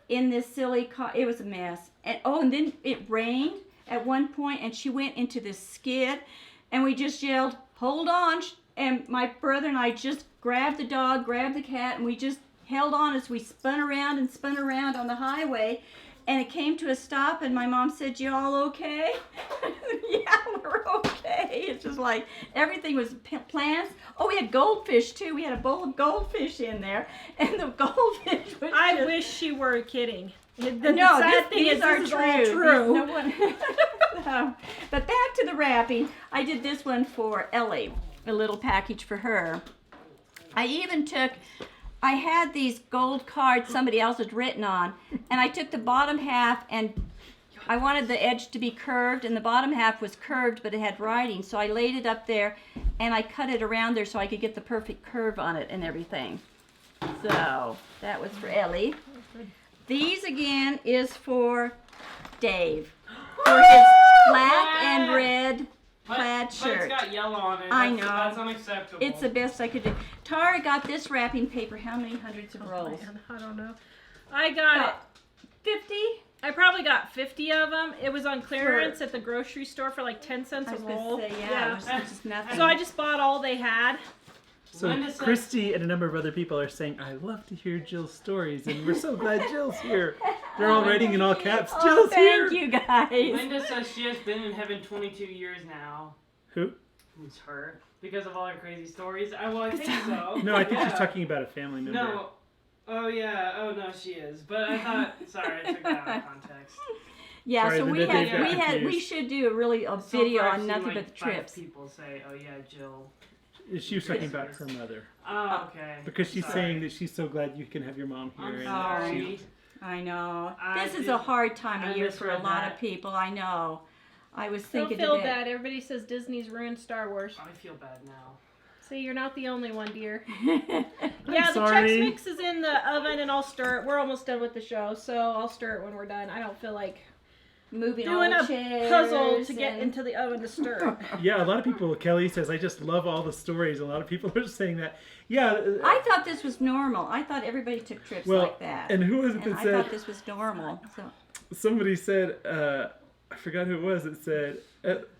[SPEAKER 1] in this silly car. It was a mess. And then it rained at one point, and she went into this skid, and we just yelled, "Hold on!" And my brother and I just grabbed the dog, grabbed the cat, and we just held on as we spun around on the highway. And it came to a stop, and my mom said, "You all okay?" Yeah, we're okay. It's just like everything was plants. Oh, we had goldfish too. We had a bowl of goldfish in there, and the goldfish was.
[SPEAKER 3] I
[SPEAKER 1] just-
[SPEAKER 3] wish she were kidding. The
[SPEAKER 1] No,
[SPEAKER 3] sad thing
[SPEAKER 1] these
[SPEAKER 3] is
[SPEAKER 1] are
[SPEAKER 3] this
[SPEAKER 1] true.
[SPEAKER 3] is all true.
[SPEAKER 1] No one. No. But back to the wrapping. I did this one for Ellie, a little package for her. I had these gold cards somebody else had written on, and I took the bottom half and I wanted the edge to be curved, and the bottom half was curved, but it had writing, so I laid it up there and I cut it around there so I could get the perfect curve on it and everything. So that was for Ellie. These again is for Dave, for his black and red plaid
[SPEAKER 2] But
[SPEAKER 1] shirt.
[SPEAKER 2] it's got yellow on it.
[SPEAKER 1] I
[SPEAKER 2] That's-
[SPEAKER 1] know.
[SPEAKER 2] That's unacceptable.
[SPEAKER 1] It's the best I could do. Tara got this wrapping paper. How many hundreds of rolls?
[SPEAKER 3] Man, I don't know. I got it.
[SPEAKER 1] 50?
[SPEAKER 3] I probably got 50 of them. It was on clearance at the grocery store for like 10 cents
[SPEAKER 1] I
[SPEAKER 3] a
[SPEAKER 1] was going
[SPEAKER 3] roll.
[SPEAKER 1] to say, yeah, it was just nothing.
[SPEAKER 3] So I just bought all they had.
[SPEAKER 4] So
[SPEAKER 2] Linda said-
[SPEAKER 4] Christy and a number of other people are saying, "I love to hear Jill's stories," and we're so glad Jill's here. They're all writing in all caps.
[SPEAKER 1] Oh,
[SPEAKER 4] Jill's here.
[SPEAKER 1] thank you guys.
[SPEAKER 2] Linda says she has been in heaven 22 years now.
[SPEAKER 4] Who?
[SPEAKER 2] It's her. Because of all her crazy stories. I think so.
[SPEAKER 4] No, I think
[SPEAKER 2] Yeah.
[SPEAKER 4] she's talking about a family member.
[SPEAKER 2] No. Oh yeah. Oh no, she is. But I thought. Sorry, I took that out of context.
[SPEAKER 1] Yeah,
[SPEAKER 4] Sorry,
[SPEAKER 1] so
[SPEAKER 4] the
[SPEAKER 1] we
[SPEAKER 4] Dave got
[SPEAKER 1] we
[SPEAKER 4] confused.
[SPEAKER 1] should do a
[SPEAKER 2] So
[SPEAKER 1] video
[SPEAKER 2] far, I've
[SPEAKER 1] on
[SPEAKER 2] seen,
[SPEAKER 1] nothing
[SPEAKER 2] like,
[SPEAKER 1] but the
[SPEAKER 2] 5
[SPEAKER 1] trips.
[SPEAKER 2] people say, "Oh yeah, Jill."
[SPEAKER 4] She was talking about her mother.
[SPEAKER 2] Oh, okay.
[SPEAKER 4] Because she's
[SPEAKER 2] Sorry.
[SPEAKER 4] saying that she's so glad you can have your mom here.
[SPEAKER 2] I'm
[SPEAKER 4] and
[SPEAKER 2] sorry.
[SPEAKER 1] I know.
[SPEAKER 2] I
[SPEAKER 1] This is
[SPEAKER 2] did-
[SPEAKER 1] a hard time
[SPEAKER 2] I
[SPEAKER 1] of year for a
[SPEAKER 2] misread
[SPEAKER 1] lot
[SPEAKER 2] that.
[SPEAKER 1] of people. I know. I was
[SPEAKER 3] Don't
[SPEAKER 1] thinking
[SPEAKER 3] feel
[SPEAKER 1] today.
[SPEAKER 3] bad. Everybody says Disney's ruined Star Wars.
[SPEAKER 2] I feel bad now.
[SPEAKER 3] See, you're not the only one, dear.
[SPEAKER 4] I'm
[SPEAKER 3] Yeah, the
[SPEAKER 4] sorry.
[SPEAKER 3] Chex Mix is in the oven, and I'll stir it. We're almost done with the show, so I'll stir it when we're done. I don't feel like
[SPEAKER 1] Moving
[SPEAKER 3] doing
[SPEAKER 1] all
[SPEAKER 3] a
[SPEAKER 1] the chairs
[SPEAKER 3] puzzle to get
[SPEAKER 1] and-
[SPEAKER 3] into the oven to stir it.
[SPEAKER 4] Yeah, a lot of people, Kelly says, I just love all the stories. A lot of people are saying that. Yeah.
[SPEAKER 1] I thought this was normal. I thought everybody took trips
[SPEAKER 4] well,
[SPEAKER 1] like that.
[SPEAKER 4] and who was it
[SPEAKER 1] And
[SPEAKER 4] that
[SPEAKER 1] I
[SPEAKER 4] said,
[SPEAKER 1] thought this was normal. So
[SPEAKER 4] somebody said, I forgot who it was, it said,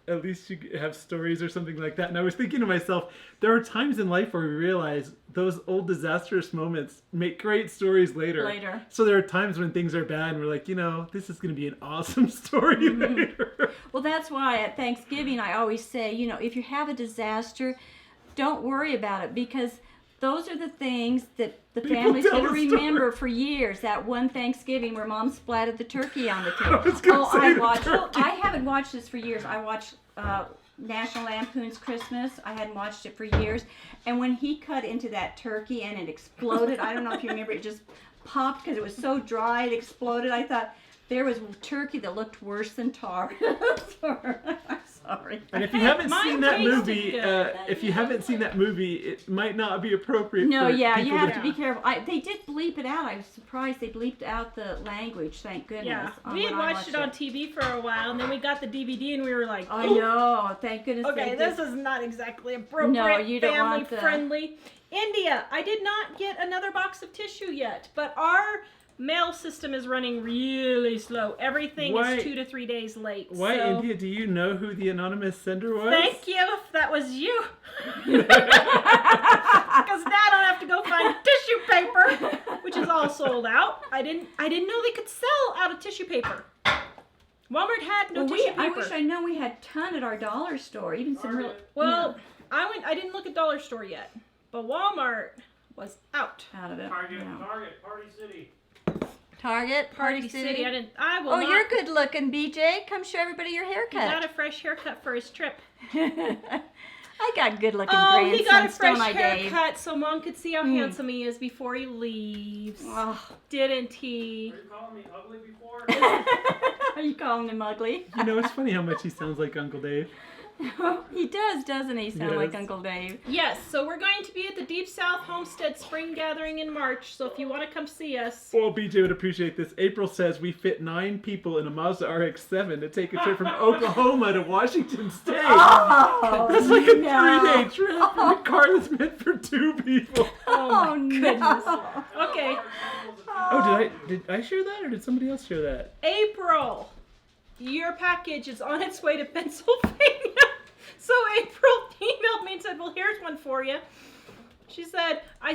[SPEAKER 4] at least you have stories or something like that. And I was thinking to myself, there are times in life where we realize those old disastrous moments make great stories later. So there are times when things are bad and we're like, this is going to be an awesome story later.
[SPEAKER 1] Well, that's why at Thanksgiving I always say, if you have a disaster, don't worry about it, because those are the things that the
[SPEAKER 4] People
[SPEAKER 1] family's
[SPEAKER 4] tell
[SPEAKER 1] going to
[SPEAKER 4] the story.
[SPEAKER 1] remember for years. That one Thanksgiving where Mom splattered the turkey on the
[SPEAKER 4] I
[SPEAKER 1] table.
[SPEAKER 4] was gonna say the
[SPEAKER 1] watched.
[SPEAKER 4] turkey.
[SPEAKER 1] I haven't watched this for years. I watched National Lampoon's Christmas. I hadn't watched it for years. And when he cut into that turkey and it exploded, I don't know if you remember, it just popped because it was so dry. It exploded. I thought there was turkey that looked worse than tar. I'm sorry.
[SPEAKER 4] And if you haven't
[SPEAKER 3] Mine
[SPEAKER 4] seen that
[SPEAKER 3] tasted
[SPEAKER 4] movie, it might not be appropriate
[SPEAKER 1] No,
[SPEAKER 4] for
[SPEAKER 1] yeah,
[SPEAKER 4] people
[SPEAKER 1] you have
[SPEAKER 4] to
[SPEAKER 1] to be careful. They did bleep it out. I was surprised they bleeped out the language. Thank goodness.
[SPEAKER 3] Yeah, we
[SPEAKER 1] when
[SPEAKER 3] had
[SPEAKER 1] I
[SPEAKER 3] watched it on TV for a while, and then we got the DVD, and we were like,
[SPEAKER 1] I know. Thank goodness.
[SPEAKER 3] okay,
[SPEAKER 1] they
[SPEAKER 3] this
[SPEAKER 1] did.
[SPEAKER 3] is not exactly appropriate,
[SPEAKER 1] No, you don't
[SPEAKER 3] family
[SPEAKER 1] want the-
[SPEAKER 3] friendly. India, I did not get another box of tissue yet, but our mail system is running really slow. Everything
[SPEAKER 4] Why-
[SPEAKER 3] is 2 to 3 days late.
[SPEAKER 4] Why,
[SPEAKER 3] so
[SPEAKER 4] India, do you know who the anonymous sender was?
[SPEAKER 3] thank you if that was you. Because now I don't have to go find tissue paper, which is all sold out. I didn't know they could sell out of tissue paper. Walmart had no
[SPEAKER 1] Well,
[SPEAKER 3] tissue
[SPEAKER 1] I
[SPEAKER 3] paper.
[SPEAKER 1] wish I know we had a ton at our dollar store. Even some real.
[SPEAKER 3] Well, I didn't look at dollar store yet, but Walmart was out.
[SPEAKER 1] Out of it.
[SPEAKER 2] Target,
[SPEAKER 1] Yeah.
[SPEAKER 2] Target, Party City.
[SPEAKER 1] Target, Party City.
[SPEAKER 3] I will
[SPEAKER 1] Oh,
[SPEAKER 3] not.
[SPEAKER 1] you're good looking, BJ. Come show everybody your
[SPEAKER 3] He
[SPEAKER 1] haircut.
[SPEAKER 3] got a fresh haircut for his trip.
[SPEAKER 1] I got good looking
[SPEAKER 3] Oh, he got a
[SPEAKER 1] grandsons,
[SPEAKER 3] fresh
[SPEAKER 1] don't I, Dave?
[SPEAKER 3] haircut so Mom could see how handsome he is before he leaves.
[SPEAKER 1] Oh.
[SPEAKER 3] Didn't he?
[SPEAKER 2] Are you calling me ugly before?
[SPEAKER 1] Are you calling him ugly?
[SPEAKER 4] It's funny how much he sounds like Uncle Dave.
[SPEAKER 1] He does, doesn't he? Sound like
[SPEAKER 4] Yes.
[SPEAKER 1] Uncle Dave.
[SPEAKER 3] Yes, so we're going to be at the Deep South Homestead Spring Gathering in March, so if you want to come see us.
[SPEAKER 4] Well, BJ would appreciate this. April says we fit 9 people in a Mazda RX-7 to take a trip from Oklahoma to Washington State.
[SPEAKER 1] Oh,
[SPEAKER 4] That's like a
[SPEAKER 1] no.
[SPEAKER 4] 3-day trip in a car that's meant for 2 people.
[SPEAKER 1] Oh, goodness.
[SPEAKER 3] Okay,
[SPEAKER 4] Oh, did I share that or did somebody else share that?
[SPEAKER 3] April, your package is on its way to Pennsylvania. So April emailed me and said, well, here's one for you. She said, I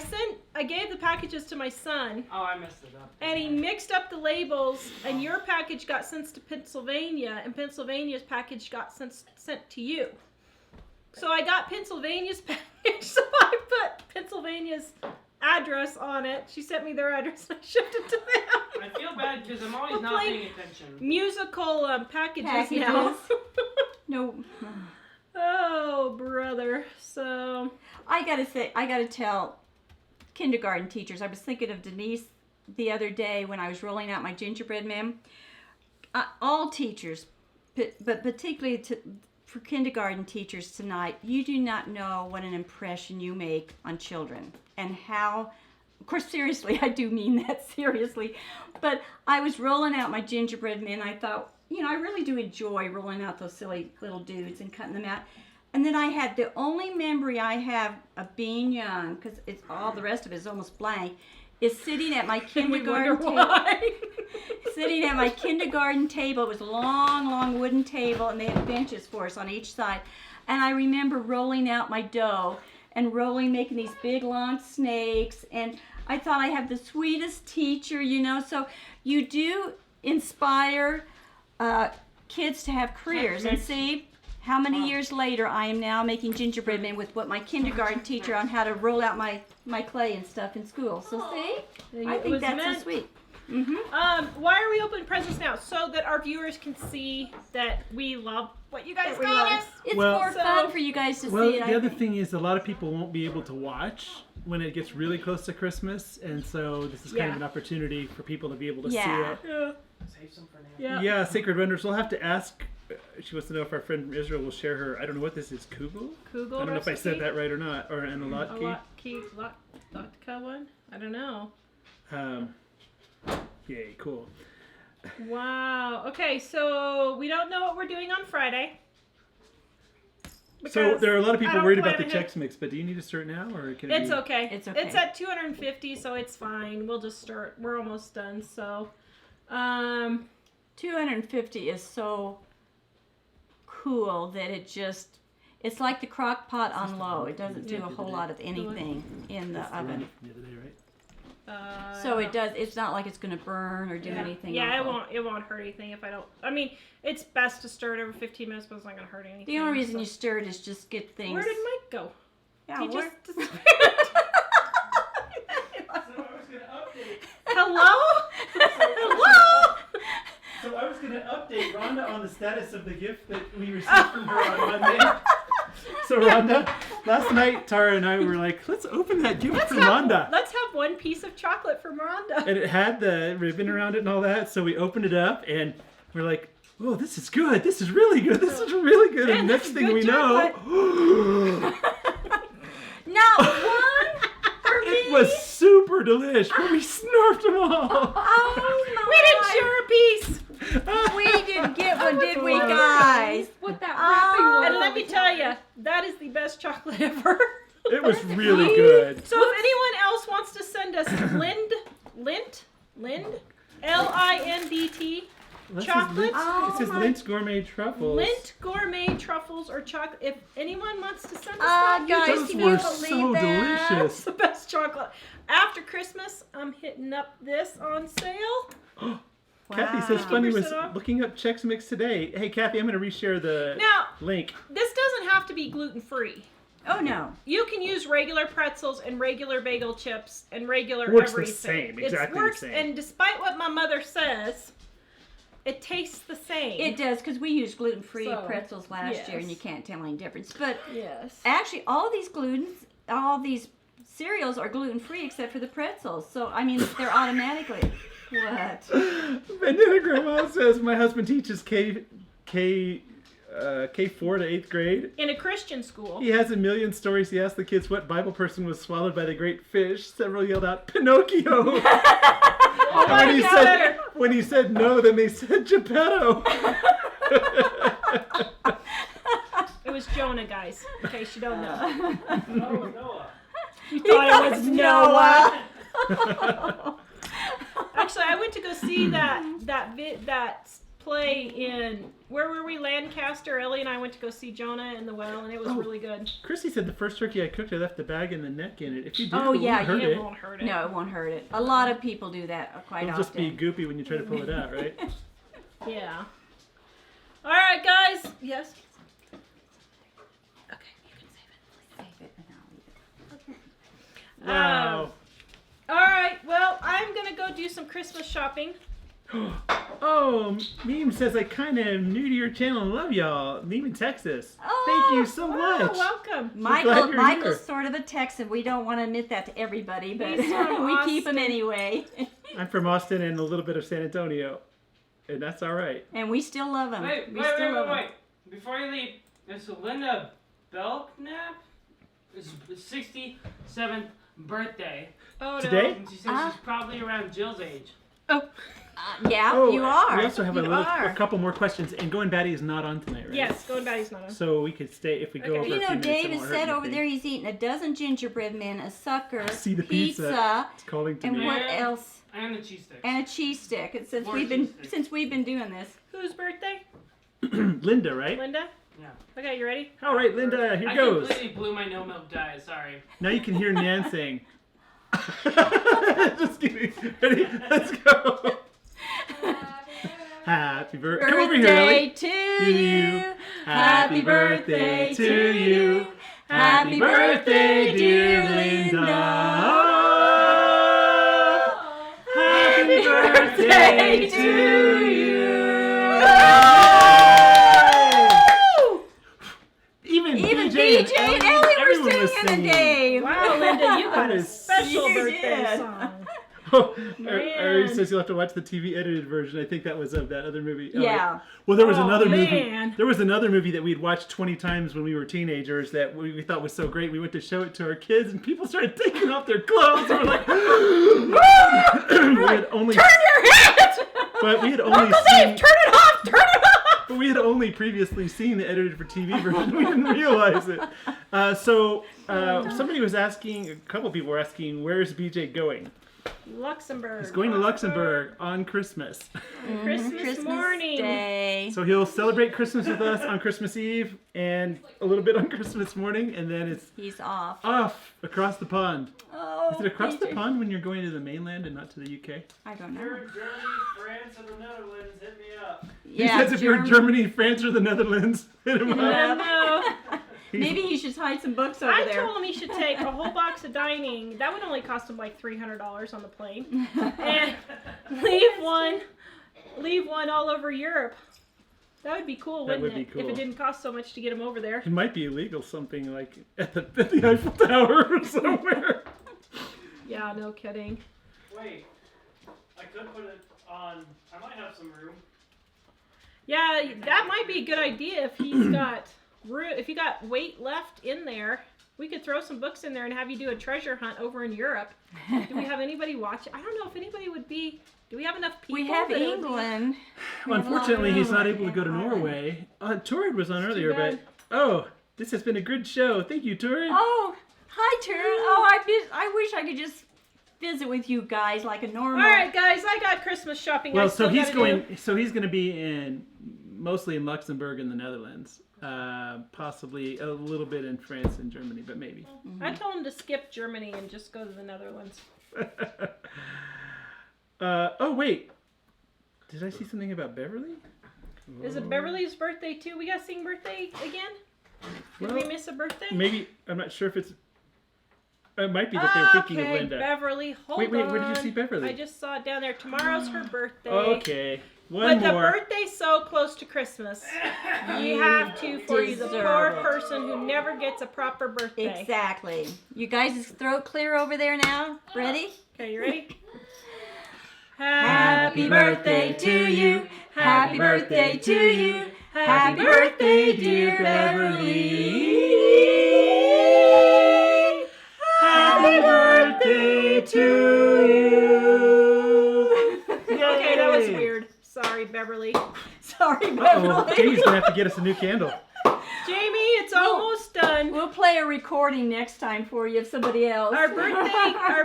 [SPEAKER 3] gave the packages to my son,
[SPEAKER 2] Oh, I messed it up.
[SPEAKER 3] and he mixed up the labels, and your package got sent to Pennsylvania, and Pennsylvania's package got sent to you. So I got Pennsylvania's package, so I put Pennsylvania's address on it. She sent me their address, and I shipped it to them.
[SPEAKER 2] I feel bad because I'm always
[SPEAKER 3] We're
[SPEAKER 2] not
[SPEAKER 3] playing
[SPEAKER 2] paying attention.
[SPEAKER 3] Musical packages now.
[SPEAKER 1] No.
[SPEAKER 3] Oh, brother. So,
[SPEAKER 1] I gotta tell kindergarten teachers. I was thinking of Denise the other day when I was rolling out my gingerbread man. All teachers, but particularly for kindergarten teachers tonight, you do not know what an impression you make on children and how. Of course, seriously, I do mean that seriously. But I was rolling out my gingerbread men. I thought, I really do enjoy rolling out those silly little dudes and cutting them out. And then I had the only memory I have of being young, because it's all the rest of it is almost blank, is sitting at my kindergarten table.
[SPEAKER 3] why.
[SPEAKER 1] Sitting at my kindergarten table. It was a long, long wooden table, and they had benches for us on each side. And I remember rolling out my dough and making these big, long snakes. And I thought I have the sweetest teacher, So you do inspire kids to have careers. And see, how many years later I am now making gingerbread men with what my kindergarten teacher on how to roll out my clay and stuff in school. So see, I
[SPEAKER 3] It
[SPEAKER 1] think
[SPEAKER 3] was
[SPEAKER 1] that's so
[SPEAKER 3] meant-
[SPEAKER 1] sweet.
[SPEAKER 3] Why are we opening presents now? So that our viewers can see that we love what you guys got us.
[SPEAKER 1] It's
[SPEAKER 4] Well-
[SPEAKER 1] more fun for you guys to
[SPEAKER 4] Well,
[SPEAKER 1] see it.
[SPEAKER 4] the
[SPEAKER 1] I
[SPEAKER 4] other
[SPEAKER 1] think.
[SPEAKER 4] thing is a lot of people won't be able to watch when it gets really close to Christmas, and so this is kind
[SPEAKER 3] Yeah.
[SPEAKER 4] of an opportunity for people to be able to
[SPEAKER 1] Yeah.
[SPEAKER 4] see it.
[SPEAKER 3] Yeah.
[SPEAKER 2] Save some for now.
[SPEAKER 3] Yeah.
[SPEAKER 4] Yeah, Sacred Wonders. We'll have to ask. She wants to know if our friend from Israel will share her. I don't know what this is. Kugel?
[SPEAKER 3] Kugel
[SPEAKER 4] I don't know if I
[SPEAKER 3] recipe?
[SPEAKER 4] said that right or not. Or an
[SPEAKER 3] A
[SPEAKER 4] Alotki.
[SPEAKER 3] Latka one? I don't know.
[SPEAKER 4] Yay, cool.
[SPEAKER 3] Wow. Okay, so we don't know what we're doing on Friday.
[SPEAKER 4] So
[SPEAKER 3] Because
[SPEAKER 4] there are a lot of
[SPEAKER 3] I
[SPEAKER 4] people
[SPEAKER 3] don't
[SPEAKER 4] worried about the
[SPEAKER 3] plan ahead.
[SPEAKER 4] Chex mix, but do you need to start now, or can
[SPEAKER 3] It's
[SPEAKER 4] be...
[SPEAKER 3] okay.
[SPEAKER 1] It's okay.
[SPEAKER 3] It's at 250, so it's fine. We'll just start. We're almost done. So,
[SPEAKER 1] 250 is so cool that it's like the crock pot on low. It doesn't do a whole lot of anything in the oven.
[SPEAKER 4] The other day, right?
[SPEAKER 1] So it's not like it's going to burn or do
[SPEAKER 3] Yeah,
[SPEAKER 1] anything
[SPEAKER 3] yeah,
[SPEAKER 1] awful.
[SPEAKER 3] it won't hurt anything if I don't. I mean, it's best to stir it every 15 minutes, but it's not gonna hurt anything.
[SPEAKER 1] The only reason
[SPEAKER 3] so.
[SPEAKER 1] you stir it is just get things.
[SPEAKER 3] Where did Mike go?
[SPEAKER 1] Yeah,
[SPEAKER 3] He
[SPEAKER 1] where-
[SPEAKER 3] just disappeared.
[SPEAKER 4] So I was going to update.
[SPEAKER 3] Hello? Hello?
[SPEAKER 4] So I was going to update Rhonda on the status of the gift that we received from her on Monday. So Rhonda, last night Tara and I were like, let's open that gift from Rhonda.
[SPEAKER 3] Let's have one piece of chocolate from Rhonda.
[SPEAKER 4] And it had the ribbon around it and all that, so we opened it up and we're like, oh, this is good. This is really good. This is really good.
[SPEAKER 3] Man,
[SPEAKER 4] And
[SPEAKER 3] that's
[SPEAKER 4] next thing
[SPEAKER 3] good
[SPEAKER 4] we know,
[SPEAKER 1] Not one for me.
[SPEAKER 4] it was super delish, but we snarfed them all.
[SPEAKER 1] Oh my!
[SPEAKER 3] We didn't share a piece.
[SPEAKER 1] We didn't get one, did we, guys?
[SPEAKER 5] What that
[SPEAKER 1] Oh.
[SPEAKER 5] wrapping was.
[SPEAKER 3] And let me tell you, that is the best chocolate ever.
[SPEAKER 4] It was really good.
[SPEAKER 3] So if anyone else wants to send us Lind, L-I-N-D-T,
[SPEAKER 4] This is
[SPEAKER 3] chocolate?
[SPEAKER 4] Lint, it says Lint Gourmet Truffles.
[SPEAKER 3] Lint gourmet truffles or chocolate. If anyone wants to send us
[SPEAKER 1] Ah,
[SPEAKER 3] that, you
[SPEAKER 1] guys,
[SPEAKER 3] just
[SPEAKER 4] Those
[SPEAKER 1] can
[SPEAKER 4] were
[SPEAKER 1] you
[SPEAKER 4] so
[SPEAKER 1] believe that?
[SPEAKER 3] It's
[SPEAKER 4] delicious.
[SPEAKER 3] the best chocolate. After Christmas, I'm hitting up this on sale.
[SPEAKER 4] Kathy says Funny was
[SPEAKER 3] 50% off.
[SPEAKER 4] looking up Chex Mix today. Hey, Kathy, I'm going to reshare the
[SPEAKER 3] Now,
[SPEAKER 4] link.
[SPEAKER 3] this doesn't have to be gluten-free.
[SPEAKER 1] Oh no.
[SPEAKER 3] You can use regular pretzels and regular bagel chips and regular
[SPEAKER 4] Works the
[SPEAKER 3] everything.
[SPEAKER 4] same,
[SPEAKER 3] It
[SPEAKER 4] exactly the
[SPEAKER 3] works,
[SPEAKER 4] same.
[SPEAKER 3] and despite what my mother says, it tastes the same.
[SPEAKER 1] It does, because we used gluten-free
[SPEAKER 3] So,
[SPEAKER 1] pretzels last year, and you
[SPEAKER 3] yes.
[SPEAKER 1] can't tell any difference. But
[SPEAKER 3] Yes.
[SPEAKER 1] actually, all these cereals are gluten-free except for the pretzels. So I mean, they're automatically. What?
[SPEAKER 4] Bandana Grandma says my husband teaches K4 to 8th grade.
[SPEAKER 3] In a Christian school.
[SPEAKER 4] He has a million stories. He asked the kids what Bible person was swallowed by the great fish. Several yelled out, Pinocchio. And when he said no, then they said Geppetto.
[SPEAKER 3] It was Jonah, guys, in case you don't know.
[SPEAKER 2] Oh, Noah.
[SPEAKER 3] You thought it was Noah.
[SPEAKER 1] Noah.
[SPEAKER 3] Actually, I went to go see that play in, where were we? Lancaster. Ellie and I went to go see Jonah and the Well, and it was really good.
[SPEAKER 4] Chrissy said the first turkey I cooked, I left the bag and the neck in it. If you did,
[SPEAKER 1] Oh,
[SPEAKER 4] it
[SPEAKER 1] yeah,
[SPEAKER 4] won't hurt
[SPEAKER 3] It
[SPEAKER 4] it.
[SPEAKER 3] won't hurt it.
[SPEAKER 1] No, it won't hurt it. A lot of people do that quite
[SPEAKER 4] It'll
[SPEAKER 1] often.
[SPEAKER 4] just be goopy when you try to pull it out, right?
[SPEAKER 3] Yeah. All right, guys. Yes. Okay, you can save it.
[SPEAKER 1] Save it and I'll eat it.
[SPEAKER 4] Wow.
[SPEAKER 3] All right. Well, I'm gonna go do some Christmas shopping.
[SPEAKER 4] Oh, Meme says I kind of new to your channel and love y'all. Meme in Texas.
[SPEAKER 1] Oh,
[SPEAKER 4] Thank you so
[SPEAKER 3] Oh,
[SPEAKER 4] much.
[SPEAKER 3] welcome.
[SPEAKER 4] glad you're here.
[SPEAKER 1] Michael's sort of a Texan. We don't want to admit that to everybody, but
[SPEAKER 3] He's from
[SPEAKER 1] we keep him
[SPEAKER 3] Austin.
[SPEAKER 1] anyway.
[SPEAKER 4] I'm from Austin and a little bit of San Antonio, and that's all right.
[SPEAKER 1] And we still love him.
[SPEAKER 2] Wait,
[SPEAKER 1] we still love him.
[SPEAKER 2] wait. Before you leave, it's Linda Belknap. It's 67th birthday.
[SPEAKER 3] Oh no.
[SPEAKER 4] Today?
[SPEAKER 2] And she says she's probably around Jill's age.
[SPEAKER 1] Yeah,
[SPEAKER 4] Oh,
[SPEAKER 1] you are.
[SPEAKER 4] We also have
[SPEAKER 1] You are.
[SPEAKER 4] a couple more questions, and Going Batty is not on tonight, right?
[SPEAKER 3] Yes, Going Batty's not on.
[SPEAKER 4] So we could stay if we go
[SPEAKER 3] Okay.
[SPEAKER 4] over
[SPEAKER 1] You
[SPEAKER 4] a
[SPEAKER 1] know,
[SPEAKER 4] few minutes. it
[SPEAKER 1] David
[SPEAKER 4] won't hurt
[SPEAKER 1] said over
[SPEAKER 4] anything.
[SPEAKER 1] there he's eating a dozen gingerbread men, a sucker,
[SPEAKER 4] See the pizza. It's calling to
[SPEAKER 1] and
[SPEAKER 4] me.
[SPEAKER 1] what
[SPEAKER 2] Yeah.
[SPEAKER 1] else?
[SPEAKER 2] And the cheese sticks.
[SPEAKER 1] And a cheese stick. And since
[SPEAKER 2] More
[SPEAKER 1] we've been
[SPEAKER 2] cheese sticks.
[SPEAKER 1] since we've been doing this.
[SPEAKER 3] Whose birthday?
[SPEAKER 4] Linda, right?
[SPEAKER 3] Linda.
[SPEAKER 2] Yeah.
[SPEAKER 3] Okay, you ready?
[SPEAKER 4] All right, Linda, here
[SPEAKER 2] I
[SPEAKER 4] goes.
[SPEAKER 2] completely blew my no milk diet. Sorry.
[SPEAKER 4] Now you can hear Nan saying. Just kidding. Ready? Let's go. Happy birthday. Come over here, Ellie.
[SPEAKER 1] to you.
[SPEAKER 4] Happy birthday to you. Happy birthday, dear Linda. Happy birthday to you.
[SPEAKER 1] Even DJ and Ellie
[SPEAKER 4] everyone
[SPEAKER 1] were
[SPEAKER 4] was
[SPEAKER 1] singing today.
[SPEAKER 3] Wow, Linda, you got
[SPEAKER 4] That
[SPEAKER 3] a
[SPEAKER 4] is-
[SPEAKER 3] special
[SPEAKER 1] You
[SPEAKER 3] birthday
[SPEAKER 1] did.
[SPEAKER 3] song.
[SPEAKER 4] Oh,
[SPEAKER 3] Man.
[SPEAKER 4] Ari says you'll have to watch the TV edited version. I think that was of that other movie. Oh,
[SPEAKER 1] Yeah.
[SPEAKER 4] Well, there was
[SPEAKER 3] Oh,
[SPEAKER 4] another movie.
[SPEAKER 3] man.
[SPEAKER 4] There was another movie that we'd watched 20 times when we were teenagers that we thought was so great. We went to show it to our kids, and people started taking off their clothes. And we're like, we had only,
[SPEAKER 1] Turn your head!
[SPEAKER 4] but we had only
[SPEAKER 1] Uncle
[SPEAKER 4] seen,
[SPEAKER 1] Dave, turn it off! Turn it off!
[SPEAKER 4] but we had only previously seen the edited for TV version. We didn't realize it. So somebody was asking, a couple people were asking, where's BJ going?
[SPEAKER 3] Luxembourg.
[SPEAKER 4] He's going to Luxembourg on Christmas.
[SPEAKER 3] Christmas morning.
[SPEAKER 1] Day.
[SPEAKER 4] So he'll celebrate Christmas with us on Christmas Eve and a little bit on Christmas morning, and then it's
[SPEAKER 1] He's off.
[SPEAKER 4] off across the pond.
[SPEAKER 1] Oh,
[SPEAKER 4] Is it across the
[SPEAKER 1] DJ.
[SPEAKER 4] pond when you're going to the mainland and not to the UK?
[SPEAKER 1] I don't
[SPEAKER 2] If
[SPEAKER 1] know.
[SPEAKER 2] you're in Germany, France, or the Netherlands, hit me up.
[SPEAKER 4] He says if you're in Germany, France, or the Netherlands, hit him
[SPEAKER 3] I
[SPEAKER 4] up.
[SPEAKER 3] know.
[SPEAKER 1] Maybe he should hide some books over
[SPEAKER 3] I
[SPEAKER 1] there.
[SPEAKER 3] told him he should take a whole box of dining. That would only cost him like $300 on the plane, and leave one all over Europe. That would be cool,
[SPEAKER 4] That
[SPEAKER 3] wouldn't
[SPEAKER 4] would
[SPEAKER 3] it?
[SPEAKER 4] be
[SPEAKER 3] If
[SPEAKER 4] cool.
[SPEAKER 3] it didn't cost so much to get him over there.
[SPEAKER 4] It might be illegal, something like at the Eiffel Tower or somewhere.
[SPEAKER 3] Yeah, no kidding.
[SPEAKER 2] Wait, I could put it on. I might have some room.
[SPEAKER 3] Yeah, that might be a good idea if he's got if you got weight left in there. We could throw some books in there and have you do a treasure hunt over in Europe. Do we have anybody watch? I don't know if anybody would be. Do we have enough people?
[SPEAKER 1] We have
[SPEAKER 3] that it would be-
[SPEAKER 1] England. We have a lot of
[SPEAKER 4] Unfortunately, he's not
[SPEAKER 1] England
[SPEAKER 4] able to go to
[SPEAKER 1] and Ireland.
[SPEAKER 4] Norway. Torrid was on
[SPEAKER 3] It's too
[SPEAKER 4] earlier,
[SPEAKER 3] bad.
[SPEAKER 4] but oh, this has been a good show. Thank you, Torrid.
[SPEAKER 1] Oh, hi, Turn. Oh, I wish I could just visit with you guys like a normal.
[SPEAKER 3] All right, guys, I got Christmas shopping. I
[SPEAKER 4] Well, so
[SPEAKER 3] still
[SPEAKER 4] he's
[SPEAKER 3] gotta
[SPEAKER 4] going.
[SPEAKER 3] do.
[SPEAKER 4] So he's going to be mostly in Luxembourg and the Netherlands, possibly a little bit in France and Germany, but maybe.
[SPEAKER 3] I told him to skip Germany and just go to the Netherlands.
[SPEAKER 4] Oh wait, did I see something about Beverly?
[SPEAKER 3] Is it Beverly's birthday too? We gotta sing birthday again? Did we
[SPEAKER 4] Well,
[SPEAKER 3] miss a birthday?
[SPEAKER 4] Maybe I'm not sure if it's. It might be that they were thinking of
[SPEAKER 3] Okay,
[SPEAKER 4] Linda.
[SPEAKER 3] Beverly, hold
[SPEAKER 4] Wait,
[SPEAKER 3] on.
[SPEAKER 4] where did you see Beverly?
[SPEAKER 3] I just saw it down there. Tomorrow's her birthday.
[SPEAKER 4] Okay,
[SPEAKER 3] But
[SPEAKER 4] one
[SPEAKER 3] the
[SPEAKER 4] more.
[SPEAKER 3] birthday's so close to Christmas. We have to for you, the
[SPEAKER 1] deserve
[SPEAKER 3] poor
[SPEAKER 1] it.
[SPEAKER 3] person who never gets a proper birthday.
[SPEAKER 1] Exactly. You guys' throat clear over there now? Ready?
[SPEAKER 3] Okay, you ready?
[SPEAKER 1] Happy birthday to you. Happy birthday to you. Happy birthday, dear Beverly.
[SPEAKER 4] Happy birthday to you.
[SPEAKER 3] Okay, that was weird. Sorry, Beverly.
[SPEAKER 1] Sorry,
[SPEAKER 4] Oh,
[SPEAKER 1] Beverly.
[SPEAKER 4] Jamie's gonna have to get us a new candle.
[SPEAKER 3] Jamie, it's almost done.
[SPEAKER 1] We'll play a recording next time for you of somebody else.
[SPEAKER 3] Our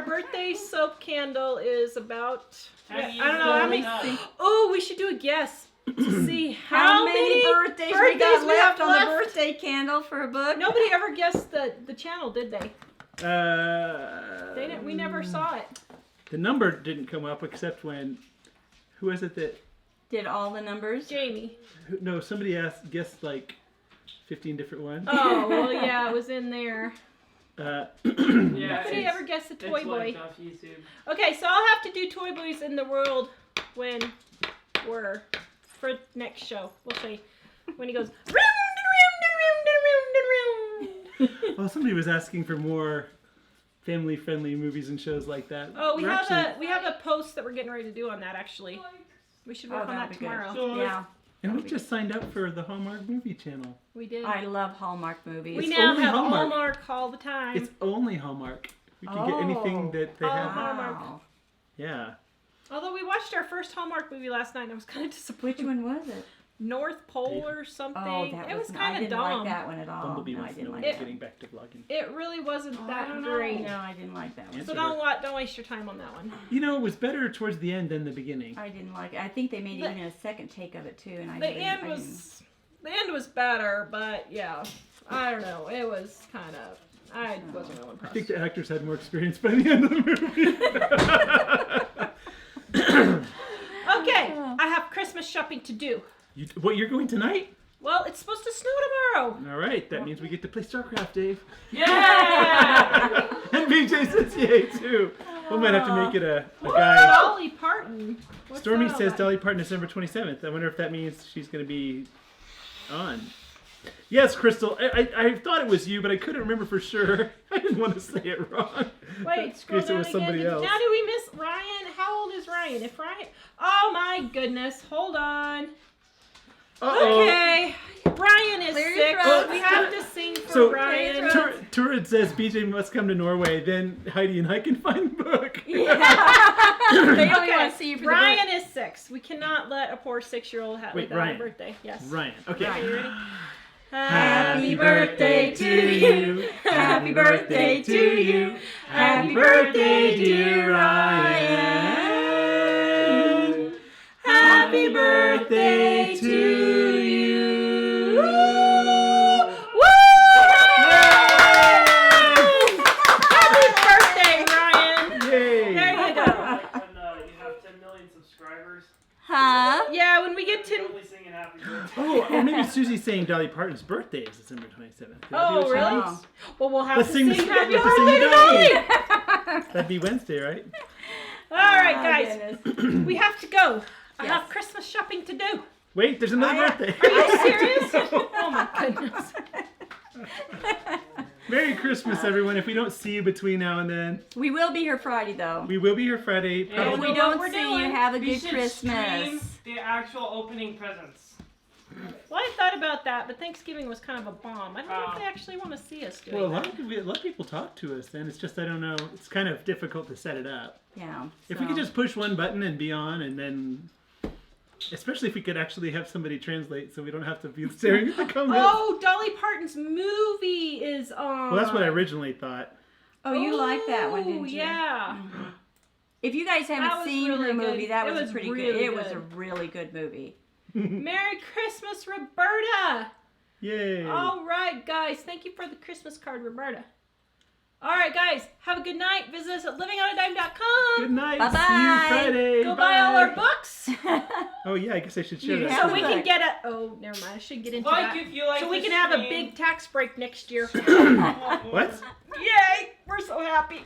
[SPEAKER 3] birthday soap candle is about. I don't know how many. Oh, we should do a guess to see
[SPEAKER 1] How many birthdays we got
[SPEAKER 3] we
[SPEAKER 1] left
[SPEAKER 3] have
[SPEAKER 1] on the birthday candle for a book?
[SPEAKER 3] Nobody ever guessed the channel, did they? They didn't. We never saw it.
[SPEAKER 4] The number didn't come up except when. Who was it that?
[SPEAKER 1] Did all the numbers?
[SPEAKER 3] Jamie.
[SPEAKER 4] No, somebody guessed like 15 different ones.
[SPEAKER 3] Oh, well, yeah, it was in there.
[SPEAKER 2] Yeah,
[SPEAKER 3] Nobody ever guessed the Toy
[SPEAKER 2] it's
[SPEAKER 3] Boy.
[SPEAKER 2] like off YouTube.
[SPEAKER 3] Okay, so I'll have to do Toy Boys in the world when we're for next show. We'll show you when he goes.
[SPEAKER 4] Well, somebody was asking for more family-friendly movies and shows like that.
[SPEAKER 3] Oh, we
[SPEAKER 4] We're
[SPEAKER 3] have
[SPEAKER 4] actually-
[SPEAKER 3] a post that we're getting ready to do on that actually. We should work on that
[SPEAKER 1] that'd be good.
[SPEAKER 3] tomorrow.
[SPEAKER 1] Yeah,
[SPEAKER 4] And we just signed up for the Hallmark movie channel.
[SPEAKER 3] We did.
[SPEAKER 1] I love Hallmark movies.
[SPEAKER 3] We
[SPEAKER 4] It's
[SPEAKER 3] now
[SPEAKER 4] only
[SPEAKER 3] have
[SPEAKER 4] Hallmark.
[SPEAKER 3] Hallmark all the time.
[SPEAKER 4] It's only Hallmark. We can get anything that they
[SPEAKER 3] Oh.
[SPEAKER 4] have.
[SPEAKER 1] Wow.
[SPEAKER 4] Yeah.
[SPEAKER 3] Although we watched our first Hallmark movie last night and I was kind of disappointed.
[SPEAKER 1] Which one was it?
[SPEAKER 3] North Pole or something.
[SPEAKER 1] Oh, that
[SPEAKER 3] it was
[SPEAKER 1] I
[SPEAKER 3] kind of
[SPEAKER 1] didn't
[SPEAKER 3] dumb.
[SPEAKER 1] like that one at all.
[SPEAKER 4] Bumblebee
[SPEAKER 1] No, I
[SPEAKER 4] wants to
[SPEAKER 1] didn't
[SPEAKER 4] know
[SPEAKER 1] like
[SPEAKER 4] when
[SPEAKER 3] it.
[SPEAKER 4] getting back to vlogging.
[SPEAKER 3] It really wasn't that
[SPEAKER 1] that.
[SPEAKER 3] great.
[SPEAKER 1] No, I didn't like that one.
[SPEAKER 4] Answer
[SPEAKER 3] So don't waste your time on that one.
[SPEAKER 4] You know, it was better towards the end than the beginning.
[SPEAKER 1] I didn't like it. I think they made
[SPEAKER 3] The-
[SPEAKER 1] even a second take of it too, and I
[SPEAKER 3] The
[SPEAKER 1] didn't.
[SPEAKER 3] end was better, but yeah, I don't know. It was kind of I wasn't real
[SPEAKER 4] I
[SPEAKER 3] impressed.
[SPEAKER 4] think the actors had more experience by the end of the movie.
[SPEAKER 3] Okay, I have Christmas Christmas shopping to do.
[SPEAKER 4] What, you're going tonight?
[SPEAKER 3] Well, it's supposed to snow tomorrow.
[SPEAKER 4] All right, that means we get to play StarCraft, Dave.
[SPEAKER 3] Yeah!
[SPEAKER 4] And BJ says yay too. We might have to make it a guy.
[SPEAKER 3] Dolly Parton. What's
[SPEAKER 4] Stormy
[SPEAKER 3] that all
[SPEAKER 4] says
[SPEAKER 3] about?
[SPEAKER 4] Dolly Parton December 27th. I wonder if that means she's going to be on. Yes, Crystal. I thought it was you, but I couldn't remember for sure. I didn't want to say it wrong.
[SPEAKER 3] Wait, scroll
[SPEAKER 4] In case it
[SPEAKER 3] down
[SPEAKER 4] was
[SPEAKER 3] again.
[SPEAKER 4] somebody else.
[SPEAKER 3] Now do we miss Ryan? How old is Ryan? If Ryan... Oh my goodness. Hold on.
[SPEAKER 4] Uh-oh.
[SPEAKER 3] Okay. Ryan is
[SPEAKER 1] Clear your
[SPEAKER 3] 6.
[SPEAKER 1] throat.
[SPEAKER 3] We have to sing for
[SPEAKER 4] So,
[SPEAKER 3] Ryan.
[SPEAKER 4] Turin says BJ must come to Norway. Then Heidi and I can find the book.
[SPEAKER 1] They only want
[SPEAKER 3] Okay,
[SPEAKER 1] to see you for
[SPEAKER 3] Ryan is 6. We cannot let a poor 6-year-old have
[SPEAKER 4] Wait,
[SPEAKER 3] without
[SPEAKER 4] Ryan.
[SPEAKER 3] a birthday. Yes.
[SPEAKER 4] Ryan. Okay.
[SPEAKER 3] Okay, you ready?
[SPEAKER 1] Happy birthday to you. Happy birthday to you. Happy birthday, dear Ryan. Happy birthday to you. Woo!
[SPEAKER 3] Happy birthday, Ryan!
[SPEAKER 4] Yay.
[SPEAKER 3] There you go.
[SPEAKER 2] When you have 10 million subscribers,
[SPEAKER 1] Huh?
[SPEAKER 3] Yeah, when we get
[SPEAKER 2] you're
[SPEAKER 3] to...
[SPEAKER 2] only singing happy birthday.
[SPEAKER 4] Oh, or maybe Susie's saying Dolly Parton's birthday is December 27th. Could that be
[SPEAKER 3] Oh,
[SPEAKER 4] what she
[SPEAKER 3] really?
[SPEAKER 4] means?
[SPEAKER 3] Well, we'll have
[SPEAKER 4] Let's
[SPEAKER 3] to
[SPEAKER 4] sing
[SPEAKER 3] sing
[SPEAKER 4] the-
[SPEAKER 3] happy
[SPEAKER 4] let's sing
[SPEAKER 3] birthday
[SPEAKER 4] the
[SPEAKER 3] to Dolly!
[SPEAKER 4] That'd be Wednesday, right?
[SPEAKER 3] All right,
[SPEAKER 1] Oh,
[SPEAKER 3] guys.
[SPEAKER 1] goodness.
[SPEAKER 3] We have to go. I
[SPEAKER 1] Yes.
[SPEAKER 3] have Christmas shopping to do.
[SPEAKER 4] Wait, there's another birthday.
[SPEAKER 3] Are you serious? Oh, my goodness.
[SPEAKER 4] Merry Christmas, everyone. If we don't see you between now and then,
[SPEAKER 1] We will be here Friday, though.
[SPEAKER 4] we will be here Friday.
[SPEAKER 2] Yeah,
[SPEAKER 1] If
[SPEAKER 4] Probably.
[SPEAKER 1] we
[SPEAKER 3] what
[SPEAKER 1] don't
[SPEAKER 3] we're
[SPEAKER 1] see you,
[SPEAKER 3] doing.
[SPEAKER 1] have a
[SPEAKER 2] We
[SPEAKER 1] good
[SPEAKER 2] should
[SPEAKER 1] Christmas.
[SPEAKER 2] stream the actual opening presents.
[SPEAKER 3] Well, I thought about that, but Thanksgiving was kind of a bomb. I don't know if
[SPEAKER 2] Oh.
[SPEAKER 3] they actually want to see us doing
[SPEAKER 4] Well, a
[SPEAKER 3] that.
[SPEAKER 4] lot of people talk to us, and it's just I don't know. It's kind of difficult to set it up.
[SPEAKER 1] Yeah.
[SPEAKER 4] If we could just push one button and be on, and then, especially if we could actually have somebody translate, so we don't have to be staring at the comments.
[SPEAKER 3] Oh, Dolly Parton's movie is on.
[SPEAKER 4] Well, that's what I originally thought.
[SPEAKER 1] Oh, you liked that one, didn't you?
[SPEAKER 3] Yeah.
[SPEAKER 1] If you guys
[SPEAKER 3] That
[SPEAKER 1] haven't
[SPEAKER 3] was
[SPEAKER 1] seen
[SPEAKER 3] really
[SPEAKER 1] her movie,
[SPEAKER 3] good.
[SPEAKER 1] that
[SPEAKER 3] It
[SPEAKER 1] was,
[SPEAKER 3] was
[SPEAKER 1] a pretty
[SPEAKER 3] really
[SPEAKER 1] good. It was
[SPEAKER 3] good.
[SPEAKER 1] a really good movie.
[SPEAKER 3] Merry Christmas, Roberta.
[SPEAKER 4] Yay!
[SPEAKER 3] All right, guys. Thank you for the Christmas card, Roberta. All right, guys. Have a good night. Visit us at livingonadime.com.
[SPEAKER 4] Good night.
[SPEAKER 1] Bye-bye.
[SPEAKER 4] See you Friday.
[SPEAKER 3] Go buy all our books.
[SPEAKER 4] Oh yeah, I guess I should share
[SPEAKER 1] You
[SPEAKER 4] that.
[SPEAKER 1] have
[SPEAKER 3] So
[SPEAKER 1] a
[SPEAKER 3] we
[SPEAKER 1] book.
[SPEAKER 3] can get a... Oh, never mind. I should get into
[SPEAKER 2] Like
[SPEAKER 3] that.
[SPEAKER 2] if you like
[SPEAKER 3] So we
[SPEAKER 2] the
[SPEAKER 3] can have a
[SPEAKER 2] stream-
[SPEAKER 3] big tax break next year.
[SPEAKER 4] What?
[SPEAKER 3] Yay! We're so happy.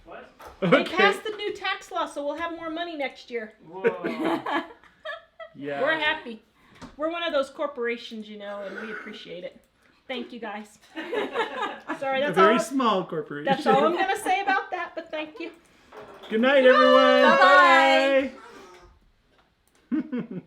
[SPEAKER 2] What?
[SPEAKER 3] They
[SPEAKER 4] Okay.
[SPEAKER 3] passed the new tax law, so we'll have more money next year.
[SPEAKER 2] Whoa.
[SPEAKER 4] Yeah.
[SPEAKER 3] We're happy. We're one of those corporations, you know, and we appreciate it. Thank you, guys. Sorry,
[SPEAKER 4] A
[SPEAKER 3] that's
[SPEAKER 4] very
[SPEAKER 3] all.
[SPEAKER 4] small corporation.
[SPEAKER 3] That's all I'm gonna say about that. But thank you.
[SPEAKER 4] Good night, everyone.
[SPEAKER 1] Bye-bye.
[SPEAKER 4] Bye.